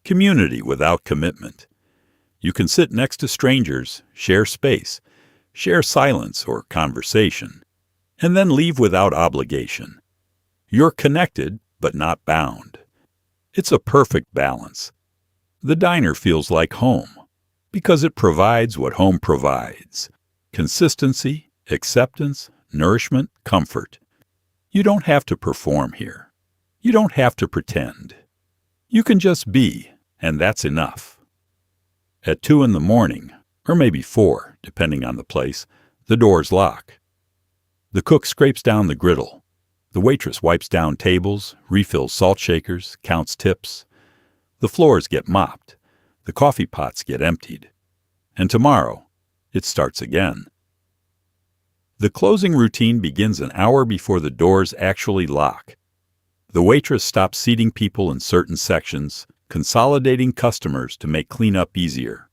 Community without commitment. You can sit next to strangers, share space, share silence or conversation, and then leave without obligation. You're connected, but not bound. It's a perfect balance. The diner feels like home, because it provides what home provides: consistency, acceptance, nourishment, comfort. You don't have to perform here. You don't have to pretend. You can just be, and that's enough. At 2 a.m, or maybe 4, depending on the place, the doors lock. The cook scrapes down the griddle. The waitress wipes down tables, refills salt shakers, counts tips. The floors get mopped. The coffee pots get emptied. And tomorrow, it starts again. The closing routine begins an hour before the doors actually lock. The waitress stops seating people in certain sections, consolidating customers to make cleanup easier.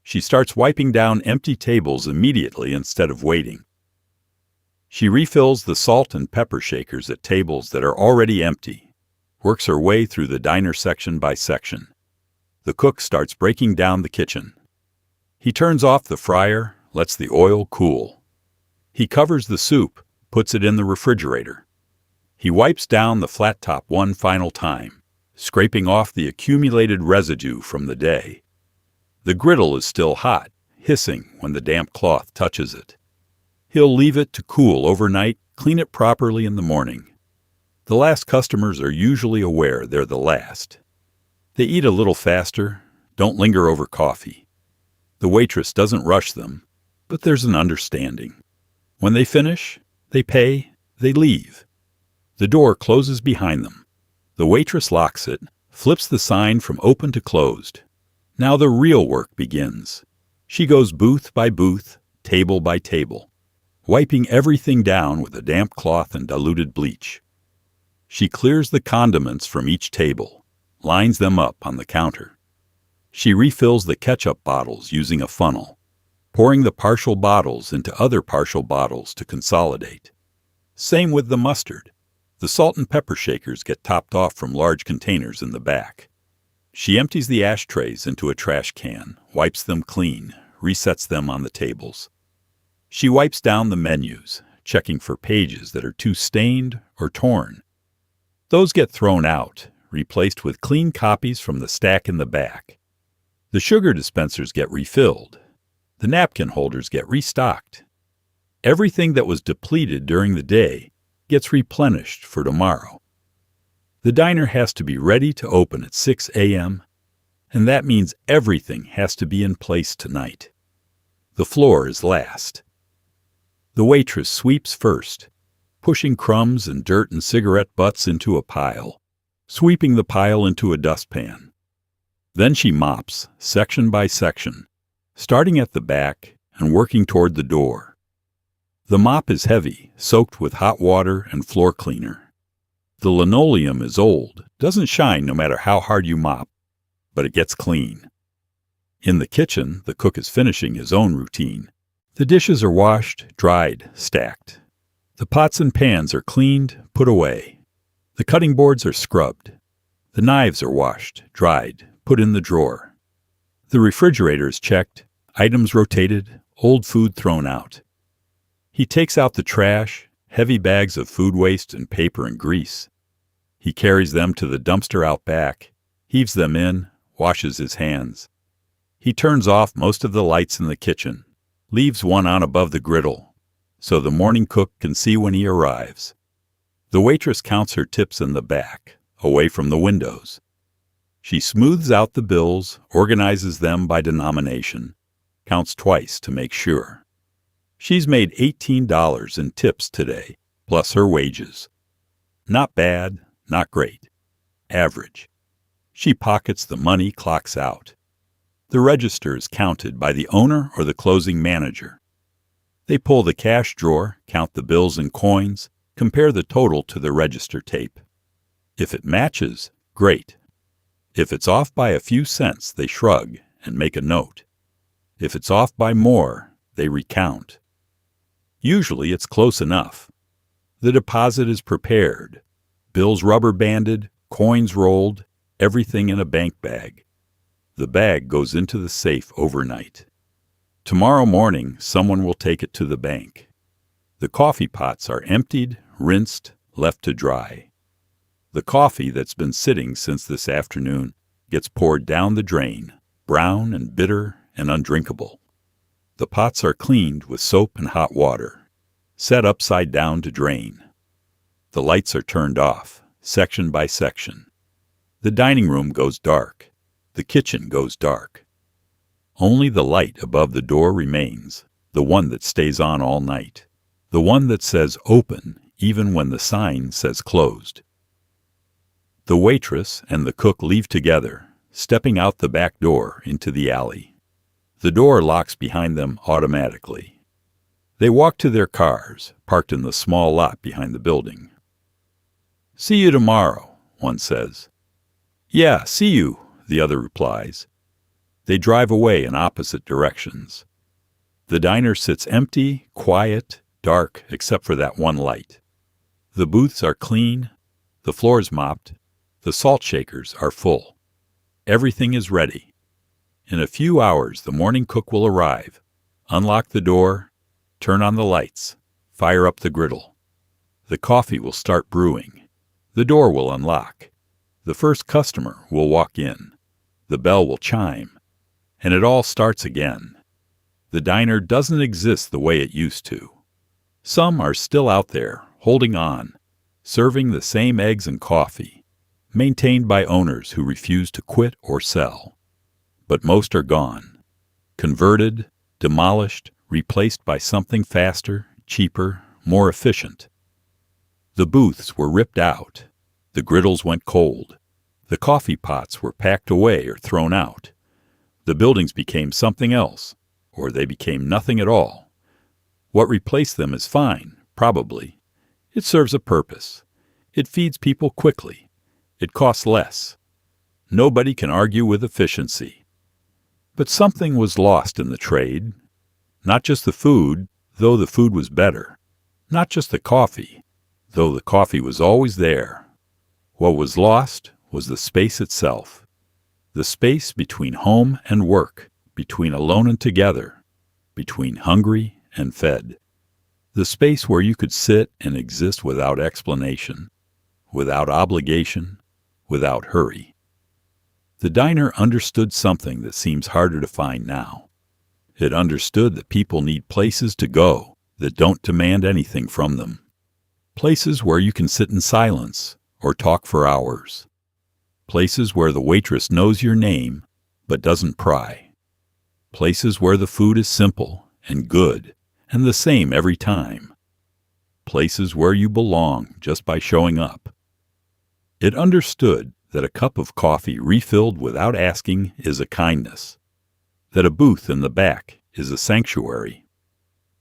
She starts wiping down empty tables immediately instead of waiting. She refills the salt and pepper shakers at tables that are already empty, works her way through the diner section by section. The cook starts breaking down the kitchen. He turns off the fryer, lets the oil cool. He covers the soup, puts it in the refrigerator. He wipes down the flat top one final time, scraping off the accumulated residue from the day. The griddle is still hot, hissing when the damp cloth touches it. He'll leave it to cool overnight, clean it properly in the morning. The last customers are usually aware they're the last. They eat a little faster, don't linger over coffee. The waitress doesn't rush them, but there's an understanding. When they finish, they pay, they leave. The door closes behind them. The waitress locks it, flips the sign from open to closed. Now the real work begins. She goes booth by booth, table by table, wiping everything down with a damp cloth and diluted bleach. She clears the condiments from each table, lines them up on the counter. She refills the ketchup bottles using a funnel, pouring the partial bottles into other partial bottles to consolidate. Same with the mustard. The salt and pepper shakers get topped off from large containers in the back. She empties the ashtrays into a trash can, wipes them clean, resets them on the tables. She wipes down the menus, checking for pages that are too stained or torn. Those get thrown out, replaced with clean copies from the stack in the back. The sugar dispensers get refilled. The napkin holders get restocked. Everything that was depleted during the day gets replenished for tomorrow. The diner has to be ready to open at 6 a.m., and that means everything has to be in place tonight. The floor is last. The waitress sweeps first, pushing crumbs and dirt and cigarette butts into a pile, sweeping the pile into a dustpan. Then she mops, section by section, starting at the back and working toward the door. The mop is heavy, soaked with hot water and floor cleaner. The linoleum is old, doesn't shine no matter how hard you mop, but it gets clean. In the kitchen, the cook is finishing his own routine. The dishes are washed, dried, stacked. The pots and pans are cleaned, put away. The cutting boards are scrubbed. The knives are washed, dried, put in the drawer. The refrigerator is checked, items rotated, old food thrown out. He takes out the trash, heavy bags of food waste and paper and grease. He carries them to the dumpster out back, heaves them in, washes his hands. He turns off most of the lights in the kitchen, leaves one on above the griddle, so the morning cook can see when he arrives. The waitress counts her tips in the back, away from the windows. She smooths out the bills, organizes them by denomination, counts twice to make sure. She's made $18 in tips today, plus her wages. Not bad, not great. Average. She pockets the money, clocks out. The register is counted by the owner or the closing manager. They pull the cash drawer, count the bills and coins, compare the total to the register tape. If it matches, great. If it's off by a few cents, they shrug and make a note. If it's off by more, they recount. Usually it's close enough. The deposit is prepared. Bills rubber banded, coins rolled, everything in a bank bag. The bag goes into the safe overnight. Tomorrow morning, someone will take it to the bank. The coffee pots are emptied, rinsed, left to dry. The coffee that's been sitting since this afternoon gets poured down the drain, brown and bitter and undrinkable. The pots are cleaned with soap and hot water, set upside down to drain. The lights are turned off, section by section. The dining room goes dark. The kitchen goes dark. Only the light above the door remains, the one that stays on all night, the one that says open even when the sign says closed. The waitress and the cook leave together, stepping out the back door into the alley. The door locks behind them automatically. They walk to their cars, parked in the small lot behind the building. "See you tomorrow," one says. "Yeah, see you," the other replies. They drive away in opposite directions. The diner sits empty, quiet, dark, except for that one light. The booths are clean, the floors mopped, the salt shakers are full. Everything is ready. In a few hours, the morning cook will arrive, unlock the door, turn on the lights, fire up the griddle. The coffee will start brewing. The door will unlock. The first customer will walk in. The bell will chime. And it all starts again. The diner doesn't exist the way it used to. Some are still out there, holding on, serving the same eggs and coffee, maintained by owners who refuse to quit or sell. But most are gone, converted, demolished, replaced by something faster, cheaper, more efficient. The booths were ripped out. The griddles went cold. The coffee pots were packed away or thrown out. The buildings became something else, or they became nothing at all. What replaced them is fine, probably. It serves a purpose. It feeds people quickly. It costs less. Nobody can argue with efficiency. But something was lost in the trade. Not just the food, though the food was better. Not just the coffee, though the coffee was always there. What was lost was the space itself, the space between home and work, between alone and together, between hungry and fed, the space where you could sit and exist without explanation, without obligation, without hurry. The diner understood something that seems harder to find now. It understood that people need places to go that don't demand anything from them. Places where you can sit in silence or talk for hours. Places where the waitress knows your name but doesn't pry. Places where the food is simple and good and the same every time. Places where you belong just by showing up. It understood that a cup of coffee refilled without asking is a kindness, that a booth in the back is a sanctuary,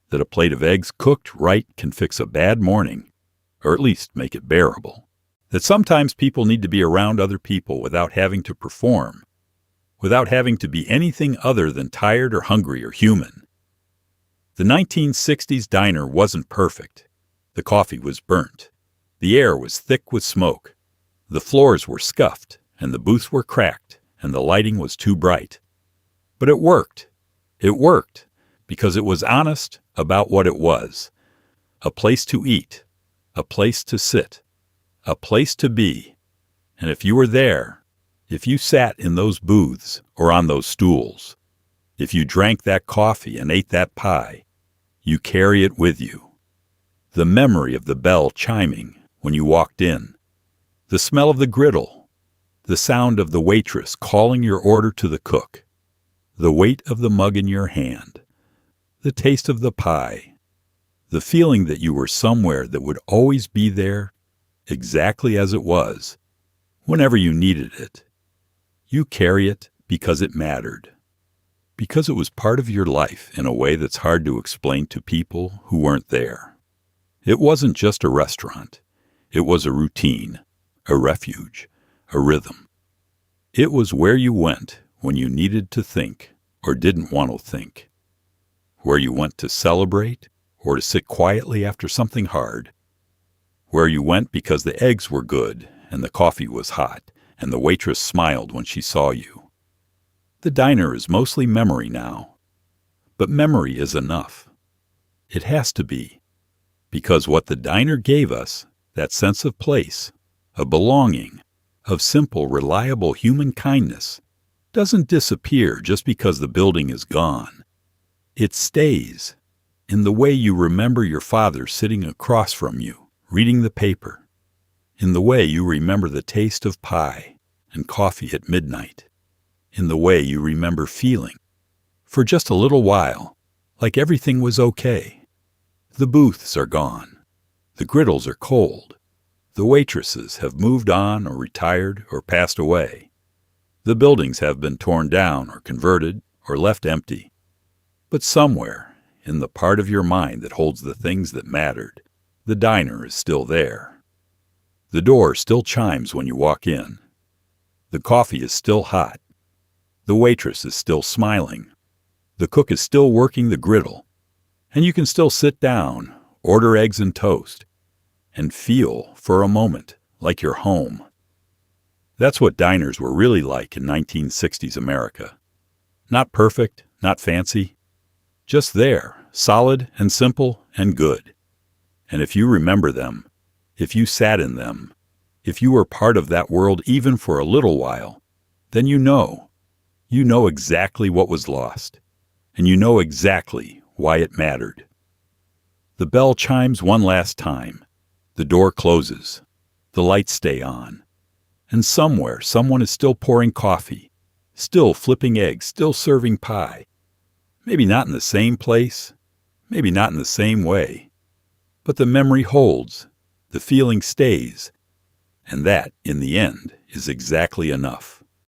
that a plate of eggs cooked right can fix a bad morning, or at least make it bearable, that sometimes people need to be around other people without having to perform, without having to be anything other than tired or hungry or human. The 1960s diner wasn't perfect. The coffee was burnt. The air was thick with smoke. The floors were scuffed, and the booths were cracked, and the lighting was too bright. But it worked. It worked because it was honest about what it was. A place to eat, a place to sit, a place to be. And if you were there, if you sat in those booths or on those stools, if you drank that coffee and ate that pie, you carry it with you. The memory of the bell chiming when you walked in, the smell of the griddle, the sound of the waitress calling your order to the cook, the weight of the mug in your hand, the taste of the pie, the feeling that you were somewhere that would always be there exactly as it was, whenever you needed it. You carry it because it mattered, because it was part of your life in a way that's hard to explain to people who weren't there. It wasn't just a restaurant. It was a routine, a refuge, a rhythm. It was where you went when you needed to think or didn't want to think, where you went to celebrate or to sit quietly after something hard, where you went because the eggs were good and the coffee was hot and the waitress smiled when she saw you. The diner is mostly memory now, but memory is enough. It has to be, because what the diner gave us, that sense of place, of belonging, of simple, reliable human kindness, doesn't disappear just because the building is gone. It stays in the way you remember your father sitting across from you, reading the paper, in the way you remember the taste of pie and coffee at midnight, in the way you remember feeling, for just a little while, like everything was okay. The booths are gone. The griddles are cold. The waitresses have moved on or retired or passed away. The buildings have been torn down or converted or left empty. But somewhere, in the part of your mind that holds the things that mattered, the diner is still there. The door still chimes when you walk in. The coffee is still hot. The waitress is still smiling. The cook is still working the griddle. And you can still sit down, order eggs and toast, and feel, for a moment, like you're home. That's what diners were really like in 1960s America. Not perfect, not fancy. Just there, solid and simple and good. And if you remember them, if you sat in them, if you were part of that world even for a little while, then you know exactly what was lost, and you know exactly why it mattered. The bell chimes one last time. The door closes. The lights stay on. And somewhere, someone is still pouring coffee, still flipping eggs, still serving pie. Maybe not in the same place, maybe not in the same way. But the memory holds, the feeling stays, and that, in the end, is exactly enough.